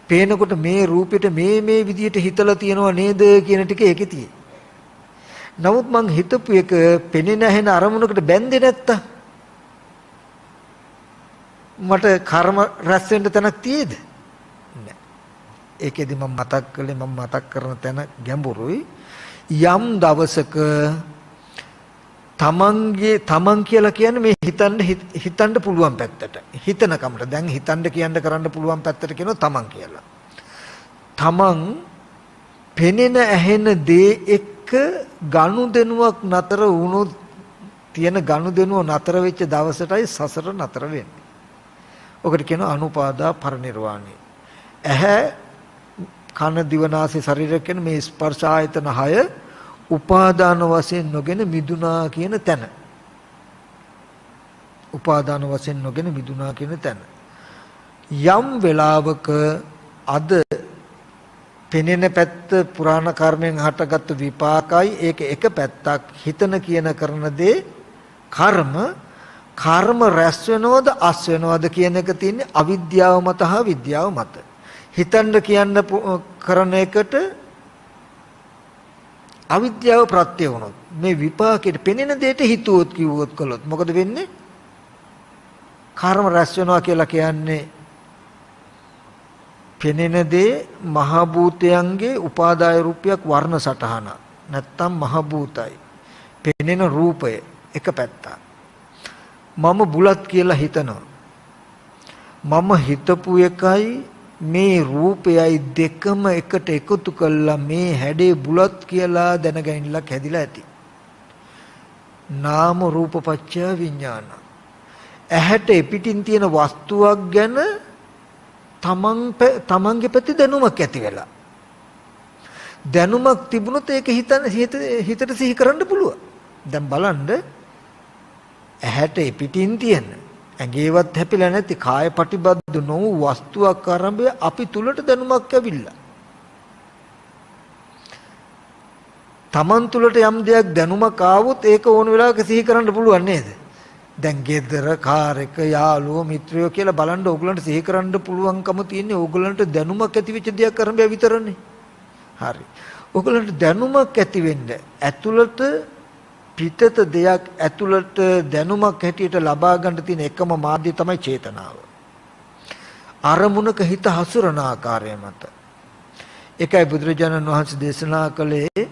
පේනකොට මේ රූපෙට මේ විදිහට හිතලා තියෙනවා නේද කියන ටික ඒකේ තියෙයි. නමුත් මං හිතපු එක පෙනේ නැහෙන අරමුණකට බැඳෙන්නේ නැත්තම් මට කර්ම රැස් වෙන්න තැනක් තියෙද? නැහැ. ඒකෙදි මම මතක් කරන තැන ගැඹුරුයි. යම් දවසක තමන් කියලා කියන්නේ මේ හිතන්න පුළුවන් පැත්තට. හිතන කමට. දැන් හිතන්න කියන්න කරන්න පුළුවන් පැත්තට කියනවා තමන් කියලා. තමන් පෙනෙන ඇහෙන දේ එක්ක ගනුදෙනුවක් නතර වුණොත් තියෙන ගනුදෙනුව නතර වෙච්ච දවසටයි සසර නතර වෙන්නේ. ඔකට කියනවා අනුපාදා පරිනිර්වාණය. ඇහැ කන දිව නාසය ශරීරය කියන මේ ස්පර්ශ ආයතන 6 උපාදාන වශයෙන් නොගෙන මිදුනා කියන තැන. උපාදාන වශයෙන් නොගෙන මිදුනා කියන තැන. යම් වෙලාවක අද පෙනෙන පැත්ත පුරාණ කර්මෙන් හටගත් විපාකයි ඒක එක පැත්තක් හිතන කියන කරන දේ කර්ම රැස් වෙනවද අස් වෙනවද කියන එක තියෙන්නේ අවිද්‍යාව මත හා විද්‍යාව මත. හිතන්න කියන්න කරන එකට අවිද්‍යාව ප්‍රත්‍ය වුණොත් මේ විපාකෙට පෙනෙන දෙයට හිතුවොත් කිව්වොත් කළොත් මොකද වෙන්නේ? කර්ම රැස් වෙනවා කියලා කියන්නේ පෙනෙන දේ මහ භූතයන්ගේ උපාදාය රූපයක් වර්ණ සටහන නැත්තම් මහ භූතයි. පෙනෙන රූපය එක පැත්තක්. මම බුලත් කියලා හිතනවා. මම හිතපු එකයි මේ රූපයයි දෙකම එකට එකතු කළා මේ හැඩේ බුලත් කියලා දැනගැනින්නක් හැදිලා ඇති. නාම රූප පත්‍ය විඥාන. ඇහැට පිටින් තියෙන වස්තුවක් ගැන තමන්ගේ පැති දැනුමක් ඇති වෙලා. දැනුමක් තිබුණොත් ඒක හිතට සිහි කරන්න පුළුවන්. දැන් බලන්න ඇහැට පිටින් තියෙන ඇඟේවත් හැපිලා නැති කාය ප්‍රතිබද්ධ නොවු වස්තුවක් ආරම්භය අපි තුලට දැනුමක් ඇවිල්ලා. Taman තුලට යම් දෙයක් දැනුමක් ආවොත් ඒක ඕන වෙලාවක සිහි කරන්න පුළුවන් නේද? දැන් ගෙදර කාර් එක යාළුවෝ මිත්‍රයෝ කියලා බලන්න ඕගලන්ට සිහි කරන්න පුළුවන්කම තියෙන්නේ ඕගලන්ට දැනුමක් ඇති වෙච්ච දෙයක් ආරම්භය විතරනේ. හරි. ඕගලන්ට දැනුමක් ඇති වෙන්න ඇතුළත පිටත දෙයක් ඇතුළට දැනුමක් හැටියට ලබා ගන්න තියෙන එකම මාධ්‍ය තමයි චේතනාව. අරමුණක හිත හසුරන ආකාරය මත. ඒකයි බුදුරජාණන් වහන්සේ දේශනා කළේ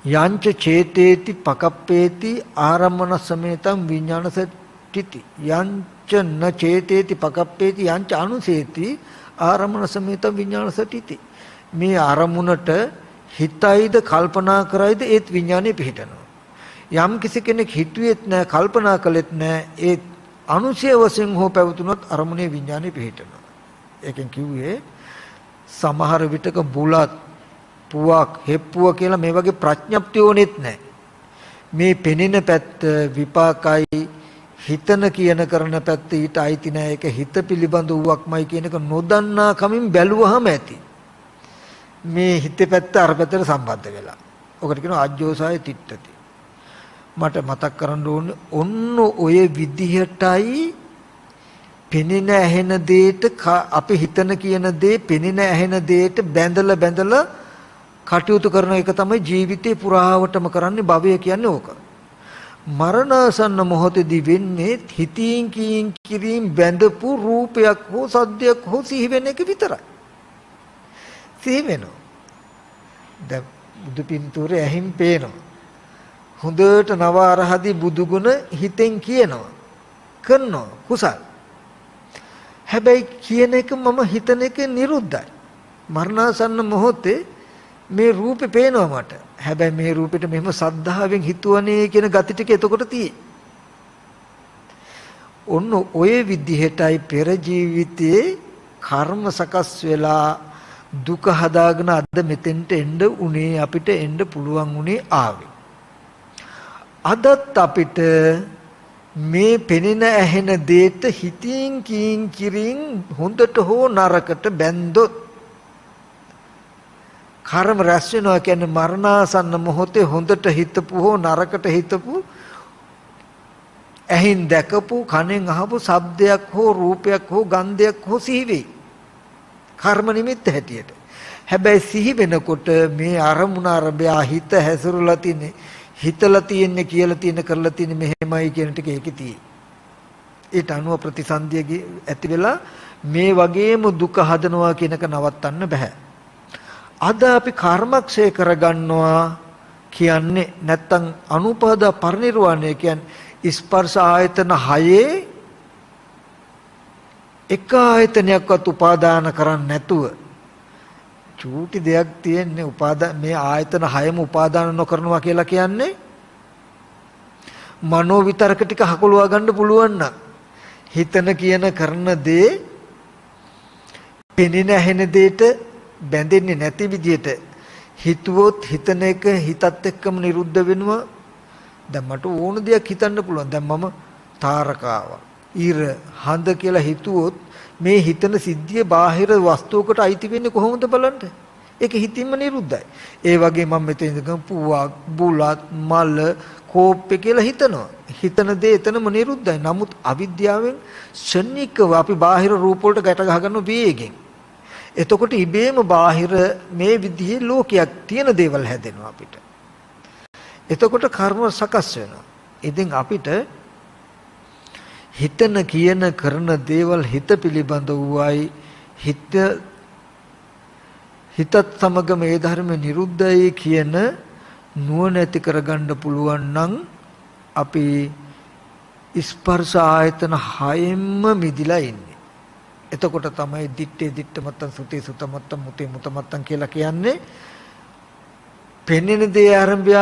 යංච චේතේති පකප්පේති ආරම්මන සමේතම් විඥානසට්ඨිති යංච න චේතේති පකප්පේති යංච අනුසේති ආරම්මන සමේතම් විඥානසට්ඨිති. මේ අරමුණට හිතයිද කල්පනා කරයිද ඒත් විඥානේ පිහිටනවා. යම් කිසි කෙනෙක් හිතුවේත් නැහැ කල්පනා කළෙත් නැහැ ඒත් අනුශය වශයෙන් හෝ පැවතුනොත් අරමුණේ විඥානේ පිහිටනවා. ඒකෙන් කිව්වේ සමහර විටක බුලත් පුවක් හෙප්පුව කියලා මේ වගේ ප්‍රඥප්තිය ඕනෙත් නැහැ. මේ පෙනෙන පැත්ත විපාකයි හිතන කියන කරන පැත්ත ඊට අයිති නැහැ. ඒක හිත පිළිබඳ වූවක්මයි කියන එක නොදන්නා කමින් බැලුවහම ඇති. මේ හිතේ පැත්ත අර පැත්තට සම්බන්ධ වෙලා. ඔකට කියනවා අජ්ජෝසාය තිට්ඨති. මට මතක් කරන්න ඕනේ ඔන්න ඔය විදිහටයි පෙනෙන ඇහෙන දෙයට අපි හිතන කියන දේ පෙනෙන ඇහෙන දෙයට බැඳලා කටයුතු කරන එක තමයි ජීවිතේ පුරාවටම කරන්නේ. භවය කියන්නේ ඕක. මරණාසන්න මොහොතේදී වෙන්නේ හිතින් කිරින් බැඳපු රූපයක් හෝ සද්දයක් හෝ සිහි වෙන එක විතරයි. සිහි වෙනවා. දැන් බුදු පින්තූරේ ඇහින් පේනවා. හොඳට නව අරහදී බුදු ගුණ හිතෙන් කියනවා. කරනවා කුසල්. හැබැයි කියන එක මම හිතන එක නිරුද්ධයි. මරණාසන්න මොහොතේ මේ රූපේ පේනවා මට. හැබැයි මේ රූපෙට මෙහෙම සද්ධාවෙන් හිතුවනේ කියන gati ටික එතකොට තියෙයි. ඔන්න ඔය විදිහටයි පෙර ජීවිතයේ කර්ම සකස් වෙලා දුක හදාගෙන අද මෙතෙන්ට එන්න උනේ අපිට එන්න පුළුවන් උනේ ආවේ. අදත් අපිට මේ පෙනෙන ඇහෙන දෙයට හිතින් කිරින් හොඳට හෝ නරකට බැන්දොත් කර්ම රැස් වෙනවා කියන්නේ මරණාසන්න මොහොතේ හොඳට හිතපු හෝ නරකට හිතපු ඇහින් දැකපු කනෙන් අහපු ශබ්දයක් හෝ රූපයක් හෝ ගන්ධයක් හෝ සිහි වෙයි. කර්ම නිමිත්ත හැටියට. හැබැයි සිහි වෙනකොට මේ අරමුණ අරබය හිත හැසිරලා තින්නේ හිතලා තියන්නේ කියලා තියෙන කරලා තියෙන්නේ මෙහෙමයි කියන ටික ඒකේ තියෙයි. ඒට අනුව ප්‍රතිසන්දිය ඇති වෙලා මේ වගේම දුක හදනවා කියනක නවත්තන්න බෑ. අද අපි කර්මක්ෂය කරගන්නවා කියන්නේ නැත්තම් අනුපාදා පරිනිර්වාණය කියන්නේ ස්පර්ශ ආයතන 6 එක ආයතනයක්වත් උපාදාන කරන්නේ නැතුව චූටි දෙයක් තියෙන්නේ මේ ආයතන 6ම උපාදාන නොකරනවා කියලා කියන්නේ මනෝ විතරක ටික හකුලවා ගන්න පුළුවන් නම් හිතන කියන කරන දේ පෙනෙන ඇහෙන දෙයට බැඳෙන්නේ නැති විදියට හිතුවොත් හිතන එක හිතත් එක්කම නිරුද්ධ වෙනවා. දැන් මට ඕන දෙයක් හිතන්න පුළුවන්. දැන් මම තාරකාවක් ඉර හඳ කියලා හිතුවොත් මේ හිතන සිද්ධිය බාහිර වස්තුවකට අයිති වෙන්නේ කොහොමද බලන්න. ඒක හිතින්ම නිරුද්ධයි. ඒ වගේ මම මෙතන ඉඳන් පුවක් බුලත් මල කෝප්පේ කියලා හිතනවා. හිතන දේ එතනම නිරුද්ධයි. නමුත් අවිද්‍යාවෙන් ශනිකව අපි බාහිර රූප වලට ගැට ගහගන්න වේගෙන්. එතකොට ඉබේම බාහිර මේ විදිහේ ලෝකයක් තියෙන දේවල් හැදෙනවා අපිට. එතකොට කර්ම සකස් වෙනවා. ඉතින් අපිට හිතන කියන කරන දේවල් හිත පිළිබඳ වූයි හිතත් සමග මේ ධර්ම නිරුද්ධයි කියන නුවණ ඇති කරගන්න පුළුවන් නම් අපි ස්පර්ශ ආයතන 6ෙන්ම මිදිලා ඉන්නේ. එතකොට තමයි දිත්තේ දිත්ත මත්තන් සුතේ සුත මත්තන් මුතේ මුත මත්තන් කියලා කියන්නේ. පෙනෙන දේ ආරම්භය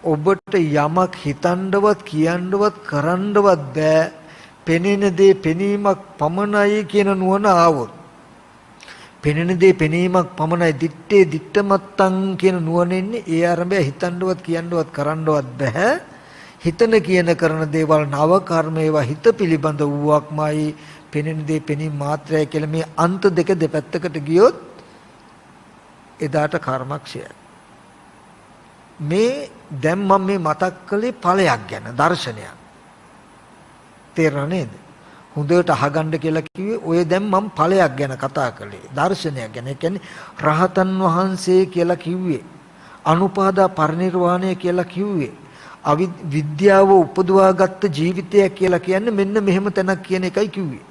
ඔබට යමක් හිතන්නවත් කියන්නවත් කරන්නවත් බෑ. පෙනෙන දේ පෙනීමක් පමණයි කියන නුවණ ආවොත් පෙනෙන දේ පෙනීමක් පමණයි. දිත්තේ දිත්තමත්තං කියන නුවණින්නේ ඒ ආරම්භය හිතන්නවත් කියන්නවත් කරන්නවත් බෑ. හිතන කියන කරන දේවල් නව කර්ම ඒවා හිත පිළිබඳ වූවක්මයි. පෙනෙන දේ පෙනීම මාත්‍රය කියලා මේ අන්ත දෙක දෙපැත්තකට ගියොත් එදාට කර්මක්ෂයයි. මේ දැන් මම මේ මතක් කළේ ඵලයක් ගැන දර්ශනයක්. තේරෙනව නේද? හොඳට අහගන්න කියලා කිව්වේ ඔය දැන් මම ඵලයක් ගැන කතා කළේ දර්ශනයක් ගැන. ඒ කියන්නේ රහතන් වහන්සේ කියලා කිව්වේ අනුපාදා පරිනිර්වාණය කියලා කිව්වේ අවිද්‍යාව උපදවාගත්ත ජීවිතය කියලා කියන්නේ මෙන්න මෙහෙම තැනක් කියන එකයි කිව්වේ.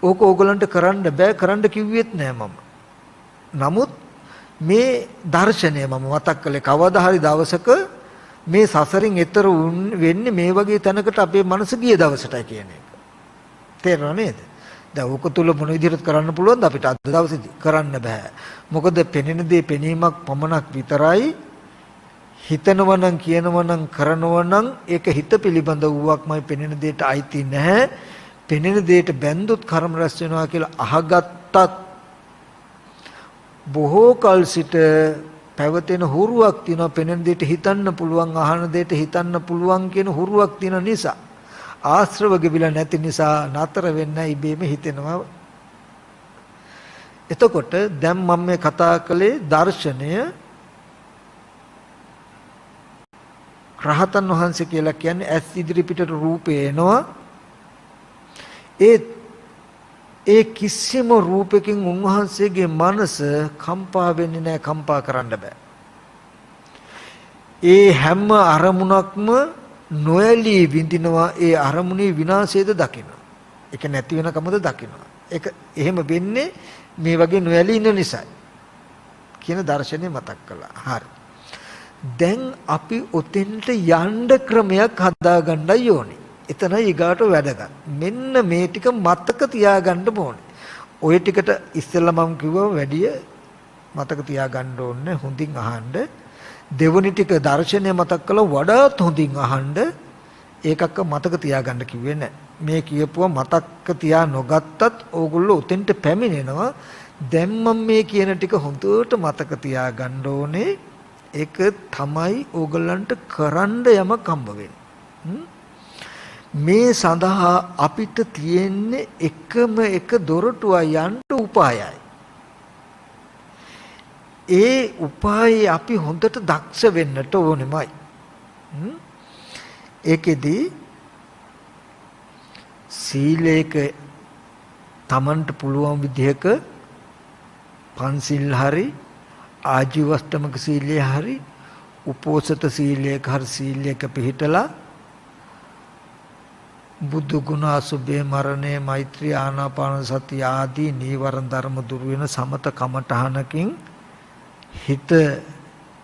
ඕක ඕගලන්ට කරන්න බෑ, කරන්න කිව්වෙත් නෑ මම. නමුත් මේ දර්ශනය මම මතක් කළේ කවදා හරි දවසක මේ සසරින් එතර වෙන්නේ මේ වගේ තැනකට අපේ මනස ගිය දවසටයි කියන එක. තේරෙනව නේද? දැන් ඕක තුල මොන විදිහට කරන්න පුළුවන්ද අපිට අද දවසේදී? කරන්න බෑ. මොකද පෙනෙන දේ පෙනීමක් පමණක් විතරයි. හිතනවා නම් කියනවා නම් කරනවා නම් ඒක හිත පිළිබඳ වූවක්මයි. පෙනෙන දෙයට අයිති නැහැ. පෙනෙන දෙයට බැඳුත් කර්ම රැස් වෙනවා කියලා අහගත්තත් බොහෝ කල් සිට පැවතෙන හුරුවක් තියෙනවා. පෙනෙන දෙයට හිතන්න පුළුවන්, අහන දෙයට හිතන්න පුළුවන් කියන හුරුවක් තියෙන නිසා ආශ්‍රව ගෙවිලා නැති නිසා නතර වෙන්න ඉබේම හිතෙනවා. එතකොට දැන් මම මේ කතා කළේ දර්ශනය. රහතන් වහන්සේ කියලා කියන්නේ ඇස් ඉදිරි පිටට රූපේ එනවා. ඒ කිසිම රූපකින් උන්වහන්සේගේ මනස කම්පා වෙන්නේ නැහැ, කම්පා කරන්න බෑ. ඒ හැම අරමුණක්ම නොයලී විඳිනවා. ඒ අරමුණේ විනාශයද දකිනවා. ඒක නැති වෙන කමද දකිනවා. ඒක එහෙම වෙන්නේ මේ වගේ නොයලී ඉන්න නිසායි කියන දර්ශනය මතක් කළා. හරි. දැන් අපි ඔතෙන්ට යන්න ක්‍රමයක් හදාගන්නයි ඕනේ. එතනයි ඊගාට වැඩගත්. මෙන්න මේ ටික මතක තියාගන්න ඕනේ. ඔය ටිකට ඉස්සෙල්ලා මම කිව්වා වැඩිය මතක තියාගන්න ඕනේ. හොඳින් අහන්න. දෙවනි ටික දර්ශනය මතක් කළා වඩාත් හොඳින් අහන්න. ඒකක්ක මතක තියාගන්න කිව්වේ නැහැ. මේ කියපුවා මතක තියා නොගත්තත් ඕගොල්ලෝ උතෙන්ට පැමිණෙනවා. දැන් මම මේ කියන ටික හොඳට මතක තියාගන්න ඕනේ. ඒක තමයි ඕගොල්ලන්ට කරන්න යමක් හම්බ වෙන්නේ. මේ සඳහා අපිට තියෙන්නේ එකම එක දොරටුවයි යන්න උපායයි. ඒ උපායේ අපි හොඳට දක්ෂ වෙන්නට ඕනෙමයි. ඒකෙදි සීලේක තමන්ට පුළුවන් විදිහක පන්සිල් හරි ආජීවස්තමක සීලය හරි උපෝසත සීලයක හරි සීලයක පිළිහිටලා බුදු ගුණ අසුභේ මරණය මෛත්‍රී ආනාපාන සති ආදී නීවරණ ධර්ම දුරු වෙන සමත කමඨහනකින් හිත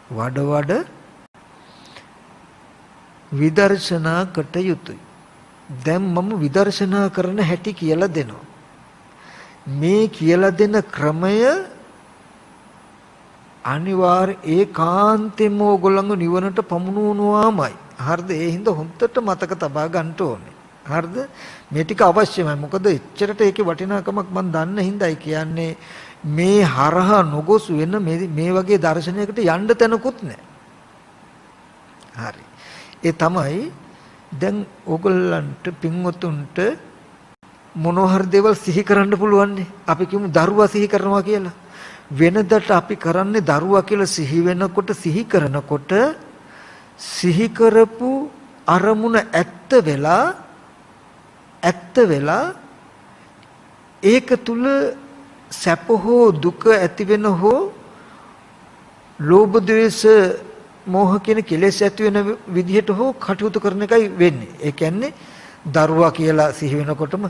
වඩ විදර්ශනා කට යුතුය. දැන් මම විදර්ශනා කරන හැටි කියලා දෙනවා. මේ කියලා දෙන ක්‍රමය අනිවාර්ය ඒකාන්තයෙන්ම ඕගොල්ලන්ගේ නිවනට පමුණුවනවාමයි. හරිද? ඒ හින්දා හොඳට මතක තබා ගන්න ඕනේ. හරිද? මේ ටික අවශ්‍යමයි. මොකද එච්චරට ඒකේ වටිනාකමක් මම දන්න හින්දායි කියන්නේ. මේ හරහා නොගොස් වෙන මේ වගේ දර්ශනයකට යන්න තැනකුත් නැහැ. හරි. ඒ තමයි දැන් ඕගොල්ලන්ට පින්වතුන්ට මොනෝහරි දේවල් සිහි කරන්න පුළුවන්. අපි කියමු දරුවා සිහි කරනවා කියලා. වෙනදට අපි කරන්නේ දරුවා කියලා සිහි වෙනකොට සිහි කරනකොට සිහි කරපු අරමුණ ඇත්ත වෙලා ඒක තුල සැප හෝ දුක ඇති වෙන හෝ ලෝභ ද්වේෂ මෝහ කියන කෙලෙස් ඇති වෙන විදිහට හෝ කටයුතු කරන එකයි වෙන්නේ. ඒ කියන්නේ දරුවා කියලා සිහි වෙනකොටම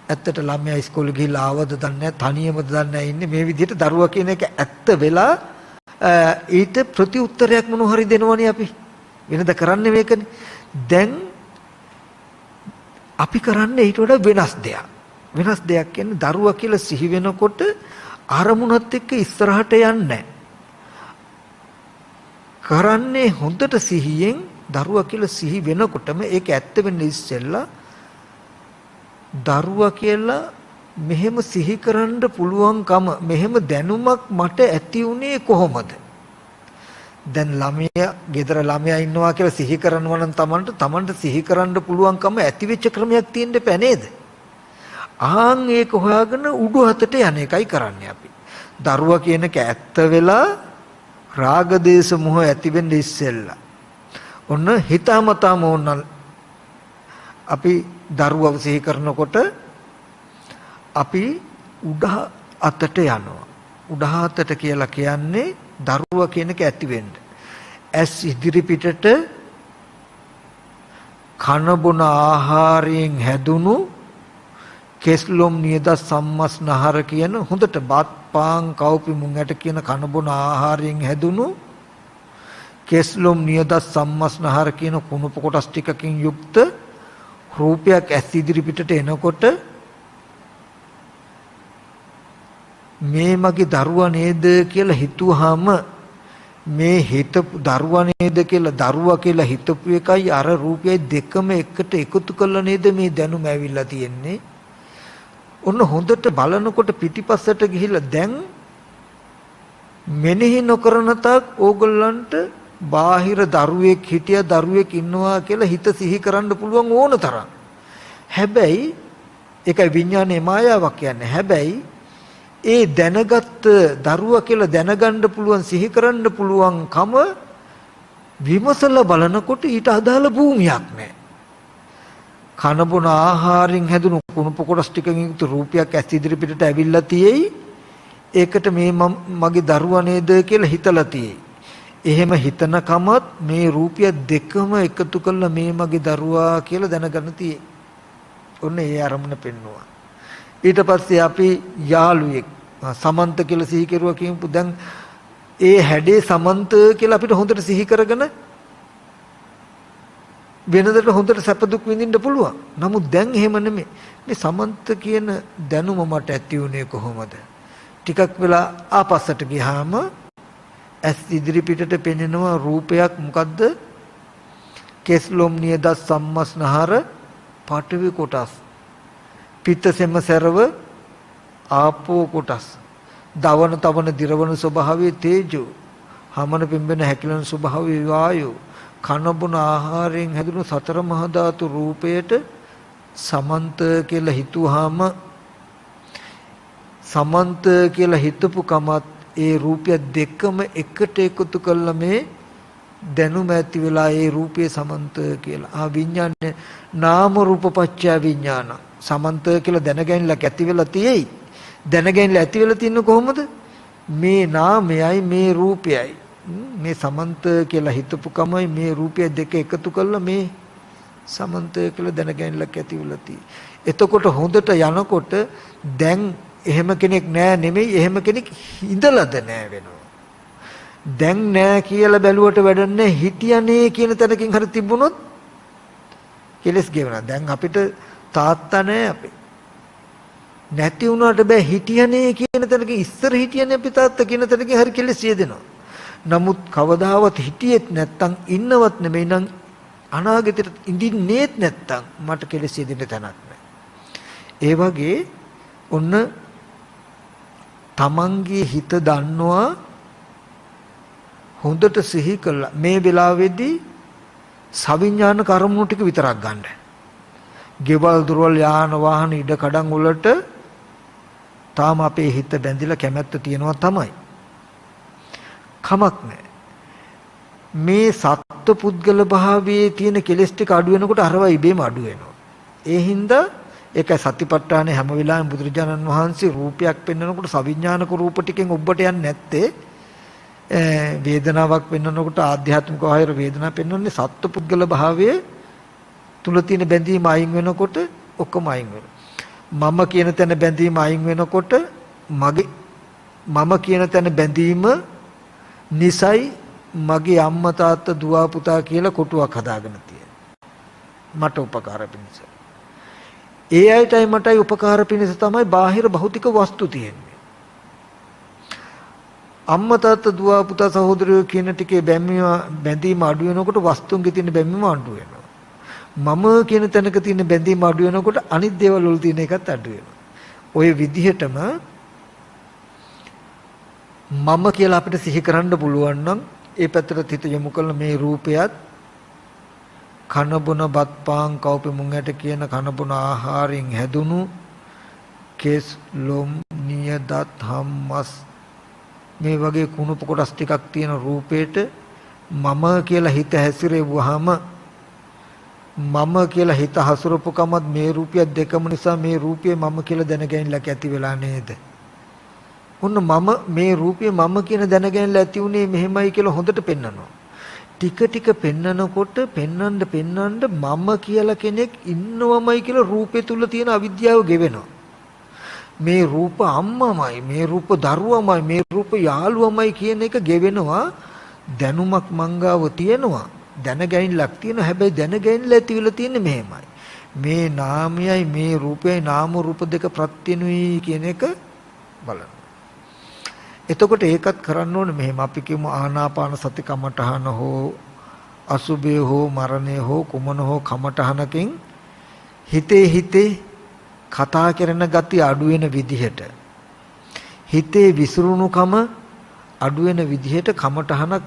ඇත්තට ළමයා ඉස්කෝලේ ගිහිල්ලා ආවද දන්නේ නැහැ, තනියමද දන්නේ නැහැ ඉන්නේ. මේ විදිහට දරුවා කියන එක ඇත්ත වෙලා ඊට ප්‍රතිඋත්තරයක් මොන හරි දෙනවනේ අපි. වෙනද කරන්නේ මේකනේ. දැන් අපි කරන්නේ ඊට වඩා වෙනස් දෙයක්. වෙනස් දෙයක් කියන්නේ දරුවා කියලා සිහි වෙනකොට අරමුණත් එක්ක ඉස්සරහට යන්නේ කරන්නේ හොඳට සිහියෙන් දරුවා කියලා සිහි වෙනකොටම ඒක ඇත්ත වෙන්න ඉස්සෙල්ලා දරුවා කියලා මෙහෙම සිහි කරන්න පුළුවන්කම මෙහෙම දැනුමක් මට ඇති උනේ කොහොමද? දැන් ළමයා ගෙදර ළමයා ඉන්නවා කියලා සිහි කරනවා නම් තමන්ට සිහි කරන්න පුළුවන්කම ඇති වෙච්ච ක්‍රමයක් තියෙන්න බෑ නේද? ආන් ඒක හොයාගෙන උඩු හතට යන එකයි කරන්නේ අපි. දරුවා කියන එක ඇත්ත වෙලා රාග දේශ මොහ ඇති වෙන්න ඉස්සෙල්ලා. ඔන්න හිතාමතාම ඕන අපි දරුවව සිහි කරනකොට අපි උඩ අතට යනවා. උඩ අතට කියලා කියන්නේ දරුවා කියන එක ඇති වෙන්න. ඇස් ඉදිරි පිටට කන බොන ආහාරයෙන් හැදුණු කෙස්ලොම් නියද සම්මස්නහර කියන හොඳට බත් පාන් කව්පි මුං ඇට කියන කන බොන ආහාරයෙන් හැදුණු කෙස්ලොම් නියද සම්මස්නහර කියන කුණප කොටස් ටිකකින් යුක්ත රූපයක් ඇස් ඉදිරි පිටට එනකොට මේ මගේ දරුවා නේද කියලා හිතුවාම මේ හිතපු දරුවා නේද කියලා දරුවා කියලා හිතපු එකයි අර රූපයයි දෙකම එකට එකතු කළා නේද මේ දැනුම ඇවිල්ලා තියෙන්නේ. ඔන්න හොඳට බලනකොට පිටිපස්සට ගිහිල්ලා දැන් මෙනෙහි නොකරන තාක් ඕගොල්ලන්ට බාහිර දරුවෙක් හිටියා දරුවෙක් ඉන්නවා කියලා හිත සිහි කරන්න පුළුවන් ඕන තරම්. හැබැයි ඒකයි විඥානයේ මායාවක් කියන්නේ. හැබැයි ඒ දැනගත් දරුවා කියලා දැනගන්න පුළුවන් සිහි කරන්න පුළුවන්කම විමසලා බලනකොට ඊට අදාළ භූමියක් නැහැ. කන බොන ආහාරයෙන් හැදුණු කුණප කොටස් ටිකකින් යුක්ත රූපයක් ඇස් ඉදිරි පිටට ඇවිල්ලා තියෙයි. ඒකට මේ මගේ දරුවා නේද කියලා හිතලා තියෙයි. එහෙම හිතනකමත් මේ රූපය දෙකම එකතු කළා මේ මගේ දරුවා කියලා දැනගන්න තියෙයි. ඔන්න ඒ අරමුණ පෙන්නවා. ඊට පස්සේ අපි යාළුවෙක් සමන්ත කියලා සිහි කෙරුවා කියමු. දැන් ඒ හැඩේ සමන්ත කියලා අපිට හොඳට සිහි කරගෙන වෙනදට හොඳට සැප දුක් විඳින්න පුළුවන්. නමුත් දැන් එහෙම නෙමෙයි. මේ සමන්ත කියන දැනුම මට ඇති උනේ කොහොමද? ටිකක් වෙලා ආපස්සට ගියාම ඇස් ඉදිරි පිටට පෙනෙනවා රූපයක්. මොකද්ද? කෙස්ලොම් නියද සම්මස්නහර පඨවි කොටස්. පිත්තසෙම සරව ආපෝ කොටස්. දවන තවන දිරවන ස්වභාවයේ තේජෝ. හමන පිම්බෙන හැකිලන ස්වභාවයේ වායෝ. කන බොන ආහාරයෙන් හැදුණු සතර මහා ධාතු රූපයට සමන්ත කියලා හිතුවාම සමන්ත කියලා හිතපු කමත් ඒ රූපය දෙකම එකට එකතු කළා මේ දැනුම ඇති වෙලා ඒ රූපේ සමන්ත කියලා. විඥානේ නාම රූප පත්‍ය විඥාන සමන්ත කියලා දැනගැනලා ඇති වෙලා තියෙයි. දැනගැනලා ඇති වෙලා තින්නේ කොහොමද? මේ නාමයයි මේ රූපයයි මේ සමන්ත කියලා හිතපු කමයි මේ රූපය දෙක එකතු කළා මේ සමන්ත කියලා දැනගැනලා ඇති වෙලා තියෙයි. එතකොට හොඳට යනකොට දැන් එහෙම කෙනෙක් නෑ නෙමෙයි එහෙම කෙනෙක් ඉඳලාද නෑ වෙනවා. දැන් නෑ කියලා බැලුවට වැඩන්නේ හිටියනේ කියන තැනකින් හරි තිබුණොත් කෙලස් ගෙවනවා. දැන් අපිට තාත්තා නෑ අපේ. නැති වුණාට බෑ හිටියනේ කියන තැනකින් ඉස්සර හිටියනේ අපි තාත්තා කියන තැනකින් හරි කෙලස් යෙදෙනවා. නමුත් කවදාවත් හිටියෙත් නැත්තම් ඉන්නවත් නෙමෙයි නම් අනාගතයට ඉඳින්නේත් නැත්තම් මට කෙලස් යෙදෙන්න තැනක් නෑ. ඒ වගේ ඔන්න තමන්ගේ හිත දන්නවා හොඳට සිහි කළා මේ වෙලාවේදී සවිඥාන කර්මණු ටික විතරක් ගන්න. ගෙවල් දොරවල් යාන වාහන ඉඩ කඩන් වලට තාම අපේ හිත බැඳිලා කැමැත්ත තියෙනවා තමයි. කමක් නැහැ. මේ සත්ත්ව පුද්ගල භාවයේ තියෙන කෙලෙස් ටික අඩු වෙනකොට අරවා ඉබේම අඩු වෙනවා. ඒ හින්දා ඒක සතිපට්ඨානේ හැම වෙලාවෙම බුදුරජාණන් වහන්සේ රූපයක් පෙන්වනකොට සවිඥානික රූප ටිකෙන් ඔබට යන්නේ නැත්තේ වේදනාවක් පෙන්වනකොට ආධ්‍යාත්මික ආයර වේදනාවක් පෙන්වන්නේ සත්ත්ව පුද්ගල භාවයේ තුල තියෙන බැඳීම අයින් වෙනකොට ඔක්කොම අයින් වෙනවා. මම කියන තැන බැඳීම අයින් වෙනකොට මගේ මම කියන තැන බැඳීම නිසයි මගේ අම්මා තාත්තා දුව පුතා කියලා කොටුවක් හදාගෙන තියෙනවා. මට උපකාර පිණිස. ඒ අයටයි මටයි උපකාර පිණිස තමයි බාහිර භෞතික වස්තු තියෙන්නේ. අම්මා තාත්තා දුව පුතා සහෝදරයෝ කියන ටිකේ බැඳීම අඩු වෙනකොට වස්තුන්ගේ තියෙන බැඳීම අඩු වෙනවා. මම කියන තැනක තියෙන බැඳීම අඩු වෙනකොට අනිත් දේවල් වල තියෙන එකත් අඩු වෙනවා. ওই විදිහටම මම කියලා අපිට සිහි කරන්න පුළුවන් නම් ඒ පැත්තට හිත යොමු කළ මේ රූපයත් කන බොන බත් පාන් කව්පි මුං ඇට කියන කන බොන ආහාරයෙන් හැදුණු කෙස් ලොම් නිය දත් හම් මස් මේ වගේ කුණුප කොටස් ටිකක් තියෙන රූපේට මම කියලා හිත හැසිරෙව්වහම මම කියලා හිත හසුරපුකමත් මේ රූපය දෙකම නිසා මේ රූපය මම කියලා දැනගැනින්නක් ඇති වෙලා නේද? ඔන්න මම මේ රූපය මම කියන දැනගැනින්න ඇති උනේ මෙහෙමයි කියලා හොඳට පෙන්නනවා. ටික ටික පෙන්නකොට පෙන්නන්න මම කියලා කෙනෙක් ඉන්නවමයි කියලා රූපේ තුල තියෙන අවිද්‍යාව ගෙවෙනවා. මේ රූප අම්මමයි, මේ රූප දරුවමයි, මේ රූප යාළුවමයි කියන එක ගෙවෙනවා. දැනුමක් මංගාව තියෙනවා. දැනගැනින්නක් තියෙනවා. හැබැයි දැනගැනින්න ඇති වෙලා තියෙන්නේ මෙහෙමයි. මේ නාමයයි මේ රූපයයි නාම රූප දෙක ප්‍රත්‍යනුයි කියන එක බලන්න. එතකොට ඒකත් කරන්න ඕනේ මෙහෙම අපි කියමු ආනාපාන සති කමඨහන හෝ අසුභය හෝ මරණය හෝ කුමන හෝ කමඨහනකින් හිතේ කතා කරන gati අඩු වෙන විදිහට හිතේ විසිරුණුකම අඩු වෙන විදිහට කමඨහනක්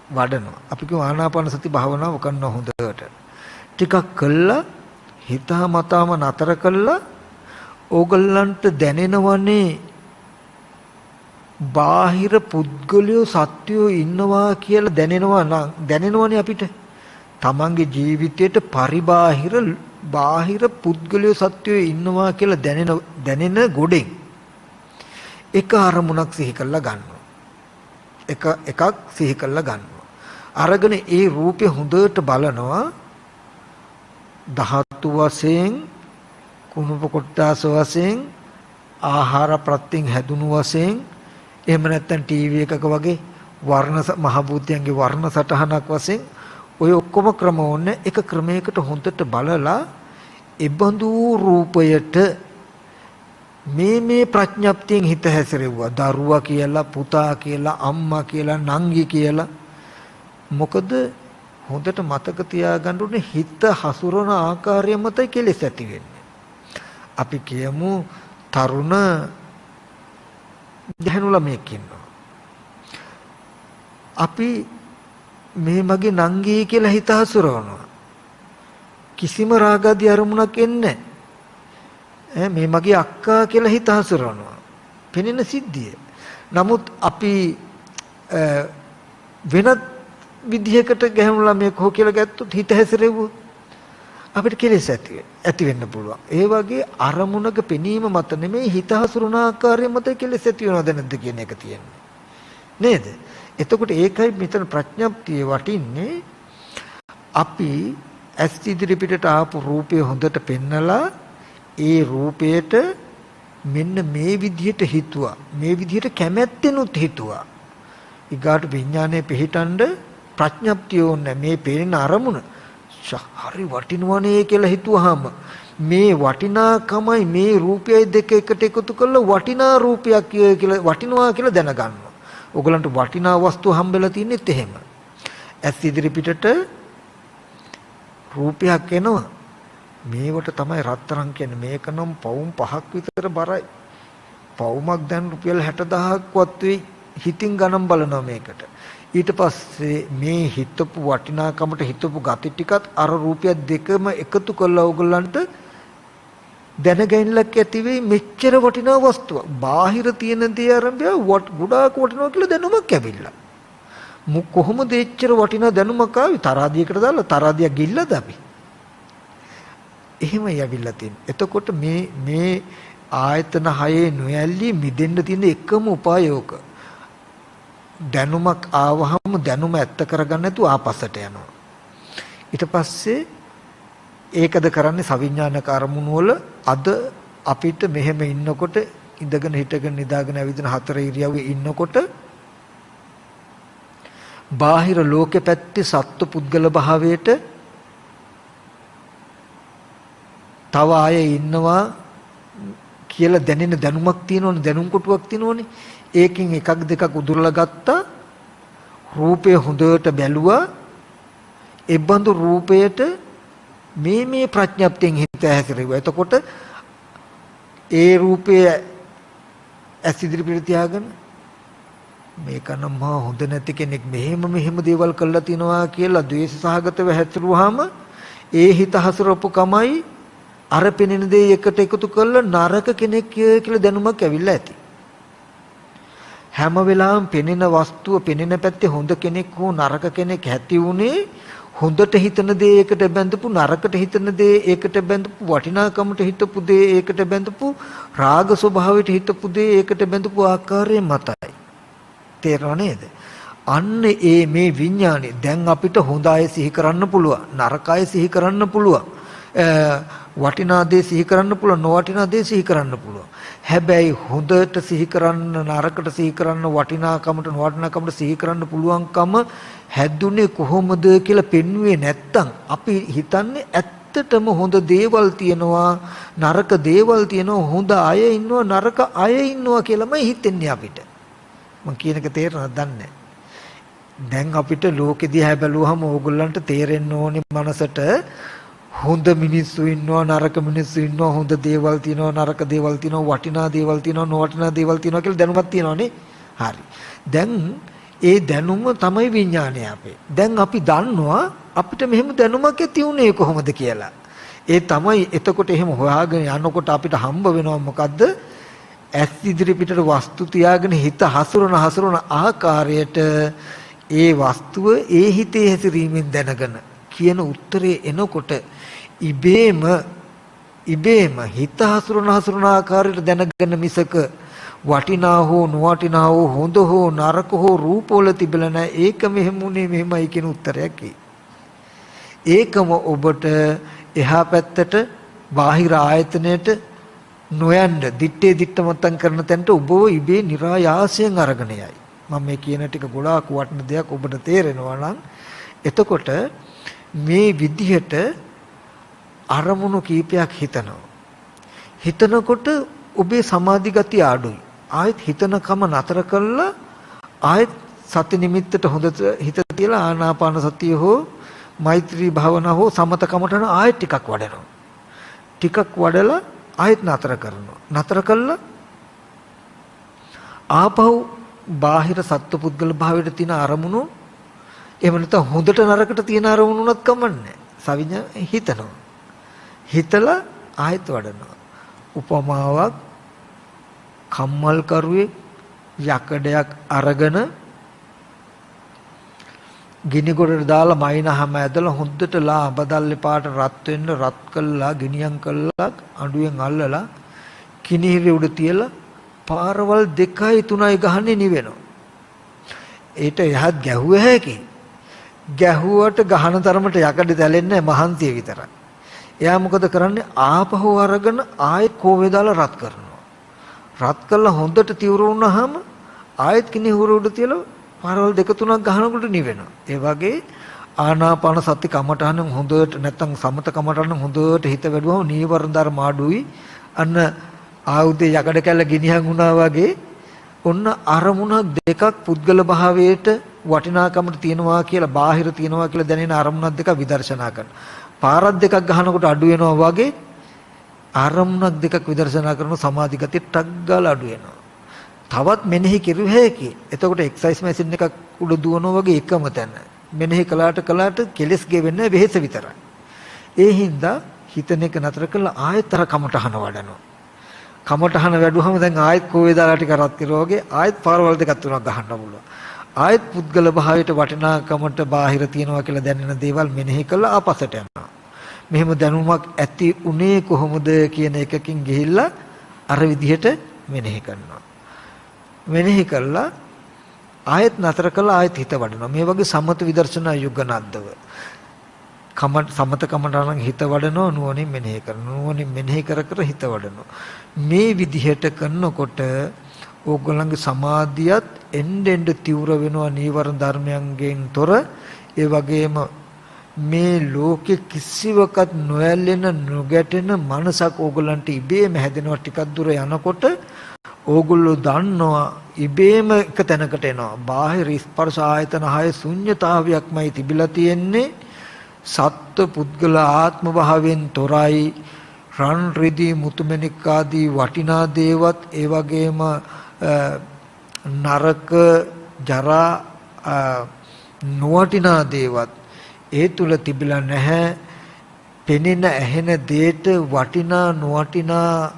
වඩනවා. අපි කියමු ආනාපාන සති භාවනාව කරන හොඳට ටිකක් කළා හිතා මතාම නතර කළා ඕගොල්ලන්ට දැනෙනවනේ බාහිර පුද්ගලයෝ සත්වයෝ ඉන්නවා කියලා දැනෙනවනේ අපිට. තමන්ගේ ජීවිතයට බාහිර පුද්ගලයෝ සත්වයෝ ඉන්නවා කියලා දැනෙන ගොඩෙන් එක අරමුණක් සිහි කරලා ගන්නවා. එකක් සිහි කරලා ගන්නවා. අරගෙන ඒ රූපේ හොඳට බලනවා. ධාතු වශයෙන් කුණුප කොට්ටාස වශයෙන් ආහාර ප්‍රත්‍යයෙන් හැදුණු වශයෙන් එහෙම නැත්නම් ටීවී එකක වගේ වර්ණ මහ භූතයන්ගේ වර්ණ සටහනක් වශයෙන් ඔය ඔක්කොම ක්‍රම ඕනේ එක ක්‍රමයකට හොඳට බලලා ඒබඳු රූපයට මේ ප්‍රඥප්තියෙන් හිත හැසිරෙව්වා. දරුවා කියලා, පුතා කියලා, අම්මා කියලා, නංගි කියලා. මොකද හොඳට මතක තියාගන්න ඕනේ හිත හසුරන ආකාරය මතයි කෙලෙස් ඇති වෙන්නේ. අපි කියමු තරුණ ගැහණු ළමයෙක් ඉන්නවා. අපි මේ මගේ නංගී කියලා හිත හසුරවනවා. කිසිම රාගාදී අරමුණක් එන්නේ නැහැ. මේ මගේ අක්කා කියලා හිත හසුරවනවා. පෙනෙන සිද්ධිය. නමුත් අපි වෙනත් විදිහකට ගැහණු ළමයෙක් හෝ කියලා ගත්තොත් හිත හැසිරෙව්වොත් අපිට කෙලෙස් ඇති වෙන්න පුළුවන්. ඒ වගේ අරමුණක පෙනීම මත නෙමෙයි හිත හසුරුන ආකාරය මත කෙලෙස් ඇති වෙනවද නැද්ද කියන එක තියෙන්නේ. නේද? එතකොට ඒකයි මෙතන ප්‍රඥප්තිය වටින්නේ. අපි ඇස් ඉදිරි පිටට ආපු රූපය හොඳට පෙන්නලා ඒ රූපයට මෙන්න මේ විදිහට හිතුවා. මේ විදිහට කැමැත්තෙනුත් හිතුවා. ඊගාට විඥානයේ පිහිටන්ඩ ප්‍රඥප්තිය ඕනේ. මේ පේන අරමුණ හරි වටිනවනේ කියලා හිතුවාම මේ වටිනාකමයි මේ රූපයයි දෙක එකට එකතු කරලා වටිනා රූපයක් කියලා වටිනවා කියලා දැනගන්නවා. ඕගලන්ට වටිනා වස්තු හම්බෙලා තින්නේත් එහෙම. ඇස් ඉදිරි පිටට රූපයක් එනවා. මේවට තමයි රත්තරන් කියන්නේ. මේක නම් පවුම් 5ක් විතර බරයි. පවුමක් දැන් රුපියල් 60000ක්වත් වෙයි. හිතින් ගණන් බලනවා මේකට. ඊට පස්සේ මේ හිතපු වටිනාකමට හිතපු gati ටිකත් අර රූපය දෙකම එකතු කරලා ඕගොල්ලන්ට දැනගැනින්නක් ඇති වෙයි මෙච්චර වටිනා වස්තුවක්. බාහිර තියෙන දේ ආරම්භය ගොඩාක් වටිනවා කියලා දැනුමක් ඇවිල්ලා. කොහොමද එච්චර වටිනා දැනුමක් ආවේ? තරාදියකට දාලා තරාදියක් ගිල්ලද අපි? එහෙමයි ඇවිල්ලා තියෙන්නේ. එතකොට මේ ආයතන හයේ නොයල්ලි මිදෙන්න තියෙන එකම උපායෝක. දැනුමක් ආවහම දැනුම ඇත්ත කරගන්න නැතුව ආපස්සට යනවා. ඊට පස්සේ ඒකද කරන්නේ සවිඥානික අරමුණු වල අද අපිට මෙහෙම ඉන්නකොට ඉඳගෙන හිටගෙන නිදාගෙන ඇවිදින හතර ඉරියව්වේ ඉන්නකොට බාහිර ලෝකෙ පැත්තේ සත්ව පුද්ගල භාවයට තව අය ඉන්නවා කියලා දැනෙන දැනුමක් තියෙනවනේ, දැනුම් කොටුවක් තියෙනවනේ. ඒකෙන් එකක් දෙකක් උදුරලා ගත්තා. රූපය හොඳට බැලුවා. ඒබඳු රූපයට මේ ප්‍රඥප්තියෙන් හිත හැසිරෙව්වා. එතකොට ඒ රූපය ඇස් ඉදිරිපිට තියාගෙන මේක නම් හොඳ නැති කෙනෙක් මෙහෙම දේවල් කළා තිනවා කියලා ද්වේෂ සහගතව හැසිරුවාම ඒ හිත හසුරපු කමයි අර පෙනෙන දේ එකට එකතු කරලා නරක කෙනෙක් කියලා දැනුමක් ඇවිල්ලා ඇති. හැම වෙලාවෙම පෙනෙන වස්තුව පෙනෙන පැත්තේ හොඳ කෙනෙක් හෝ නරක කෙනෙක් ඇති උනේ හොඳට හිතන දේ ඒකට බැඳපු නරකට හිතන දේ ඒකට බැඳපු වටිනාකමට හිතපු දේ ඒකට බැඳපු රාග ස්වභාවයට හිතපු දේ ඒකට බැඳපු ආකාරය මතයි. තේරෙනව නේද? අන්න ඒ මේ විඥානේ දැන් අපිට හොඳ අය සිහි කරන්න පුළුවන් නරක අය සිහි කරන්න පුළුවන් වටිනා දේ සිහි කරන්න පුළුවන් නොවටිනා දේ සිහි කරන්න පුළුවන්. හැබැයි හොඳට සිහි කරන්න නරකට සිහි කරන්න වටිනාකමට නොවටිනාකමට සිහි කරන්න පුළුවන්කම හැදුනේ කොහොමද කියලා පෙන්වුවේ නැත්තම් අපි හිතන්නේ ඇත්තටම හොඳ දේවල් තියෙනවා නරක දේවල් තියෙනවා හොඳ අය ඉන්නවා නරක අය ඉන්නවා කියලාමයි හිතෙන්නේ අපිට. මම කියන එක තේරෙනවද දන්නේ දැන් අපිට ලෝකෙ දිහා බැලුවහම ඕගොල්ලන්ට තේරෙන්න ඕනේ මනසට හොඳ මිනිස්සු ඉන්නවා නරක මිනිස්සු ඉන්නවා හොඳ දේවල් තියෙනවා නරක දේවල් තියෙනවා වටිනා දේවල් තියෙනවා නොවටිනා දේවල් තියෙනවා කියලා දැනුමක් තියෙනවානේ. හරි. දැන් ඒ දැනුම තමයි විඥානය අපේ. දැන් අපි දන්නවා අපිට මෙහෙම දැනුමක් ඇති උනේ කොහොමද කියලා. ඒ තමයි එතකොට එහෙම හොයාගෙන යනකොට අපිට හම්බ වෙනවා මොකද්ද? ඇස් ඉදිරි පිටට වස්තු තියාගෙන හිත හසුරන ආකාරයට ඒ වස්තුව ඒ හිතේ හැසිරීමෙන් දැනගෙන කියන උත්තරේ එනකොට ඉබේම හිත හසුරන ආකාරයට දැනගෙන මිසක වටිනා හෝ නොවටිනා හෝ හොඳ හෝ නරක හෝ රූපවල තිබෙලා නැහැ. ඒක මෙහෙමුනේ මෙහෙමයි කියන උත්තරයක් ඒකම ඔබට එහා පැත්තට බාහිර ආයතනයට නොයන්න දිත්තේ දිත්තමතන් කරන තැනට ඔබව ඉබේ નિરાයාසයෙන් අරගෙන යයි. මම මේ කියන ටික ගොඩාක් වටින දෙයක් ඔබට තේරෙනවා නම් එතකොට මේ විදිහට අරමුණු කීපයක් හිතනකොට ඔබේ සමාධි ගතිය අඩුයි. ආයෙත් හිතනකම නතර කළා ආයෙත් සති නිමිත්තට හොඳට හිත තියලා ආනාපාන සතිය හෝ මෛත්‍රී භාවනා හෝ සමතකමටන ආයෙත් ටිකක් වඩනවා. ටිකක් වඩලා ආයෙත් නතර කරනවා. නතර කළා ආපහු බාහිර සත්පුද්ගල භාවයට තියෙන අරමුණු එහෙම නැත්නම් හොඳට නරකට තියෙන අරමුණුනත් කමන්නේ. සවිඥා හිතනවා. හිතලා ආයෙත් වඩනවා. උපමාවක් කම්මල් කරුවේ යකඩයක් අරගෙන ගිනි ගොඩට දාලා මයින්හම ඇදලා හොද්දට ලා බදල්ලේ පාට රත් වෙන්න රත් කළා ගිනියම් කළා අඬුවෙන් අල්ලලා කිනිහිරි උඩ තියලා පාරවල් 2යි 3යි ගහන්නේ නිවෙනවා. ඒට යහත් ගැහුව හැකි. ගැහුවට ගහන තරමට යකඩ දැලෙන්නේ මහන්සිය විතරයි. එයා මොකද කරන්නේ ආපහු අරගෙන ආයෙත් කෝවේ දාලා රත් කරනවා. රත් කළා හොඳට තිවුර වුණාම ආයෙත් කිනිහිරි උඩ තියලා පාරවල් 2-3ක් ගහනකොට නිවෙනවා. ඒ වගේ ආනාපාන සති කමඨහන හොඳට නැත්නම් සමත කමඨහන හොඳට හිත වැඩුවම නීවරණ ධර්ම අඩුයි. අන්න ආයුධ යකඩ කැල්ල ගිනිහන් වුණා වගේ ඔන්න අරමුණක් දෙකක් පුද්ගල භාවයට වටිනාකමට තියනවා කියලා බාහිර තියනවා කියලා දැනෙන අරමුණක් දෙකක් විදර්ශනා කරනවා. පාරක් දෙකක් ගහනකොට අඩු වෙනවා වගේ අරමුණක් දෙකක් විදර්ශනා කරන සමාධි ගතිය ටක් ගාලා අඩු වෙනවා. තවත් මෙනෙහි කෙරුව හැකි. එතකොට එක්සර්සයිස් මැෂින් එකක් උඩ දුවනවා වගේ එකම තැන. මෙනෙහි කළාට කෙලස් ගෙවෙන්නේ වෙහෙස විතරයි. ඒ හින්දා හිතන එක නතර කරලා ආයෙත් අර කමටහන වඩනවා. කමටහන වැඩුවම දැන් ආයෙත් කෝවේ දාලා ටික රත් කරනවා වගේ ආයෙත් පාරවල් දෙකක් තුනක් ගහන්න පුළුවන්. ආයෙත් පුද්ගල භාවයට වටිනාකමට බාහිර තියනවා කියලා දැනෙන දේවල් මෙනෙහි කළා ආපසට යනවා. මෙහෙම දැනුමක් ඇති උනේ කොහොමද කියන එකකින් ගිහිල්ලා අර විදිහට මෙනෙහි කරනවා. මෙනෙහි කළා ආයෙත් නතර කළා ආයෙත් හිත වඩනවා. මේ වගේ සමත විදර්ශනා යුගනද්දව සමත කමඨාන හිත වඩනවා නුවණින් මෙනෙහි කරනවා. නුවණින් මෙනෙහි කර හිත වඩනවා. මේ විදිහට කරනකොට ඕගොල්ලන්ගේ සමාධියත් එන්න තීව්‍ර වෙනවා නීවරණ ධර්මයන්ගෙන් තොර. ඒ වගේම මේ ලෝකෙ කිසිවකත් නොඇලෙන නොගැටෙන මනසක් ඕගොල්ලන්ට ඉබේම හැදෙනවා. ටිකක් දුර යනකොට ඕගොල්ලෝ දන්නවා ඉබේම එක තැනකට එනවා. බාහිර ස්පර්ශ ආයතන 6 ශුන්්‍යතාවයක්මයි තිබිලා තියෙන්නේ. සත්ත්ව පුද්ගල ආත්ම භාවයෙන් තොරයි. රන් රිදී මුතුමැණික් ආදී වටිනා දේවත් ඒ වගේම නරක ජරා නොවටිනා දේවත් ඒ තුල තිබිලා නැහැ. පෙනෙන ඇහෙන දේට වටිනා නොවටිනා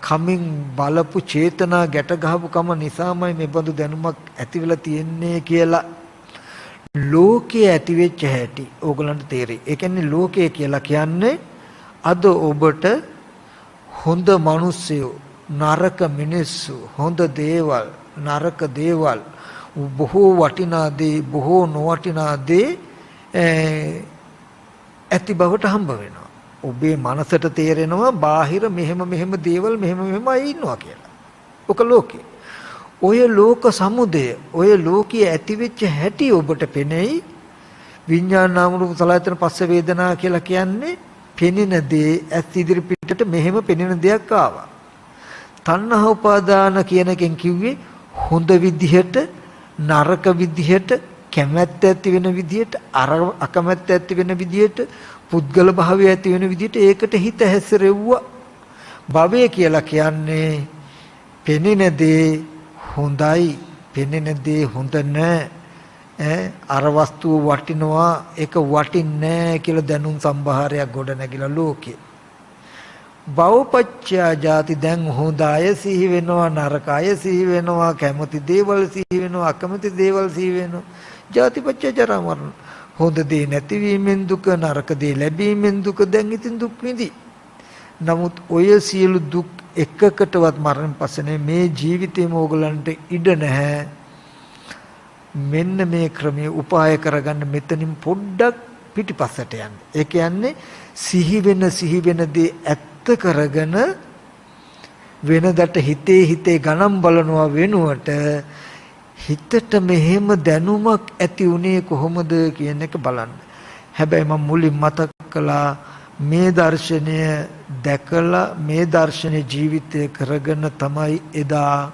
කමින් බලපු චේතනා ගැට ගහපු කම නිසාමයි මේ බඳු දැනුමක් ඇති වෙලා තියෙන්නේ කියලා ලෝකයේ ඇති වෙච්ච හැටි ඕගලන්ට තේරෙයි. ඒ කියන්නේ ලෝකය කියලා කියන්නේ අද ඔබට හොඳ මිනිස්සු, නරක මිනිස්සු, හොඳ දේවල්, නරක දේවල්, බොහෝ වටිනා දේ, බොහෝ නොවටිනා දේ ඇති බවට හම්බ වෙනවා. ඔබේ මනසට තේරෙනවා බාහිර මෙහෙම දේවල් මෙහෙමයි ඉන්නවා කියලා. ඔක ලෝකේ. ඔය ලෝක සමුදය, ඔය ලෝකයේ ඇති වෙච්ච හැටි ඔබට පෙනෙයි. විඥාන නාම රූප සලආයතන පස්ස වේදනා කියලා කියන්නේ පෙනෙන දේ ඇස් ඉදිරි පිටට මෙහෙම පෙනෙන දෙයක් ආවා. තණ්හා උපාදාන කියන එකෙන් කිව්වේ හොඳ විදිහට, නරක විදිහට, කැමැත්ත ඇති වෙන විදිහට, අකමැත්ත ඇති වෙන විදිහට, පුද්ගල භාවය ඇති වෙන විදිහට ඒකට හිත හැසිරෙව්වා. භවය කියලා කියන්නේ පෙනෙන දේ හොඳයි, පෙනෙන දේ හොඳ නැහැ. අර වස්තුව වටිනවා, ඒක වටින්නේ නැහැ කියලා දැනුම් සම්භාරයක් ගොඩ නැගිලා ලෝකේ. භවපච්චය ජාති දැන් හොඳ අය සිහි වෙනවා, නරක අය සිහි වෙනවා, කැමති දේවල් සිහි වෙනවා, අකමැති දේවල් සිහි වෙනවා. ජාතිපච්චය ජරා මරණ. හොඳ දේ නැතිවීමෙන් දුක, නරක දේ ලැබීමෙන් දුක. දැන් ඉතින් දුක් විඳි. නමුත් ඔය සියලු දුක් එකකටවත් මරණ පස්සේ මේ ජීවිතේම ඕගලන්ට ඉඩ නැහැ. මෙන්න මේ ක්‍රමයේ උපාය කරගන්න මෙතනින් පොඩ්ඩක් පිටිපස්සට යන්න. ඒ කියන්නේ සිහි වෙන දේ ඇත්ත කරගෙන වෙනදට හිතේ ගණන් බලනවා වෙනුවට හිතට මෙහෙම දැනුමක් ඇති උනේ කොහොමද කියන එක බලන්න. හැබැයි මම මුලින් මතක් කළා මේ දර්ශනය දැකලා මේ දර්ශනේ ජීවිතය කරගෙන තමයි එදා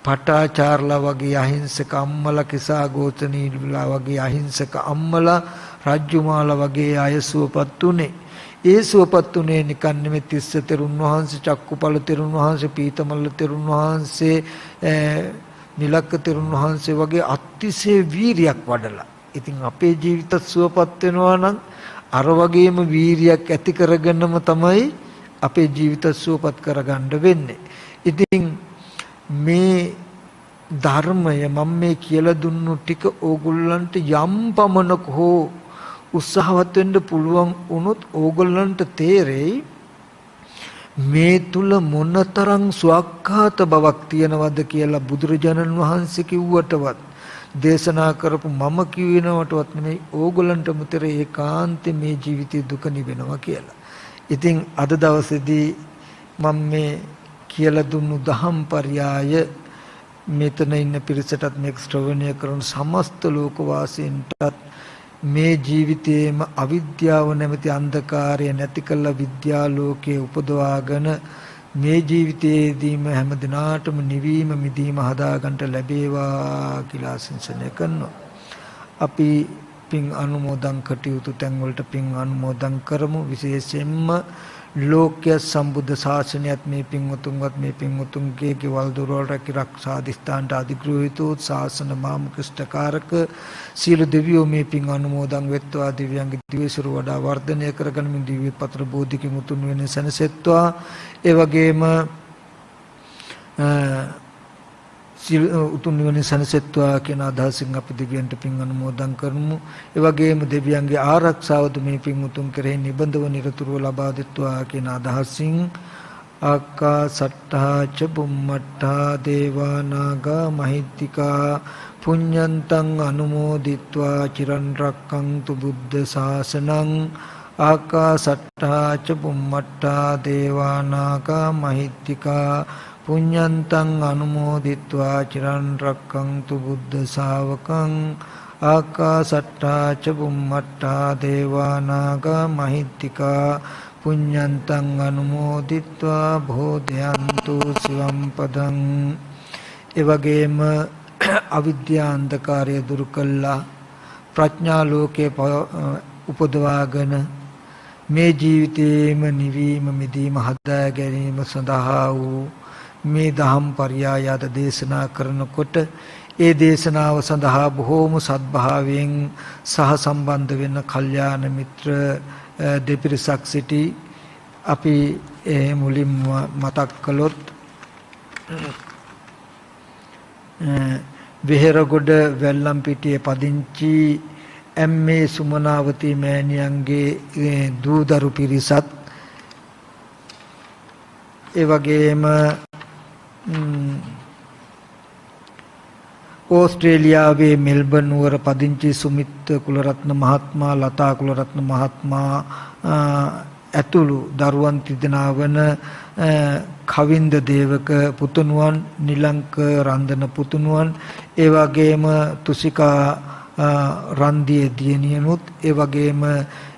පටාචාර්ලා වගේ අහිංසක අම්මලා, කිසා ගෝතනීලා වගේ අහිංසක අම්මලා, රජ්ජුමාලා වගේ අය සුවපත් උනේ. ඒ සුවපත් උනේ නිකන් නෙමෙයි. තිස්ස තෙරුන් වහන්සේ, චක්කුපල තෙරුන් වහන්සේ, පීතමල්ල තෙරුන් වහන්සේ, නිලක්ක තෙරුන් වහන්සේ වගේ අතිශය වීරියක් වඩලා. ඉතින් අපේ ජීවිත සුවපත් වෙනවා නම් අර වගේම වීරියක් ඇති කරගෙනම තමයි අපේ ජීවිත සුවපත් කරගන්න වෙන්නේ. ඉතින් මේ ධර්මය මම මේ කියලා දුන්නු ටික ඕගොල්ලන්ට යම් පමණක හෝ උත්සාහවත් වෙන්න පුළුවන් වුණොත් ඕගොල්ලන්ට තේරෙයි මේ තුල මොනතරම් ස්වකහාත බවක් තියනවද කියලා. බුදුරජාණන් වහන්සේ කිව්වටවත්, දේශනා කරපු මම කියනවටවත් නෙමෙයි, ඕගොල්ලන්ටම තේරෙයි ඒකාන්තේ මේ ජීවිතේ දුක නිවෙනවා කියලා. ඉතින් අද දවසේදී මම මේ කියලා දුන්නු දහම් පරයය මෙතන ඉන්න පිරිසටත් මේක ශ්‍රවණය කරන සමස්ත ලෝකවාසීන්ටත් මේ ජීවිතයේම අවිද්‍යාව නැමැති අන්ධකාරය නැති කළ විද්‍යාලෝකයේ උපදවාගෙන මේ ජීවිතයේදීම හැම දිනාටම නිවීම මිදීම හදාගන්න ලැබේවා කියලා ආශිර්වාද කරනවා. අපි පින් අනුමෝදන් කටයුතු තැන් වලට පින් අනුමෝදන් කරමු. විශේෂයෙන්ම ලෝක්‍ය සම්බුද්ධ ශාසනයත් මේ පින්වතුන්වත් මේ පින්වතුන්ගේ ගෙවල් දොරවල් රැකිරක්ෂා අධිෂ්ඨානට අධිග්‍රහිතෝ ශාසන මාමුකෂ්ඨකාරක සීල දෙවියෝ මේ පින් අනුමෝදන් වෙත්වා. දිව්‍යංග දිවේශරු වඩා වර්ධනය කරගනිමින් දිව්‍ය පතර බෝධික මුතුන් වෙන සනසෙත්වා. ඒ වගේම උතුම් නිවන සනසෙත්වා කියන අදහසින් අපි දෙවියන්ට පින් අනුමෝදන් කරමු. ඒ වගේම දෙවියන්ගේ ආරක්ෂාවද මේ පින් උතුම් කෙරෙහි නිබඳව නිරතුරුව ලබා දෙත්වා කියන අදහසින් ආකාසට්ඨා ච බුම්මට්ඨා දේවා නාග මහිත්‍තිකා පුඤ්ඤන්තං අනුමෝදිත්වා චිරන් රක්ඛන්තු බුද්ධ ශාසනං. ආකාසට්ඨා ච බුම්මට්ඨා දේවා නාග මහිත්‍තිකා පුඤ්ඤන්තං අනුමෝදිත්වා චිරන් රක්ඛන්තු බුද්ධ ශාවකං. ආකාසට්ඨා ච බුම්මට්ඨා දේවා නාග මහිත්‍තිකා පුඤ්ඤන්තං අනුමෝදිත්වා බෝධයන්තු සිවම් පදං. ඒ වගේම අවිද්‍යා අන්ධකාරය දුරු කළා ප්‍රඥා ලෝකේ උපදවාගෙන මේ ජීවිතයේම නිවීම මිදීම හදා ගැනීම සඳහා වූ මේ දහම් පරියායද දේශනා කරනකොට ඒ දේශනාව සඳහා බොහෝම සත්භාවයෙන් සහ සම්බන්ධ වෙන කල්යාණ මිත්‍ර දෙපිරිසක් සිටි අපි මුලින්ම මතක් කළොත් වෙහෙරගොඩ වැල්ලම්පිටියේ පදිංචි එම්.ඒ. සුමනාවතී මෑණියන්ගේ දූදරු පිරිසත් ඒ වගේම ඕස්ට්‍රේලියාවේ මෙල්බන් නුවර පදිංචි සුමිත් කුලරත්න මහත්මයා ලතා කුලරත්න මහත්මයා ඇතුළු දරුවන් තිදෙනා වන කවින්ද දේවක පුතුණුවන් නිලංක රන්දන පුතුණුවන් ඒ වගේම තුසිකා රන්දියේ දියණියනුත් ඒ වගේම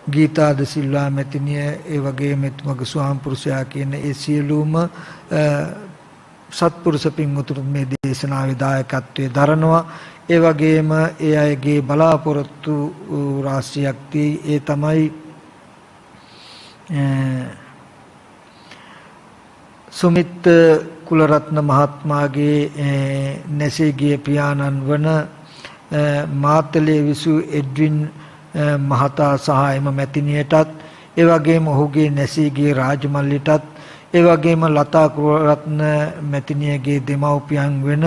ගීතා ද සිල්වා මැතිණිය ඒ වගේම එතුමගේ ස්වාමිපුරුෂයා කියන ඒ සියලුම සත්පුරුෂ පින්වතුන් මේ දේශනාවේ දායකත්වයේ දරනවා ඒ වගේම ඒ අයගේ බලාපොරොත්තු රාශියක් ඒ තමයි සුමිත් කුලරත්න මහත්මයාගේ නැසී ගිය පියාණන් වන මාතලේ විසු එඩ්වින් මහතා සහ එම මැතිණියටත් ඒ වගේම ඔහුගේ නැසී ගිය රාජමල්ලිටත් ඒ වගේම ලතා කුලරත්න මැතිණියගේ දෙමව්පියන් වෙන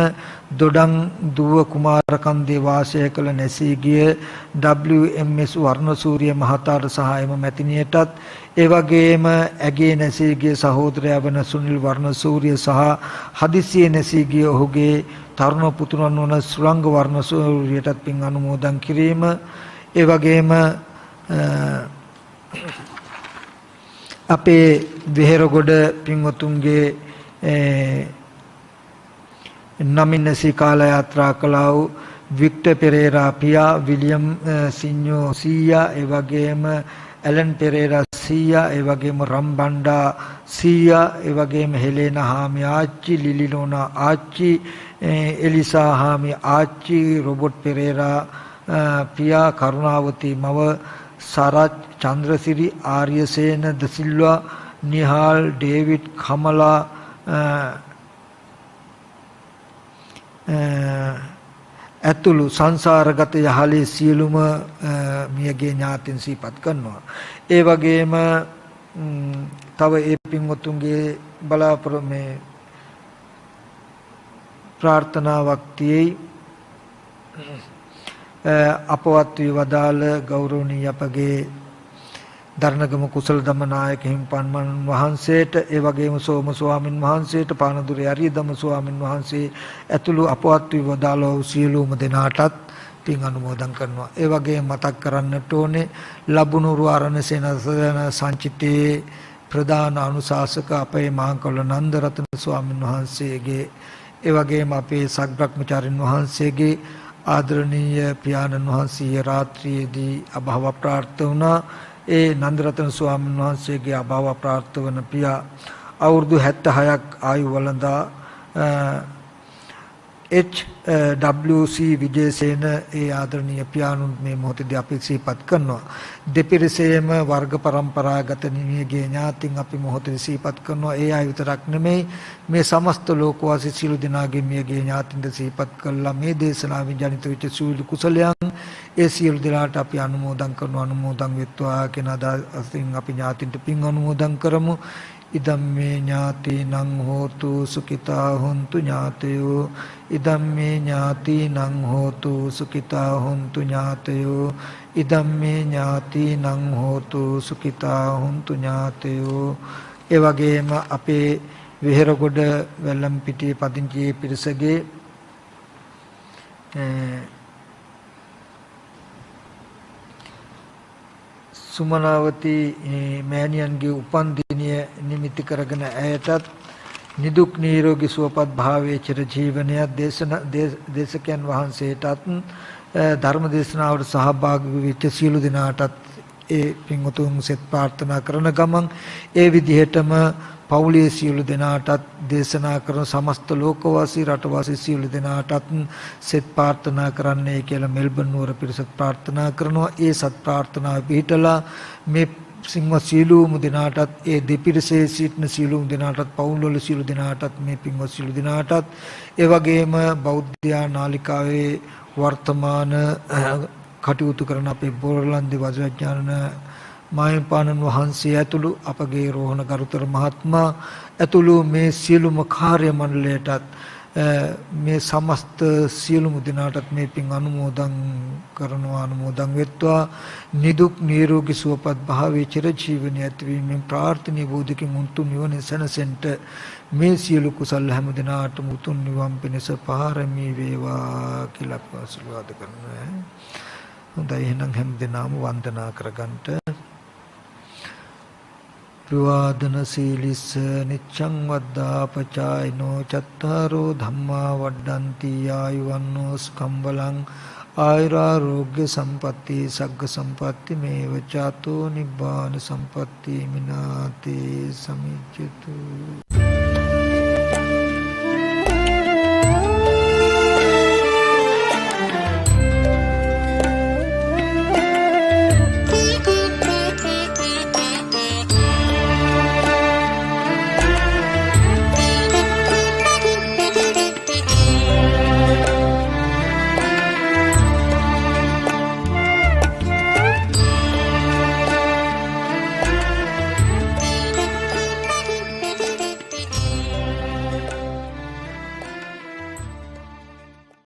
දොඩම් දුව කුමාරකන්දේ වාසය කළ නැසී ගිය WMS වර්ණසූරිය මහතාට සහ එම මැතිණියටත් ඒ වගේම ඇගේ නැසී ගිය සහෝදරයා වන සුනිල් වර්ණසූරිය සහ හදිසියේ නැසී ගිය ඔහුගේ තරුණ පුතුණන් වන සුලංග වර්ණසූරියටත් පින් අනුමෝදන් කිරීම ඒ වගේම අපේ වෙහෙරගොඩ පින්වතුන්ගේ නමින්නසී කාල යාත්‍රා කළා වූ වික්ටර් පෙරේරා පියා විලියම් සිඤ්ඤෝ සීයා ඒ වගේම ඇලන් පෙරේරා සීයා ඒ වගේම රම්බණ්ඩා සීයා ඒ වගේම හෙලේනා හාමි ආච්චි ලිලිනෝනා ආච්චි එලිසා හාමි ආච්චි රොබර්ට් පෙරේරා පියා කරුණාවතී මව සරත් චන්ද්‍රසිරි ආර්යසේන ද සිල්වා නිහාල් ඩේවිඩ් කමලා ඇතුළු සංසාරගත යහලේ සියලුම මියගේ ඥාතීන් සිහිපත් කරනවා. ඒ වගේම තව ඒ පින්වතුන්ගේ බලාපොරොත්තු මේ ප්‍රාර්ථනාවක් තියෙයි. අපවත් වී වදාළ ගෞරවනීය අපගේ දරණගම කුසල ධම්මනායක හිමිපාණන් වහන්සේට ඒ වගේම සෝම ස්වාමින් වහන්සේට පානදුරේ අරියදම ස්වාමින් වහන්සේ ඇතුළු අපවත් වී වදාළ සියලුම දෙනාටත් පින් අනුමෝදන් කරනවා. ඒ වගේම මතක් කරන්නට ඕනේ ලබුනුරු අරණ සේනාසන සංචිතේ ප්‍රධාන අනුශාසක අපේ මහාකල්ල නන්දරත්න ස්වාමින් වහන්සේගේ ඒ වගේම අපේ සග්බ්‍රහ්මචාරින් වහන්සේගේ ආදරණීය පියාණන් වහන්සේ රාත්‍රියේදී අභව ප්‍රාර්ථ වුණා. ඒ නන්දරතන ස්වාමීන් වහන්සේගේ අභව ප්‍රාර්ථ වන පියා අවුරුදු 76ක් ආයු වළඳා HWC විජේසේන ඒ ආදරණීය පියාණන් මේ මොහොතේදී අපි සිහිපත් කරනවා. දෙපිරිසේම වර්ග પરම්පරාගත නිවිගේ ඥාතින් අපි මොහොතේ සිහිපත් කරනවා. ඒ අය විතරක් නෙමෙයි මේ සමස්ත ලෝකවාසී සියලු දෙනාගේ මියගේ ඥාතින්ද සිහිපත් කළා. මේ දේශනාවෙන් ජනිත වෙච්ච සියලු කුසලයන් ඒ සියලු දෙනාට අපි අනුමෝදන් කරනවා. අනුමෝදන් වෙත්වා කියන අදහසින් අපි ඥාතින්ට පින් අනුමෝදන් කරමු. ඉදම්මේ ඥාතිනං හෝතු සුඛිතා හොන්තු ඥාතයෝ ඉදම්මේ ඥාතිනං හෝතු සුඛිතා හොන්තු ඥාතයෝ ඉදම්මේ ඥාතිනං හෝතු සුඛිතා හොන්තු ඥාතයෝ. ඒ වගේම අපේ වෙහෙරගොඩ වැල්ලම්පිටියේ පදිංචි පිරිසගේ සුමනාවතී මෑණියන්ගේ උපන් දිනය නිමිති කරගෙන ඇයටත් නිදුක් නිරෝගී සුවපත් භාවයේ චිර ජීවනයක් දේශකයන් වහන්සේටත් ධර්ම දේශනාවට සහභාගී වෙච්ච සියලු දෙනාටත් ඒ පින්වතුන් සෙත් ප්‍රාර්ථනා කරන ගමන් ඒ විදිහටම පවුලේ සියලු දෙනාටත් දේශනා කරන සමස්ත ලෝකවාසී රටවාසී සියලු දෙනාටත් සෙත් ප්‍රාර්ථනා කරන්නයි කියලා මෙල්බන් නුවර පිරිසක් ප්‍රාර්ථනා කරනවා. ඒ සත් ප්‍රාර්ථනාව පිළිතලා මේ සිංහ සීලූම දිනාටත් ඒ දෙපිරිසේ සිටින සීලූම දිනාටත් පවුල්වල සීලු දිනාටත් මේ පින්වත් සීලු දිනාටත් ඒ වගේම බෞද්ධ නාලිකාවේ වර්තමාන කටයුතු කරන අපේ බෝරලන්දේ වජිරඥාන මාහිමිපාණන් වහන්සේ ඇතුළු අපගේ රෝහණ ගරුතර මහත්මයා ඇතුළු මේ සියලුම කාර්ය මණ්ඩලයටත් මේ සමස්ත සියලුම දිනාටත් මේ පින් අනුමෝදන් කරනවා අනුමෝදන් වෙත්වා නිදුක් නිරෝගී සුවපත් භාවයේ චිරජීවනයේ ඇතිවීමෙන් ප්‍රාර්ථනීය බෝධිකින් උතුම් නිවන සැනසෙන්නට මේ සියලු කුසල් හැම දිනාටම උතුම් නිවන් පිණිස පාරමී වේවා කියලා ආශිර්වාද කරනවා. හොඳයි එහෙනම් හැම දිනම වන්දනා කරගන්නට විවාදන සීලිස්ස නිච්ඡං වද්දාපචායිනෝ චත්තාරෝ ධම්මා වඩ්ඩಂತಿ ආයුවන්නෝ ස්කම්බලං ආයුරාෝග්‍ය සම්පatti සග්ග සම්පatti මේව චාතෝ නිබ්බාන සම්පatti මිනාතේ සමිච්ඡතු